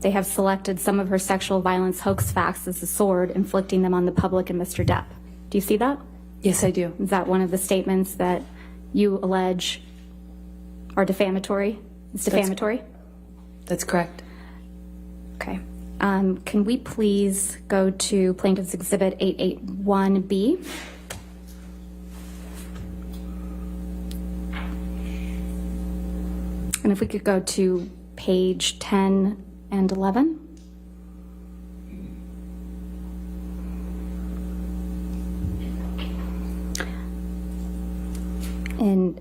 They have selected some of her sexual violence hoax facts as a sword, inflicting them on the public and Mr. Depp. Do you see that? Yes, I do. Is that one of the statements that you allege are defamatory? It's defamatory? That's correct. Okay. Can we please go to Plaintiff's Exhibit 881B? And if we could go to page 10 and 11. In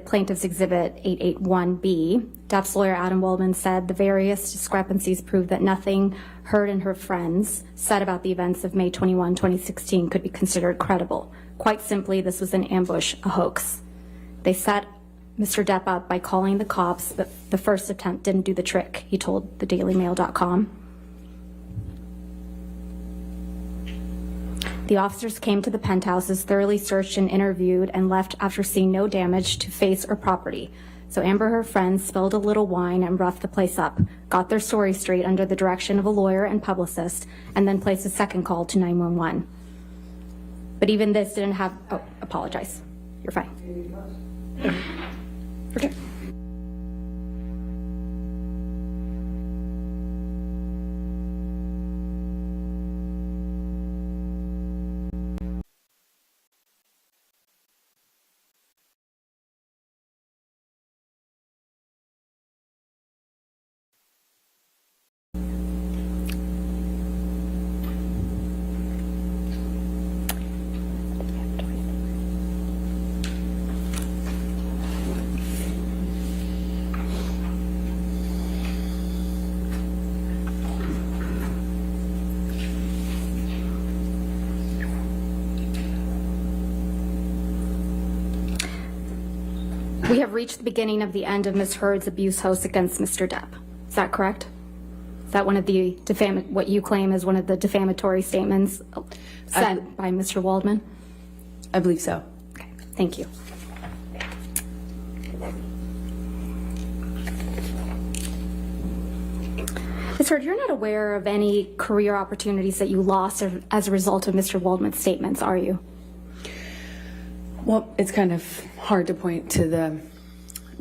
Plaintiff's Exhibit 881B, Depp's lawyer Adam Waldman said the various discrepancies prove that nothing Heard and her friends said about the events of May 21, 2016 could be considered credible. Quite simply, this was an ambush, a hoax. They set Mr. Depp up by calling the cops, but the first attempt didn't do the trick, he told thedailymail.com. The officers came to the penthouses, thoroughly searched and interviewed, and left after seeing no damage to face or property. So Amber and her friends spilled a little wine and roughed the place up, got their story straight under the direction of a lawyer and publicist, and then placed a second call to 911. But even this didn't have, oh, apologize. You're fine. Okay. We have reached the beginning of the end of Ms. Heard's abuse hoax against Mr. Depp. Is that correct? Is that one of the what you claim is one of the defamatory statements said by Mr. Waldman? I believe so. Okay, thank you. Ms. Heard, you're not aware of any career opportunities that you lost as a result of Mr. Waldman's statements, are you? Well, it's kind of hard to point to the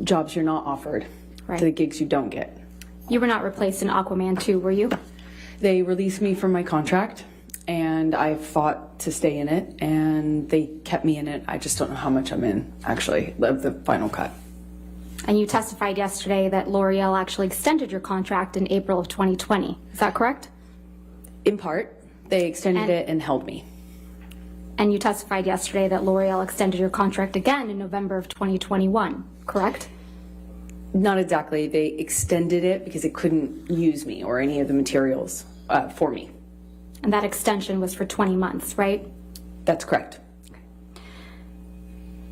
jobs you're not offered, Right. to the gigs you don't get. You were not replaced in Aquaman 2, were you? They released me from my contract, and I fought to stay in it, and they kept me in it. I just don't know how much I'm in, actually, of the final cut. And you testified yesterday that L'Oreal actually extended your contract in April of 2020. Is that correct? In part, they extended And- it and held me. And you testified yesterday that L'Oreal extended your contract again in November of 2021, correct? Not exactly. They extended it because it couldn't use me or any of the materials for me. And that extension was for 20 months, right? That's correct.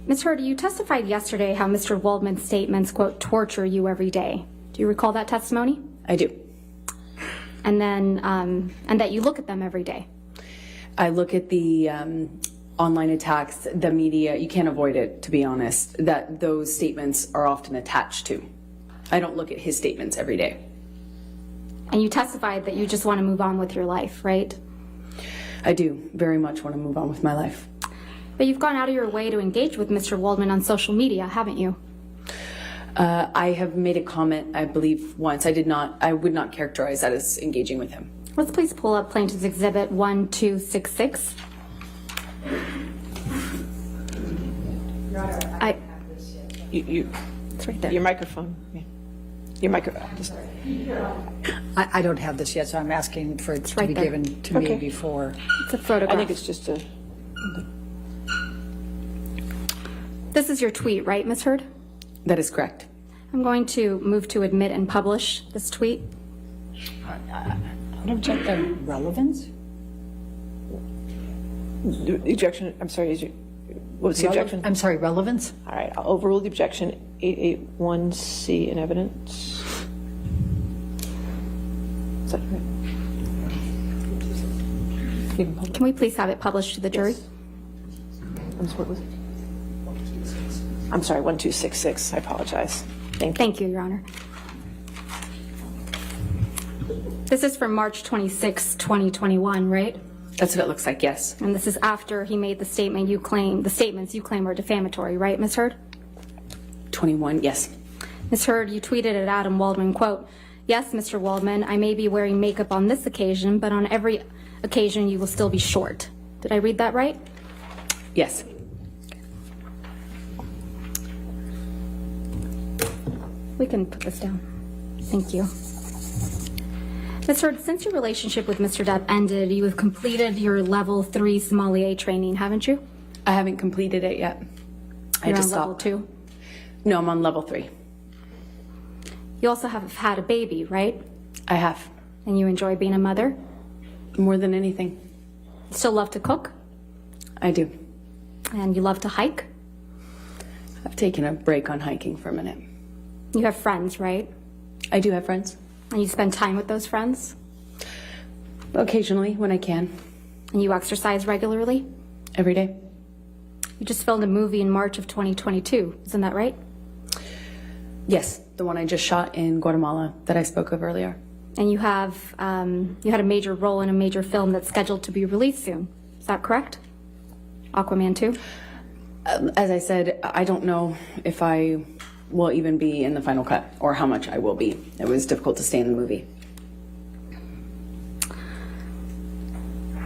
Ms. Heard, you testified yesterday how Mr. Waldman's statements, quote, torture you every day. Do you recall that testimony? I do. And then, and that you look at them every day. I look at the online attacks, the media, you can't avoid it, to be honest, that those statements are often attached to. I don't look at his statements every day. And you testified that you just want to move on with your life, right? I do very much want to move on with my life. But you've gone out of your way to engage with Mr. Waldman on social media, haven't you? I have made a comment, I believe, once. I would not characterize that as engaging with him. Let's please pull up Plaintiff's Exhibit 1266. It's right there. Your microphone. Yeah. Your microphone. I don't have this yet, so I'm asking for it to right be there. given to me before. It's a photograph. I think it's just a. This is your tweet, right, Ms. Heard? That is correct. I'm going to move to admit and publish this tweet. I don't check the relevance. The objection, I'm sorry, what was the objection? I'm sorry, relevance? All right, I'll overrule the objection. 881C in evidence. Is that right? Can we please have it published to the jury? What was it? I'm sorry, 1266. I apologize. Thank you. Thank you, Your Honor. This is from March 26, 2021, right? That's what it looks like, yes. And this is after he made the statements you claim are defamatory, right, Ms. Heard? 21, yes. Ms. Heard, you tweeted at Adam Waldman, quote, "Yes, Mr. Waldman, I may be wearing makeup on this occasion, but on every occasion you will still be short." Did I read that right? Yes. We can put this down. Thank you. Ms. Heard, since your relationship with Mr. Depp ended, you have completed your level 3 sommelier training, haven't you? I haven't completed it yet. I You're just on level stopped. 2. No, I'm on level 3. You also have had a baby, right? I have. And you enjoy being a mother? More than anything. You still love to cook? I do. And you love to hike? I've taken a break on hiking for a minute. You have friends, right? I do have friends. And you spend time with those friends? Occasionally, when I can. And you exercise regularly? Every day. You just filmed a movie in March of 2022, isn't that right? Yes, the one I just shot in Guatemala that I spoke of earlier. And you have you had a major role in a major film that's scheduled to be released soon. Is that correct? Aquaman 2? As I said, I don't know if I will even be in the final cut or how much I will be. It was difficult to stay in the movie.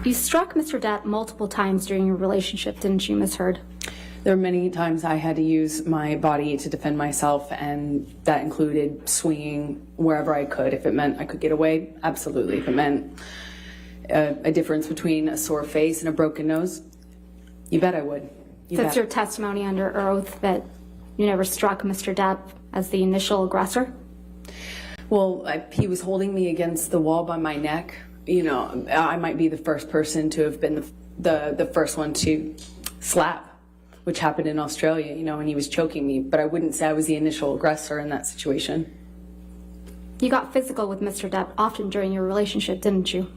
You struck Mr. Depp multiple times during your relationship, didn't you, Ms. Heard? There were many times I had to use my body to defend myself, and that included swinging wherever I could. If it meant I could get away, absolutely. If it meant a difference between a sore face and a broken nose, you bet I would. That's your testimony under oath that you never struck Mr. Depp as the initial aggressor? Well, he was holding me against the wall by my neck. You know, I might be the first person to have been the first one to slap, which happened in Australia, you know, when he was choking me. But I wouldn't say I was the initial aggressor in that situation. You got physical with Mr. Depp often during your relationship, didn't you?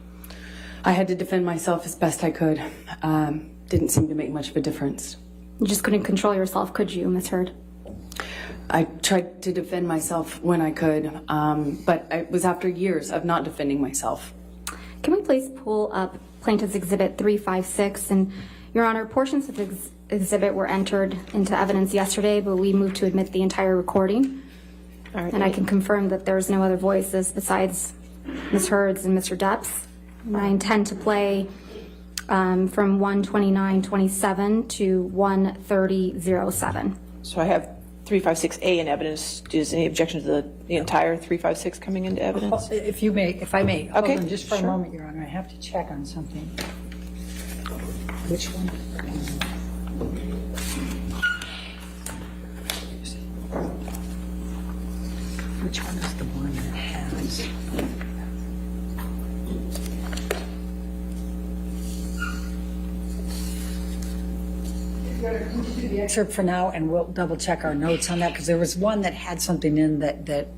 I had to defend myself as best I could. Didn't seem to make much of a difference. You just couldn't control yourself, could you, Ms. Heard? I tried to defend myself when I could, but it was after years of not defending myself. Can we please pull up Plaintiff's Exhibit 356? And, Your Honor, portions of the exhibit were entered into evidence yesterday, but we moved to admit the entire recording. All right. And I can confirm that there's no other voices besides Ms. Heard's and Mr. Depp's. And I intend to play from 129:27 to 130:07. So I have 356A in evidence. Is any objection to the entire 356 coming into evidence? If I may, hold Okay, on just for sure. a moment, Your Honor. I have to check on something. Which one? Which one is the one that has? The excerpt for now, and we'll double check our notes on that, because there was one that had something in that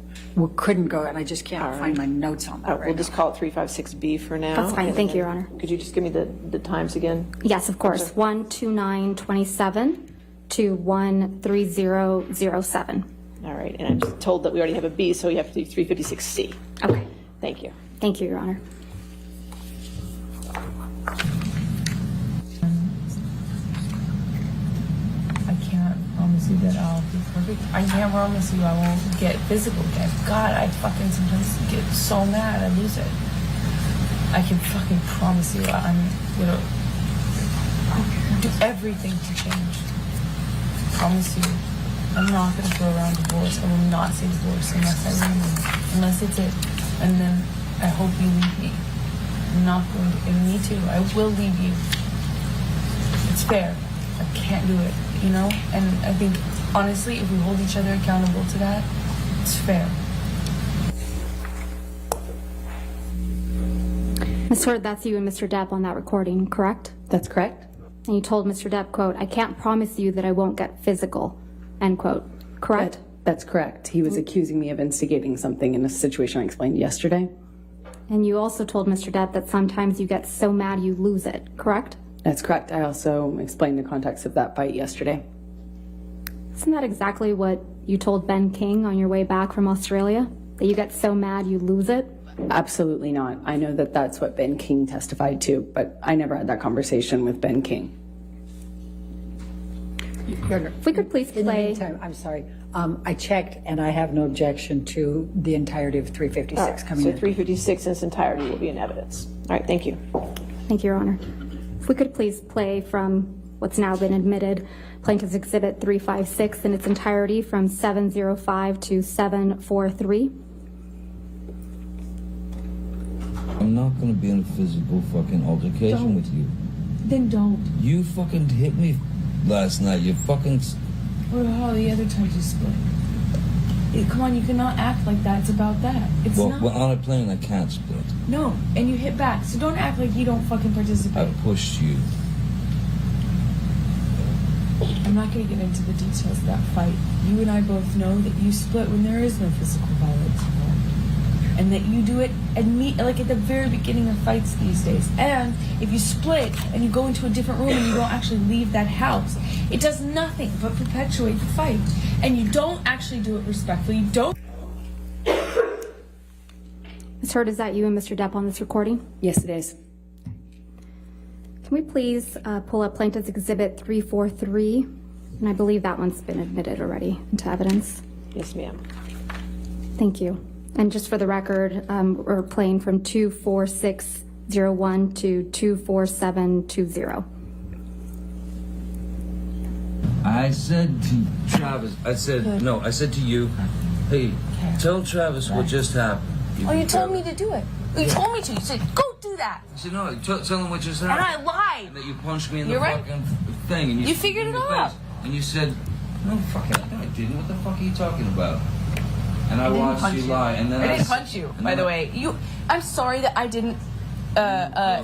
couldn't go, and I just can't find my notes on that right We'll now. just call it 356B for now. That's fine. Thank you, Your Honor. Could you just give me the times again? Yes, of course. 12927 to 13007. All right, and I'm just told that we already have a B, so we have to do 356C. Okay. Thank you. Thank you, Your Honor. I can't promise you that I'll be perfect. I can't promise you I won't get physical again. God, I fucking sometimes get so mad I lose it. I can fucking promise you I'm gonna do everything to change. Promise you. I'm not gonna throw around divorce. I will not say divorce unless I leave. Unless it's it. And then I hope you leave me. I'm not going to, and me too. I will leave you. It's fair. I can't do it, you know? And I think, honestly, if we hold each other accountable to that, it's fair. Ms. Hurd, that's you and Mr. Depp on that recording, correct? That's correct. And you told Mr. Depp, quote, I can't promise you that I won't get physical, end quote, correct? That's correct. He was accusing me of instigating something in a situation I explained yesterday. And you also told Mr. Depp that sometimes you get so mad you lose it, correct? That's correct. I also explained the context of that fight yesterday. Isn't that exactly what you told Ben King on your way back from Australia? That you get so mad you lose it? Absolutely not. I know that that's what Ben King testified to, but I never had that conversation with Ben King. If we could please In the play. meantime, I'm sorry. I checked, and I have no objection to the entirety of 356 coming So in. 356 in its entirety will be in evidence. All right, thank you. Thank you, Your Honor. If we could please play from what's now been admitted, Plaintiff's Exhibit 356 in its entirety from 705 to 743. I'm not gonna be in a physical fucking altercation with you. Then don't. You fucking hit me last night. You fucking. What about all the other times you split? Come on, you cannot act like that. It's about that. It's Well, not. on a plane, I can't split. No, and you hit back. So don't act like you don't fucking I participate. pushed you. I'm not going to get into the details of that fight. You and I both know that you split when there is no physical violence involved. And that you do it like at the very beginning of fights these days. And if you split and you go into a different room and you don't actually leave that house, it does nothing but perpetuate the fight. And you don't actually do it respectfully. You don't. Ms. Hurd, is that you and Mr. Depp on this recording? Yes, it is. Can we please pull up Plaintiff's Exhibit 343? And I believe that one's been admitted already into evidence. Yes, ma'am. Thank you. And just for the record, we're playing from 24601 to 24720. I said to Travis, I said to you, hey, tell Travis what just happened. Oh, you told me to do it. You told me to. You said, go do that. I said, no, tell him what just And happened. I lied. And that you punched me in the You're right. fucking thing. And You figured in it the out. face. And you said, no, fucking, no, I didn't. What the fuck are you talking about? And I didn't watched punch you you. lie. And then I didn't punch you, and by then the way. I'm sorry that I didn't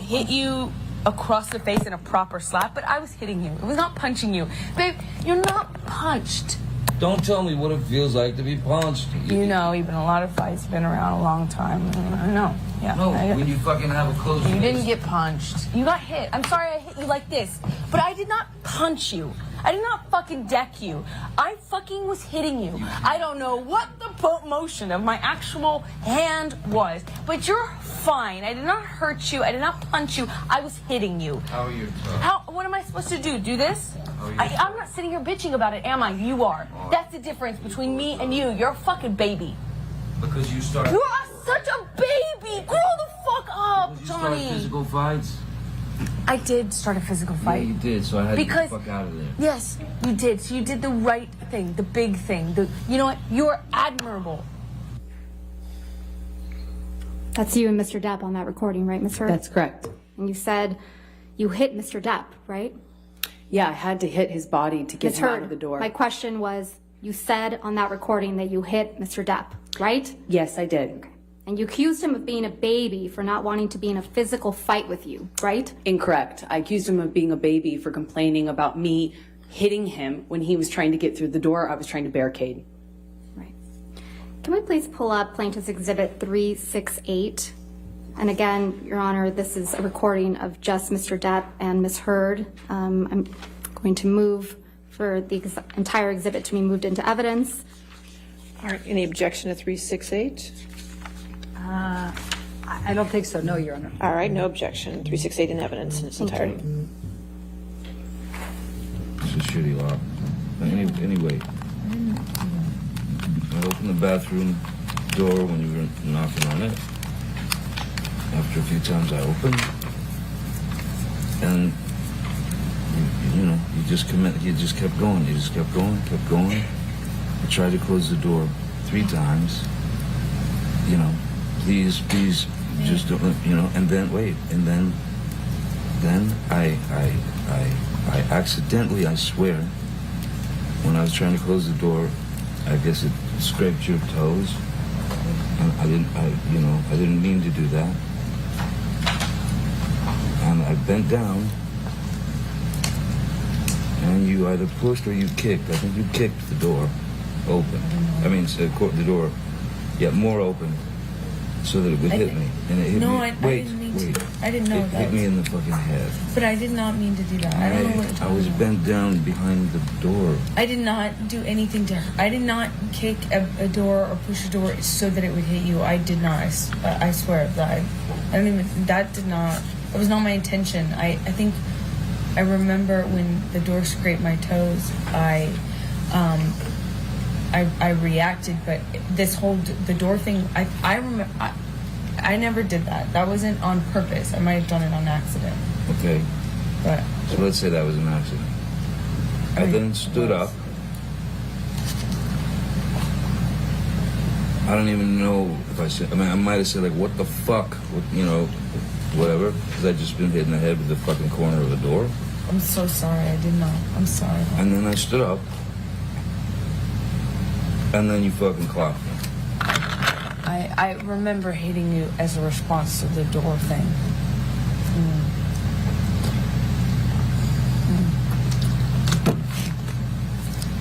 hit you across the face in a proper slap, but I was hitting you. It was not punching you. Babe, you're not punched. Don't tell me what it feels like to be punched. You know, you've been in a lot of fights, been around a long time. I know. Yeah. No, when you fucking have a close. You didn't get punched. You got hit. I'm sorry I hit you like this, but I did not punch you. I did not fucking deck you. I fucking was hitting you. I don't know what the motion of my actual hand was, but you're fine. I did not hurt you. I did not punch you. I was hitting you. How are you? What am I supposed to do? Do this? I'm not sitting here bitching about it, am I? You are. That's the difference between me and you. You're a fucking baby. Because you started. You are such a baby. Grow the fuck up, You started Johnny. physical fights. I did start a physical Yeah, fight. you did. So I had to get Because- the fuck out of there. Yes, you did. So you did the right thing, the big thing. You know what? You're admirable. That's you and Mr. Depp on that recording, right, Ms. Hurd? That's correct. And you said you hit Mr. Depp, right? Yeah, I had to hit his body to get Ms. him out Hurd, of the door. my question was, you said on that recording that you hit Mr. Depp, right? Yes, I did. And you accused him of being a baby for not wanting to be in a physical fight with you, right? Incorrect. I accused him of being a baby for complaining about me hitting him when he was trying to get through the door. I was trying to barricade. Right. Can we please pull up Plaintiff's Exhibit 368? And again, Your Honor, this is a recording of just Mr. Depp and Ms. Heard. I'm going to move for the entire exhibit to be moved into evidence. All right, any objection to 368? I don't think so, no, Your Honor. All right, no objection. 368 in evidence in its entirety. It's a shitty law. Anyway, I opened the bathroom door when you were knocking on it. After a few times I opened, and you just kept going. You just kept going. I tried to close the door 3 times. Please, just don't. And then wait, and then I accidentally, I swear, when I was trying to close the door, I guess it scraped your toes. And I didn't mean to do that. And I bent down, and you either pushed or you kicked. I think you kicked the door open. The door, more open, so that it would hit me. And it hit me. I didn't mean to. I didn't know it that. hit me in the fucking head. But I did not mean to do that. I don't know what you're I talking was about. bent down behind the door. I did not do anything to her. I did not kick a door or push a door so that it would hit you. I did not. I swear that I don't even. That did not. That was not my intention. I think I remember when the door scraped my toes. I reacted, but the door thing. I remember. I never did that. That wasn't on purpose. I might have done it on accident. Okay. But So let's say that was an accident. I then stood up. I don't even know if I said. I might have said like, "What the fuck," whatever, because I just been hit in the head with the fucking corner of the door. I'm so sorry. I did not. I'm sorry. And then I stood up, and then you fucking clocked me. I remember hitting you as a response to the door thing.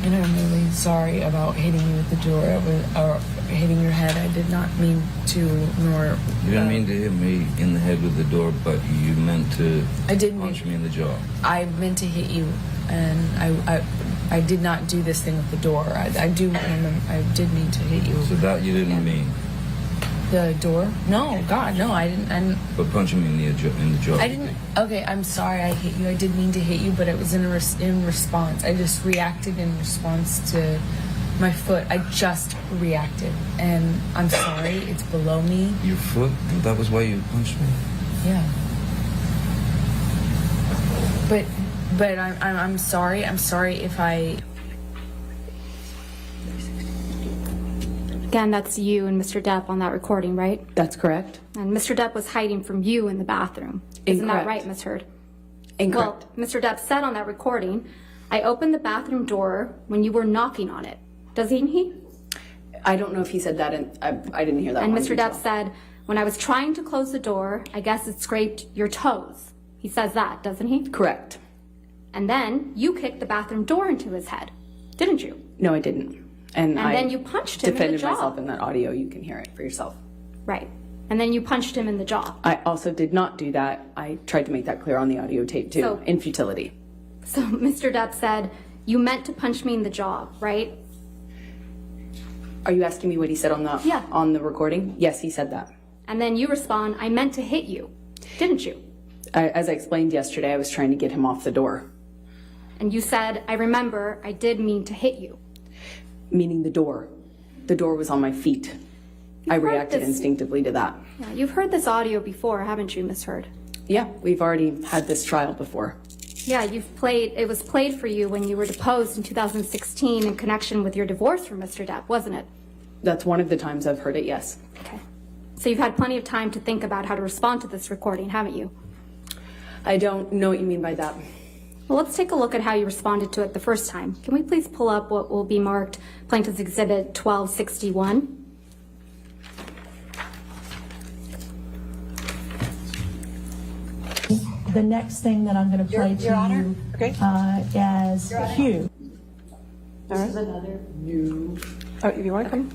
And I'm really sorry about hitting you with the door or hitting your head. I did not mean to, nor... You didn't mean to hit me in the head with the door, but you meant to punch me in the jaw. I meant to hit you, and I did not do this thing with the door. I do remember, I did mean to hit you. So that you didn't mean? The door? No, God, no, I didn't. But punching me in the jaw. I didn't. Okay, I'm sorry I hit you. I did mean to hit you, but it was in response. I just reacted in response to my foot. I just reacted, and I'm sorry. It's below me. Your foot? That was why you punched me? Yeah. But I'm sorry. I'm sorry if I. Again, that's you and Mr. Depp on that recording, right? That's correct. And Mr. Depp was hiding from you in the bathroom. Isn't that Incorrect. right, Ms. Heard? Incorrect. Well, Mr. Depp said on that recording, I opened the bathroom door when you were knocking on it. Doesn't he? I don't know if he said that, and I didn't hear that. And one Mr. detail. Depp said, when I was trying to close the door, I guess it scraped your toes. He says that, doesn't he? Correct. And then you kicked the bathroom door into his head, didn't you? No, I didn't. And then you punched him in the defended jaw. myself in that audio. You can hear it for yourself. Right. And then you punched him in the jaw. I also did not do that. I tried to make that clear on the audio tape too, So- in futility. So Mr. Depp said, you meant to punch me in the jaw, right? Are you asking me what he said on the Yeah. on the recording? Yes, he said that. And then you respond, I meant to hit you, didn't you? As I explained yesterday, I was trying to get him off the door, And you said, I remember, I did mean to hit you. meaning the door. The door was on my feet. I heard reacted this- instinctively to that. Yeah, you've heard this audio before, haven't you, Miss Heard? Yeah, we've already had this trial before. Yeah, it was played for you when you were deposed in 2016 in connection with your divorce from Mr. Depp, wasn't it? That's one of the times I've heard it, yes. Okay. So you've had plenty of time to think about how to respond to this recording, haven't you? I don't know what you mean by that. Well, let's take a look at how you responded to it the first time. Can we please pull up what will be marked Plaintiff's Exhibit 1261? The next thing that I'm going to play to Your Honor? you Okay. as Hugh. All right. Another Oh, if you want to come?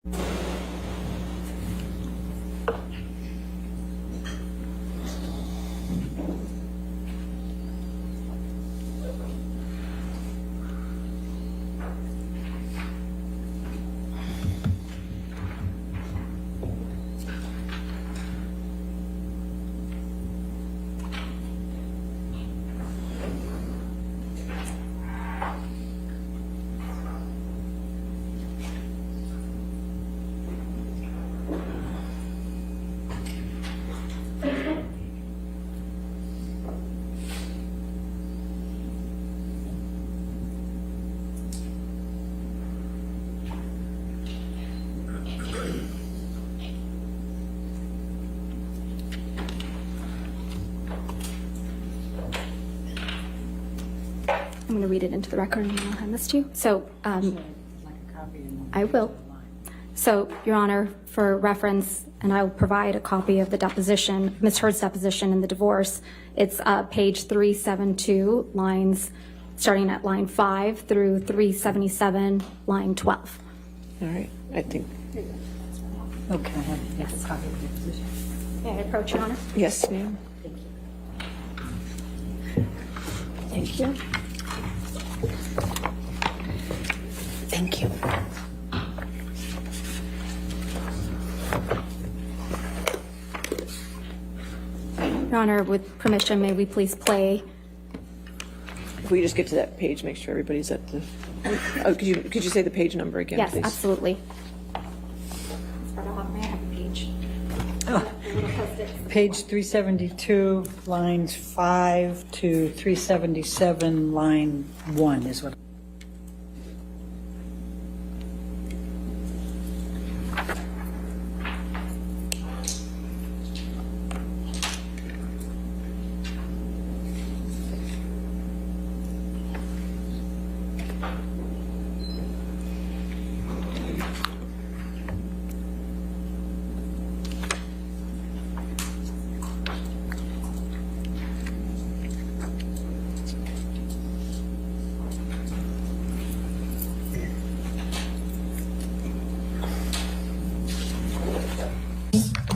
I'm going to read it into the record and I'll hand this to you. So, I will. So, Your Honor, for reference, and I'll provide a copy of the deposition, Ms. Heard's deposition in the divorce. It's page 372, lines starting at line 5 through 377, line 12. All right, I think, Okay, I have a copy of the position. May I approach, Your Honor? yes, ma'am. Thank you. Thank you. Your Honor, with permission, may we please play? If we just get to that page, make sure everybody's at the, oh, could you say the page number again, Yes, please? absolutely. Start off, may I have a page? Page 372, lines 5 to 377, line 1 is what.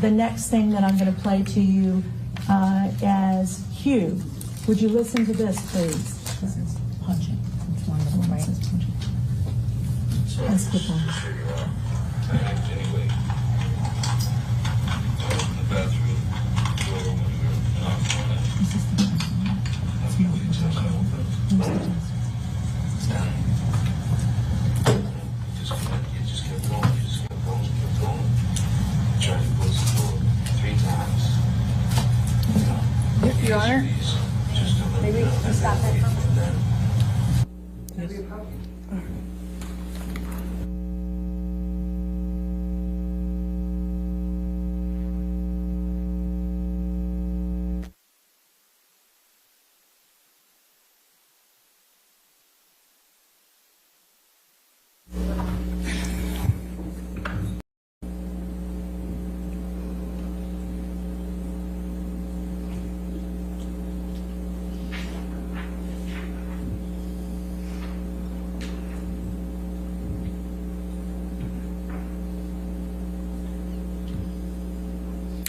The next thing that I'm going to play to you as Hugh. Would you listen to this, please? This is punching. It's one of them, right? Let's keep on. Your Honor? Maybe we stop it.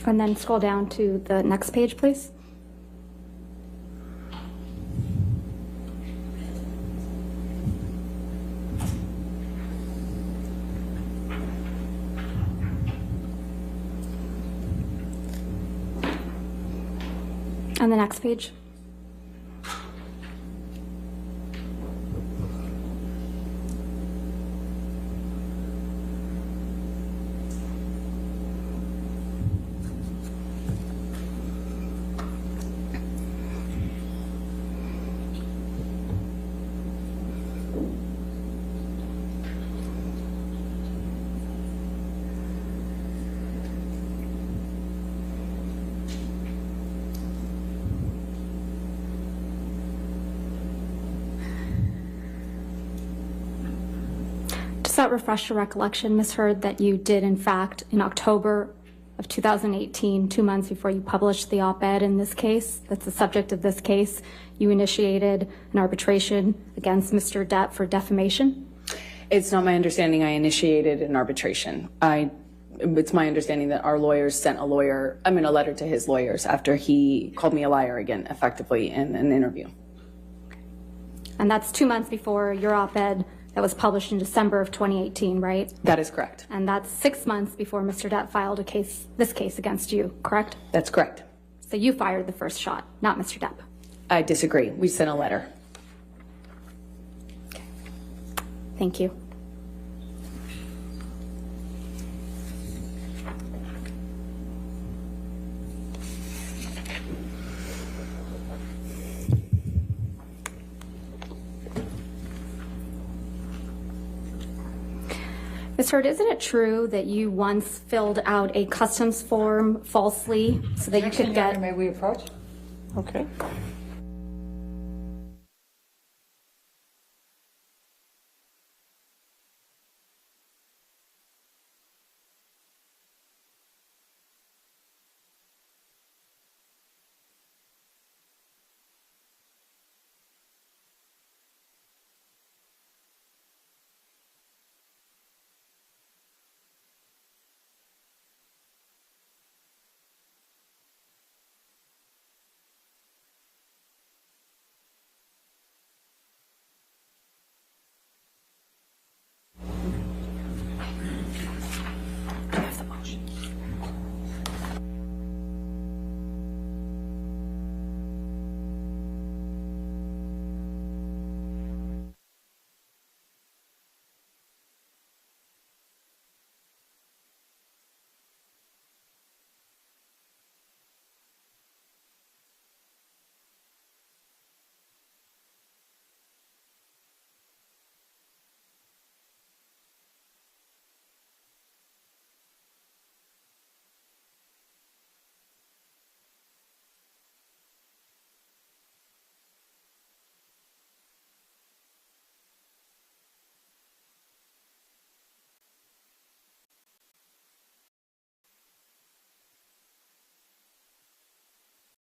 And then scroll down to the next page, please. And the next page. Does that refresh your recollection, Ms. Heard, that you did, in fact, in October of 2018, 2 months before you published the op-ed in this case, that's the subject of this case, you initiated an arbitration against Mr. Depp for defamation? It's not my understanding I initiated an arbitration. It's my understanding that our lawyers sent a letter to his lawyers after he called me a liar again, effectively, in an interview. And that's 2 months before your op-ed that was published in December of 2018, right? That is correct. And that's 6 months before Mr. Depp filed this case against you, correct? That's correct. So you fired the first shot, not Mr. Depp. I disagree. We sent a letter. Thank you. Ms. Heard, isn't it true that you once filled out a customs form falsely so that you could get... May we approach? Okay.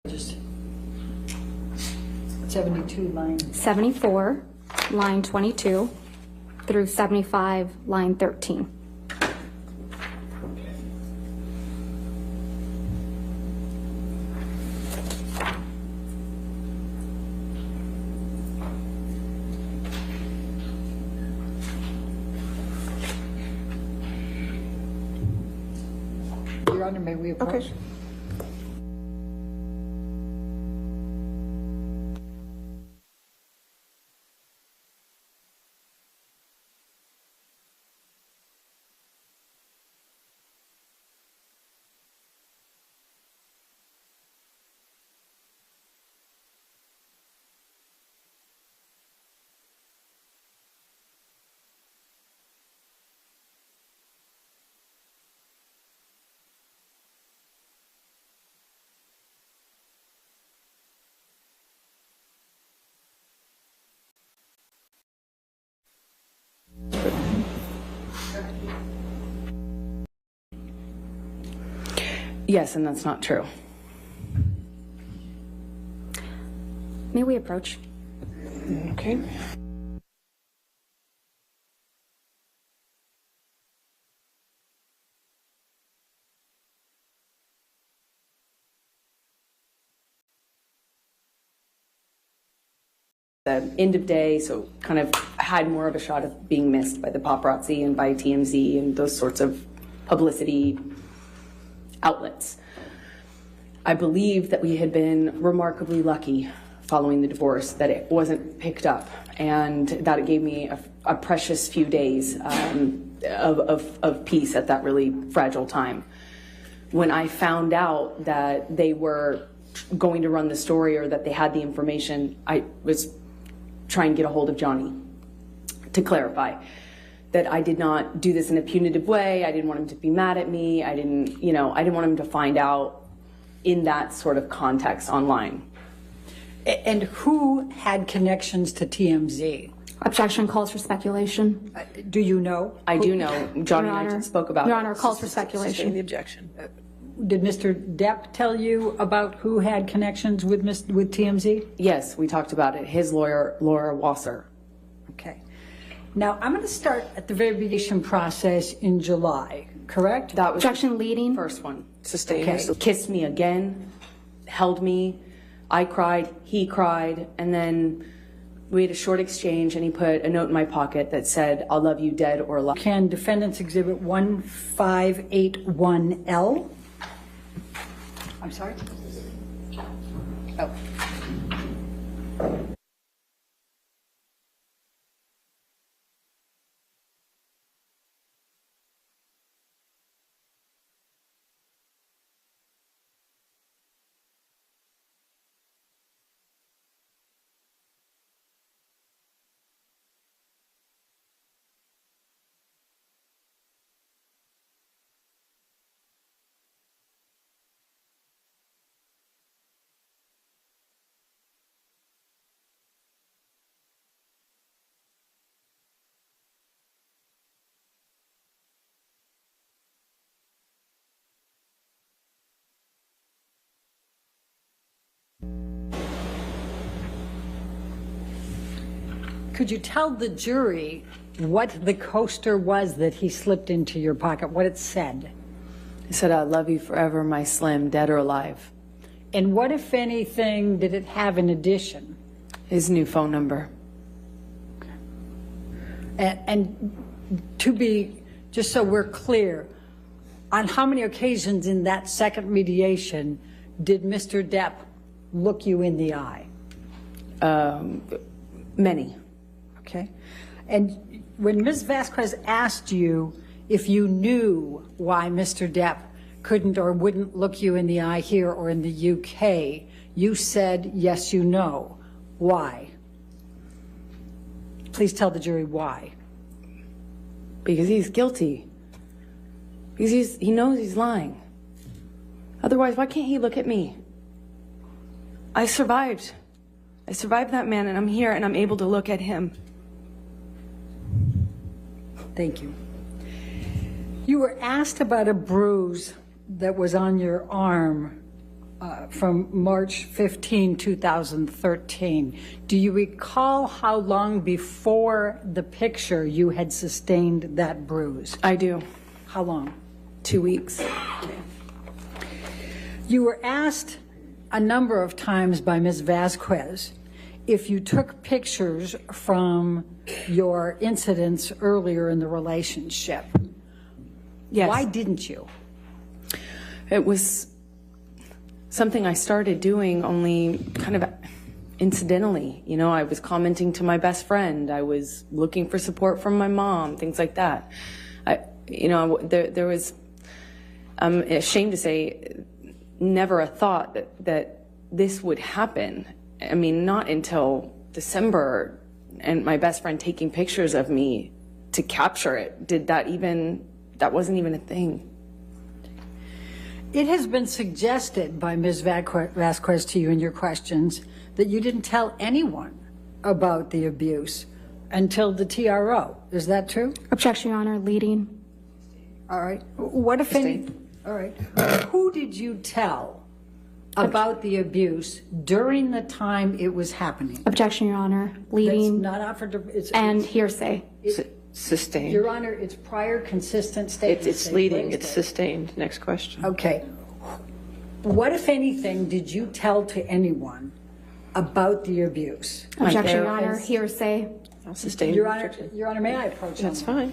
Just 72 lines. 74, line 22, through 75, line 13. Your Honor, may we approach? Okay. Yes, and that's not true. May we approach? Okay. The end of day, so kind of had more of a shot of being missed by the paparazzi and by TMZ and those sorts of publicity outlets. I believe that we had been remarkably lucky following the divorce, that it wasn't picked up, and that it gave me a precious few days of peace at that really fragile time. When I found out that they were going to run the story or that they had the information, I was trying to get a hold of Johnny to clarify that I did not do this in a punitive way. I didn't want him to be mad at me. I didn't want him to find out in that sort of context online. And who had connections to TMZ? Objection calls for speculation. Do you know? I do know. Johnny Your and I Honor, spoke about Your it. Honor, calls for Sustain speculation. the objection. Did Mr. Depp tell you about who had connections with TMZ? Yes, we talked about it. His lawyer, Laura Wasser. Okay. Now, I'm going to start at the variation process in July, correct? That was Objection leading. first one. Sustained. Okay. So kissed me again, held me. I cried, he cried, and then we had a short exchange, and he put a note in my pocket that said, "I'll love you dead or alive." Can Defendants Exhibit 1581L? I'm sorry? Oh. Could you tell the jury what the coaster was that he slipped into your pocket, what it said? He said, "I love you forever, my Slim, dead or alive." And what, if anything, did it have in addition? His new phone number. And to be, just so we're clear, on how many occasions in that second mediation did Mr. Depp look you in the eye? Many. Okay. And when Ms. Vasquez asked you if you knew why Mr. Depp couldn't or wouldn't look you in the eye here or in the UK, you said, yes, you know. Why? Please tell the jury why. Because he's guilty. Because he knows he's lying. Otherwise, why can't he look at me? I survived. I survived that man, and I'm here, and I'm able to look at him. Thank you. You were asked about a bruise that was on your arm from March 15, 2013. Do you recall how long before the picture you had sustained that bruise? I do. How long? 2 weeks. You were asked a number of times by Ms. Vasquez if you took pictures from your incidents earlier in the relationship. Yes. Why didn't you? It was something I started doing only kind of incidentally. You know, I was commenting to my best friend. I was looking for support from my mom, things like that. There was, I'm ashamed to say, never a thought that this would happen. I mean, not until December and my best friend taking pictures of me to capture it that wasn't even a thing. It has been suggested by Ms. Vasquez to you in your questions that you didn't tell anyone about the abuse until the TRO. Is that true? Objection, Your Honor, leading. All right. What if any? All right. Who did you tell about the abuse during the time it was happening? Objection, Your Honor, That's leading not offered to. and hearsay. Sustained. Your Honor, it's prior consistent statements. It's leading, it's sustained. Next question. Okay. What, if anything, did you tell to anyone about the abuse? Objection, Your Honor, hearsay. I'll sustain. Your Honor, may I approach? That's fine.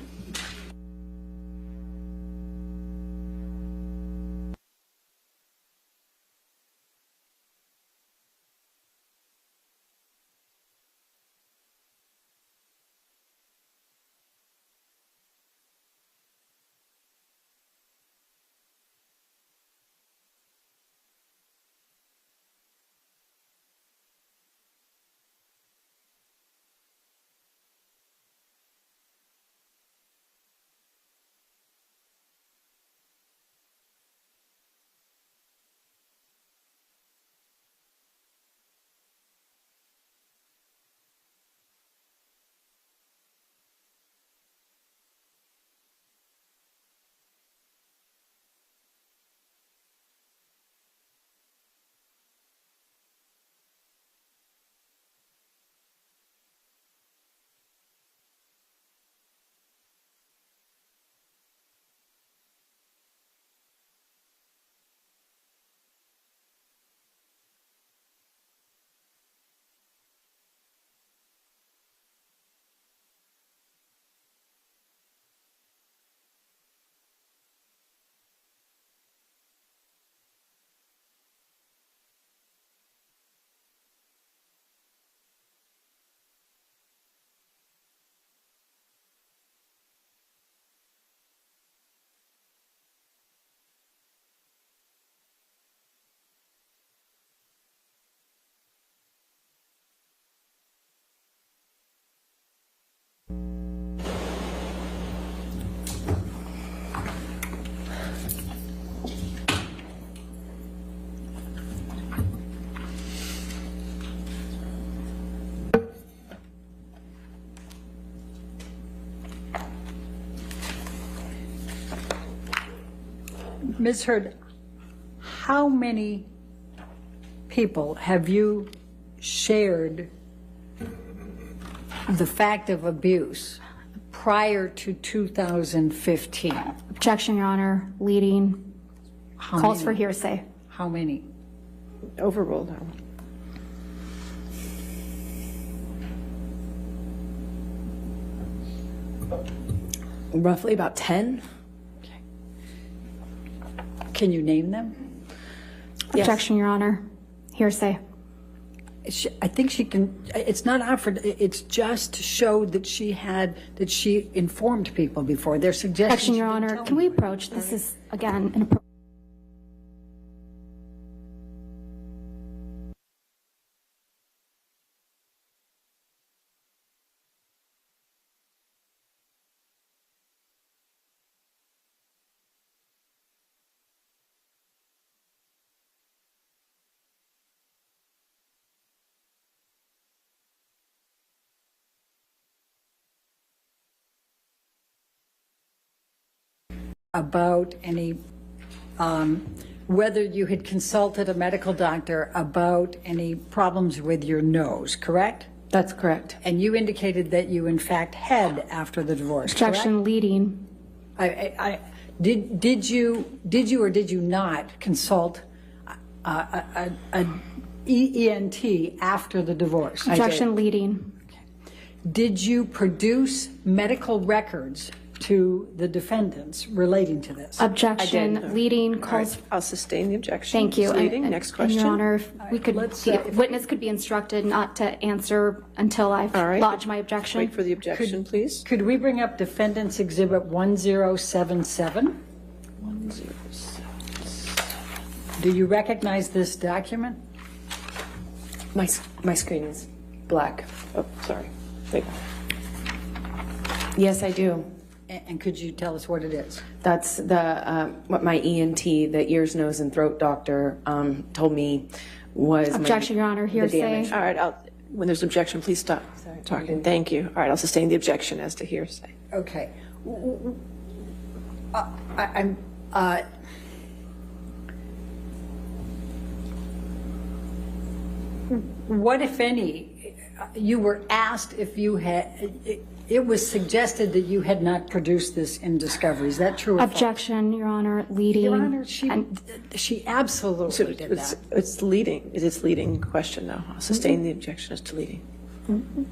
Ms. Heard, how many people have you shared the fact of abuse prior to 2015? Objection, Your Honor. Leading. How Calls many? for hearsay. How many? Overruled. Roughly about 10. Can you name them? Objection, Your Honor. Hearsay. I think she can, it's not offered, it's just to show that that she informed people before. They're suggesting. Objection, she Your didn't Honor. tell Can we anybody. approach? This is, again, an approach. About any, whether you had consulted a medical doctor about any problems with your nose, correct? That's correct. And you indicated that you in fact had after the divorce, correct? Objection, leading. Did you or did you not consult an ENT after the divorce? Objection, leading. Did you produce medical records to the defendants relating to this? Objection, leading. Calls. I'll sustain the objection. Thank you. Leading. Next question. Your Honor, if we could, let's, the witness could be instructed not to answer until I've lodged my objection. Wait for the objection, please. Could we bring up Defendant's Exhibit 1077? 107. Do you recognize this document? My screen is black. Oh, sorry. Wait. Yes, I do. And could you tell us what it is? That's the what my ENT, the ears, nose, and throat doctor, told me was Objection, Your Honor. Hearsay. All right. When there's objection, please stop talking. Thank you. All right. I'll sustain the objection as to hearsay. Okay. What, if any, you were asked if you had, it was suggested that you had not produced this in discovery. Is that true or false? Objection, Your Honor. Leading. Your Honor, she absolutely did that. It's leading. It's leading question, though. I'll sustain the objection as to leading.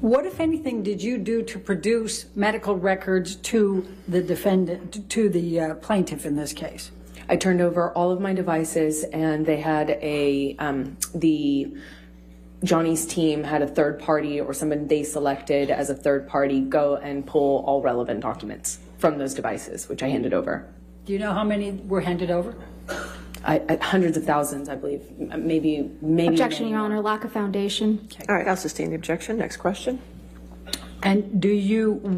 What, if anything, did you do to produce medical records to the defendant, to the plaintiff in this case? I turned over all of my devices, and they had Johnny's team had a third party or somebody they selected as a third party go and pull all relevant documents from those devices, which I handed over. Do you know how many were handed over? Hundreds of thousands, I believe. Maybe. Objection, Your Honor. Lack of foundation. All right. I'll sustain the objection. Next question. And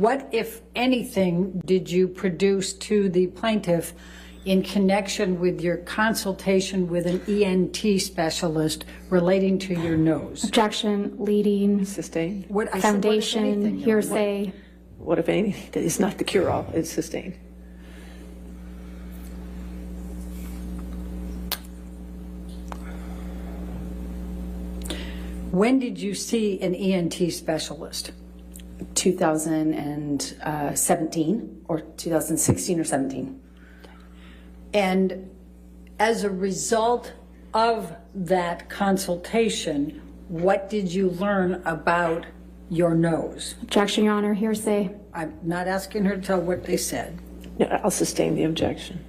what, if anything, did you produce to the plaintiff in connection with your consultation with an ENT specialist relating to your nose? Objection, leading. Sustained. Foundation, hearsay. What, if anything, that is not the cure-all? It's sustained. When did you see an ENT specialist? 2017 or 2016 or 17. And as a result of that consultation, what did you learn about your nose? Objection, Your Honor. Hearsay. I'm not asking her to tell what they said. No, I'll sustain the objection.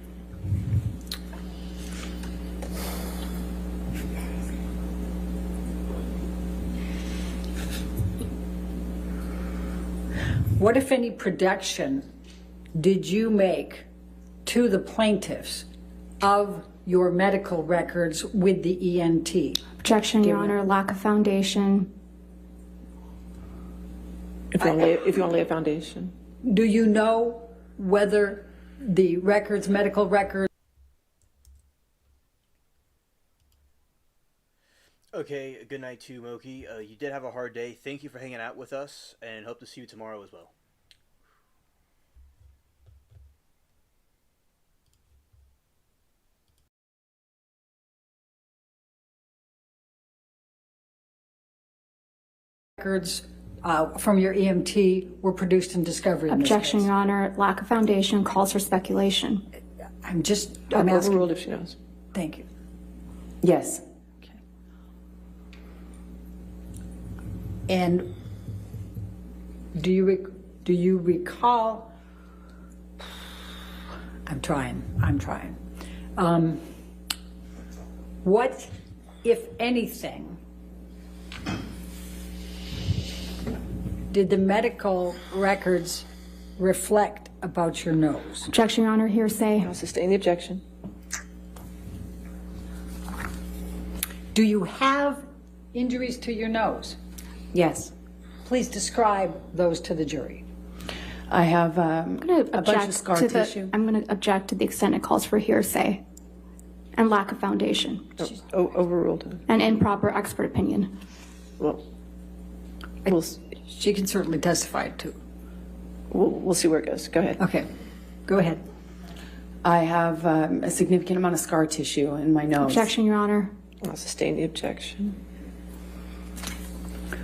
What, if any, production did you make to the plaintiffs of your medical records with the ENT? Objection, Your Honor. Lack of foundation. If you want to lay a foundation. Do you know whether the records, medical records? Okay, good night to Moki. You did have a hard day. Thank you for hanging out with us, and hope to see you tomorrow as well. records from your EMT were produced in discovery in this Objection, case? Your Honor. Lack of foundation calls for speculation. I'm asking. Overruled if she knows. Thank you. Yes. Okay. And do you recall? I'm trying. What, if anything, did the medical records reflect about your nose? Objection, Your Honor. Hearsay. I'll sustain the objection. Do you have injuries to your nose? Yes. Please describe those to the jury. I have I'm going to a bunch of scar object tissue. I'm going to object to the extent it calls for hearsay and lack of foundation Overruled. and improper expert opinion. Well, She can certainly testify too. we'll see where it goes. Go ahead. Okay, go ahead. I have a significant amount of scar tissue in my nose. Objection, Your Honor. I'll sustain the objection.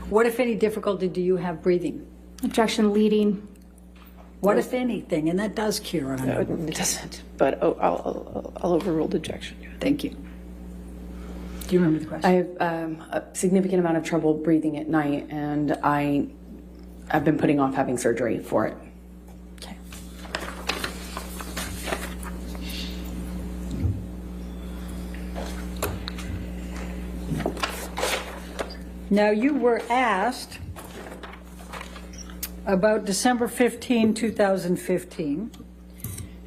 What, if any, difficulty do you have breathing? Objection, leading. What, if anything? And that does cure on No, it. it doesn't. But I'll overrule the objection. Thank you. Do you remember the question? I have a significant amount of trouble breathing at night, and I've been putting off having surgery for it. Okay. Now, you were asked about December 15, 2015,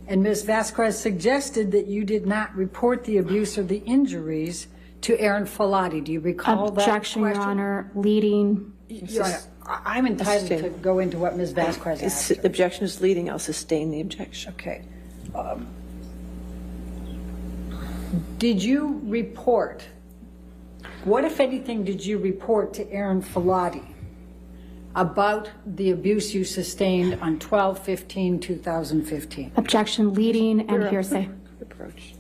and Ms. Vasquez suggested that you did not report the abuse or the injuries to Aaron Falati. Do you recall that Objection, Your question? Honor. Leading. Your Honor, I'm entitled to go into what Ms. Vasquez asked. The objection is leading. I'll sustain the objection. Okay. Did you report, what, if anything, did you report to Aaron Falati about the abuse you sustained on 12/15/2015? Objection, leading and hearsay. Approach.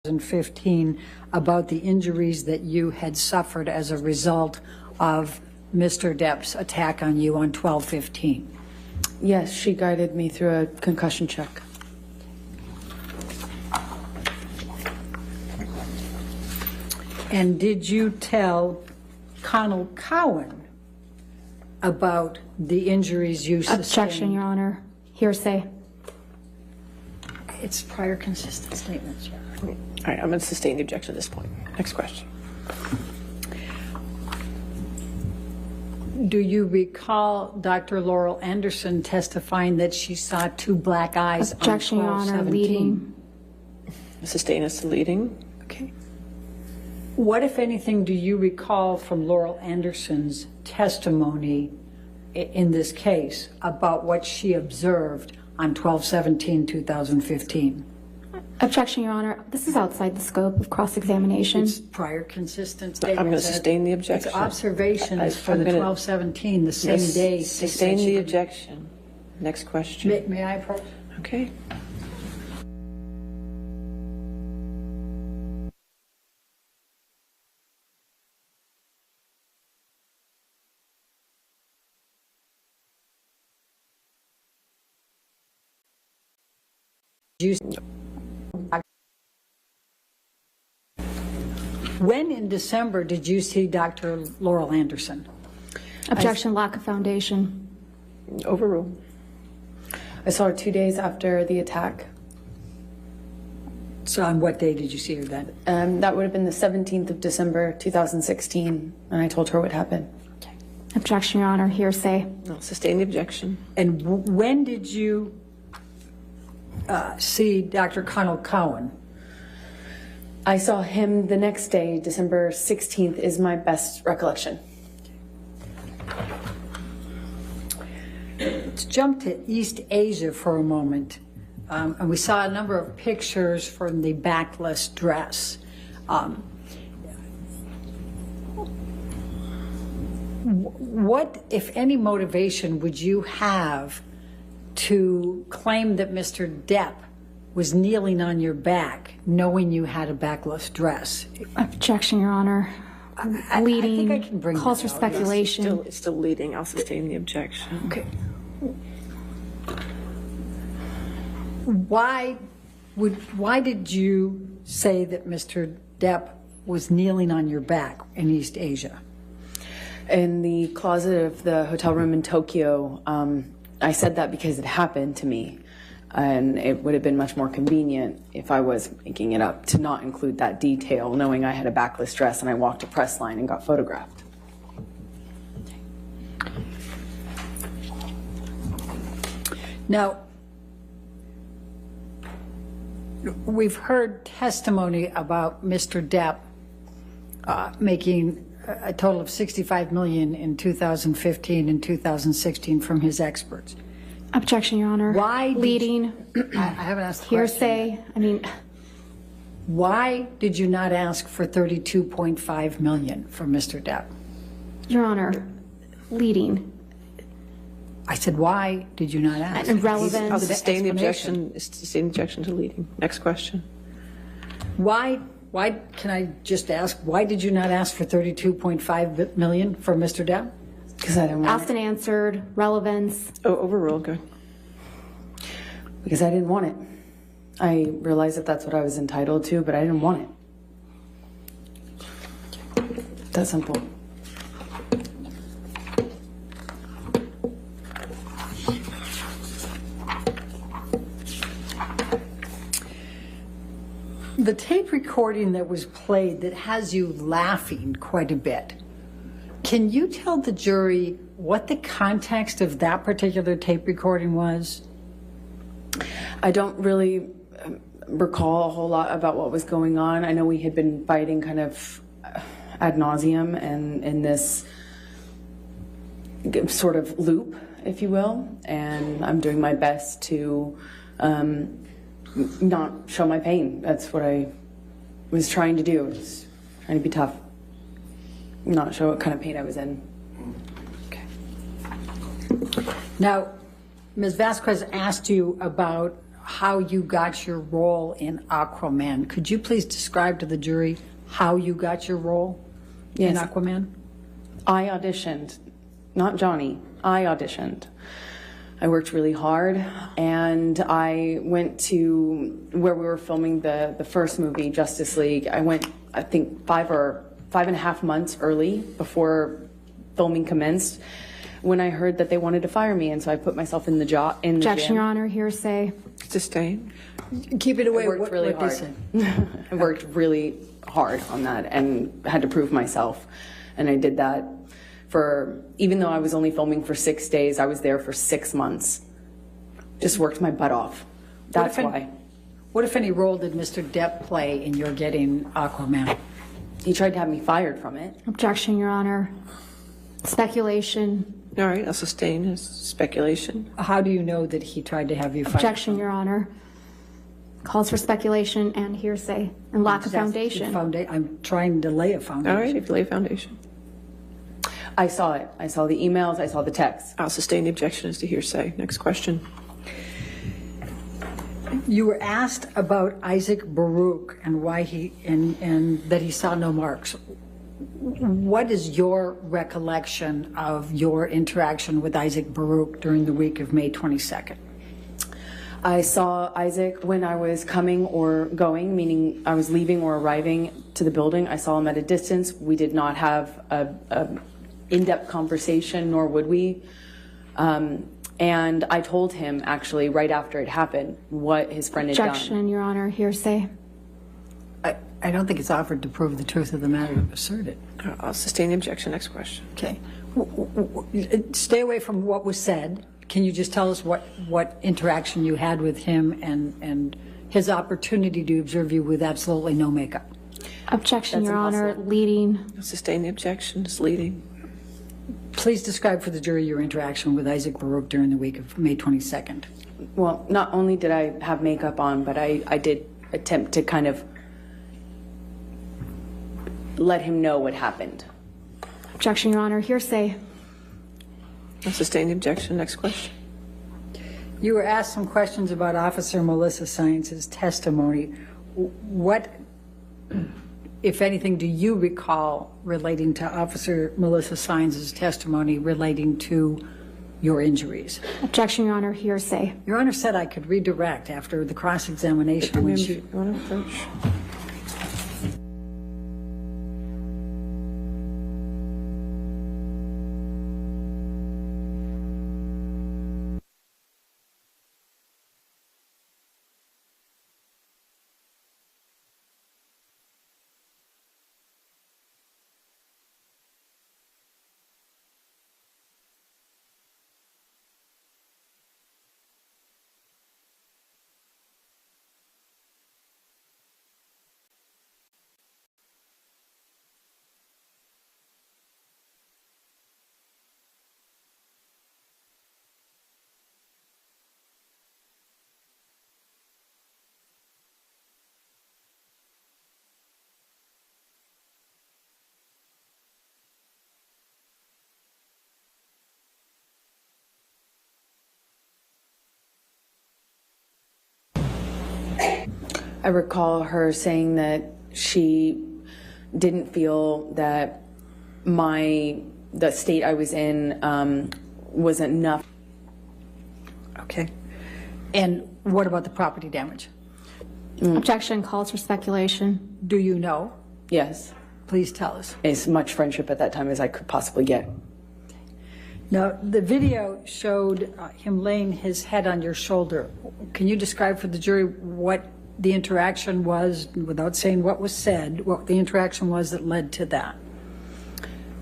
2015 about the injuries that you had suffered as a result of Mr. Depp's attack on you on 12/15? Yes, she guided me through a concussion check. And did you tell Connell Cowan about the injuries you sustained? Objection, Your Honor. Hearsay. It's prior consistent statements, Your Honor. All right, I'm going to sustain the objection at this point. Next question. Do you recall Dr. Laurel Anderson testifying that she saw two black eyes Objection, on Your Honor. 12/17? Leading. Sustain as to leading. Okay. What, if anything, do you recall from Laurel Anderson's testimony in this case about what she observed on 12/17/2015? Objection, Your Honor. This is outside the scope of cross-examination. It's prior consistent I'm going to statements. sustain the objection. It's observations for the I'm gonna 12/17, the same day. Sustain the objection. Next question. May I approach? Okay. When in December did you see Dr. Laurel Anderson? Objection, lack of foundation. Overruled. I saw her 2 days after the attack. So on what day did you see her then? That would have been the 17th of December, 2016, and I told her what happened. Objection, Your Honor. Hearsay. No, sustain the objection. And when did you see Dr. Connell Cowan? I saw him the next day, December 16th is my best recollection. Let's jump to East Asia for a moment. And we saw a number of pictures from the backless dress. What, if any, motivation would you have to claim that Mr. Depp was kneeling on your back, knowing you had a backless dress? Objection, Your Honor. Leading. I think I can bring calls for that out. speculation. It's still leading. I'll sustain the objection. Okay. Why did you say that Mr. Depp was kneeling on your back in East Asia? In the closet of the hotel room in Tokyo, I said that because it happened to me. And it would have been much more convenient if I was making it up to not include that detail, knowing I had a backless dress and I walked a press line and got photographed. Now, we've heard testimony about Mr. Depp making a total of $65 million in 2015 and 2016 from his experts. Objection, Your Honor. Why did leading? I haven't asked the Hearsay. question. I mean, Why did you not ask for $32.5 million from Mr. Depp? Your Honor, leading. I said, why did you not ask? Irrelevant. I'll sustain the Explanation. objection. Sustain the objection to leading. Next question. Why, can I just ask, why did you not ask for $32.5 million from Mr. Depp? Because I didn't want Asked it. and answered. Relevance. Oh, overruled. Good. Because I didn't want it. I realized that that's what I was entitled to, but I didn't want it. That simple. The tape recording that was played that has you laughing quite a bit, can you tell the jury what the context of that particular tape recording was? I don't really recall a whole lot about what was going on. I know we had been fighting kind of ad nauseum and in this sort of loop, if you will, and I'm doing my best to not show my pain. That's what I was trying to do. I was trying to be tough, not show what kind of pain I was in. Now, Ms. Vasquez asked you about how you got your role in Aquaman. Could you please describe to the jury how you got your role in Yes. Aquaman? I auditioned, not Johnny, I auditioned. I worked really hard, and I went to where we were filming the first movie, Justice League. I went, I think, 5.5 months early before filming commenced, when I heard that they wanted to fire me, and so I put myself in the job. Objection, Your Honor. Hearsay. Sustain. Keep it away. I worked really they hard. said. I worked really hard on that and had to prove myself. And I did that for, even though I was only filming for 6 days, I was there for 6 months. Just worked my butt off. That's why. What, if any, role did Mr. Depp play in your getting Aquaman? He tried to have me fired from it. Objection, Your Honor. Speculation. All right, I'll sustain his speculation. How do you know that he tried to have you fired? Objection, Your Honor. Calls for speculation and hearsay and lack of foundation. I'm trying to lay a foundation. All right, if you lay a foundation. I saw it. I saw the emails. I saw the texts. I'll sustain the objection as to hearsay. Next question. You were asked about Isaac Baruch and why and that he saw no marks. What is your recollection of your interaction with Isaac Baruch during the week of May 22nd? I saw Isaac when I was coming or going, meaning I was leaving or arriving to the building. I saw him at a distance. We did not have a in-depth conversation, nor would we. And I told him, actually, right after it happened, what his friend had done. Objection, Your Honor. Hearsay. I don't think it's offered to prove the truth of the matter asserted. I'll sustain the objection. Next question. Okay. Stay away from what was said. Can you just tell us what interaction you had with him and his opportunity to observe you with absolutely no makeup? Objection, That's Your Honor. impossible. Leading. I'll sustain the objection as leading. Please describe for the jury your interaction with Isaac Baruch during the week of May 22nd. Well, not only did I have makeup on, but I did attempt to kind of let him know what happened. Objection, Your Honor. Hearsay. I'll sustain the objection. Next question. You were asked some questions about Officer Melissa Science's testimony. What, if anything, do you recall relating to Officer Melissa Science's testimony relating to your injuries? Objection, Your Honor. Hearsay. Your Honor said I could redirect after the cross-examination when she... You want to approach? I recall her saying that she didn't feel that the state I was in was enough. Okay. And what about the property damage? Objection. Calls for speculation. Do you know? Yes. Please tell us. As much friendship at that time as I could possibly get. Now, the video showed him laying his head on your shoulder. Can you describe for the jury what the interaction was, without saying what was said, what the interaction was that led to that?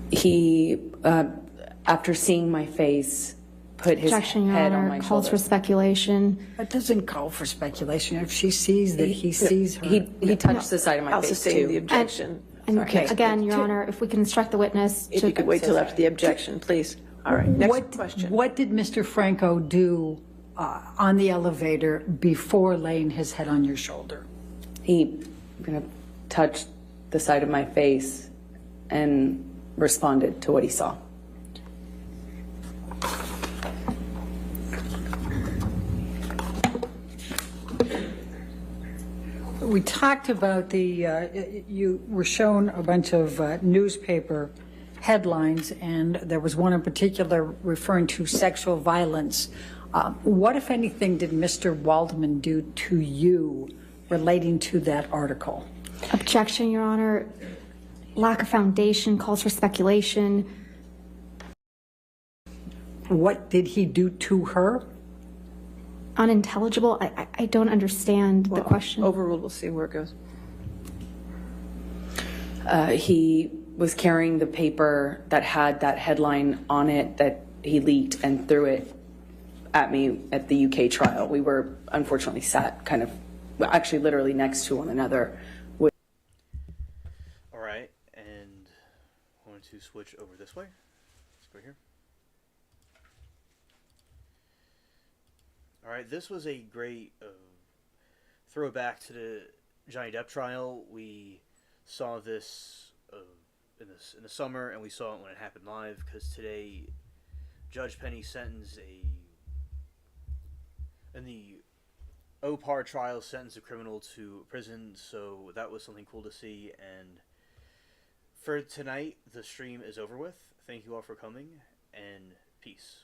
He, after seeing my face, put his Objection, Your head on Honor. my Calls for shoulder. speculation. That doesn't call for speculation. If she sees that he sees her. He touched the side of my I'll face sustain the too. objection. And Okay. again, Your Honor, if we can instruct the witness If to... you could wait till after the objection, please. All right, next question. What did Mr. Franco do on the elevator before laying his head on your shoulder? He kind of touched the side of my face and responded to what he saw. We talked about you were shown a bunch of newspaper headlines, and there was one in particular referring to sexual violence. What, if anything, did Mr. Waldman do to you relating to that article? Objection, Your Honor. Lack of foundation calls for speculation. What did he do to her? Unintelligible. I don't understand the question. Overruled, we'll see where it goes. He was carrying the paper that had that headline on it that he leaked and threw it at me at the UK trial. We were unfortunately sat kind of, well, actually literally next to one another. All right, and I'm going to switch over this way. Let's go here. All right, this was a great throwback to the Johnny Depp trial. We saw this in the summer, and we saw it when it happened live, because today Judge Penny sentenced in the Opar trial, sentenced a criminal to prison, so that was something cool to see. And for tonight, the stream is over with. Thank you all for coming, and peace.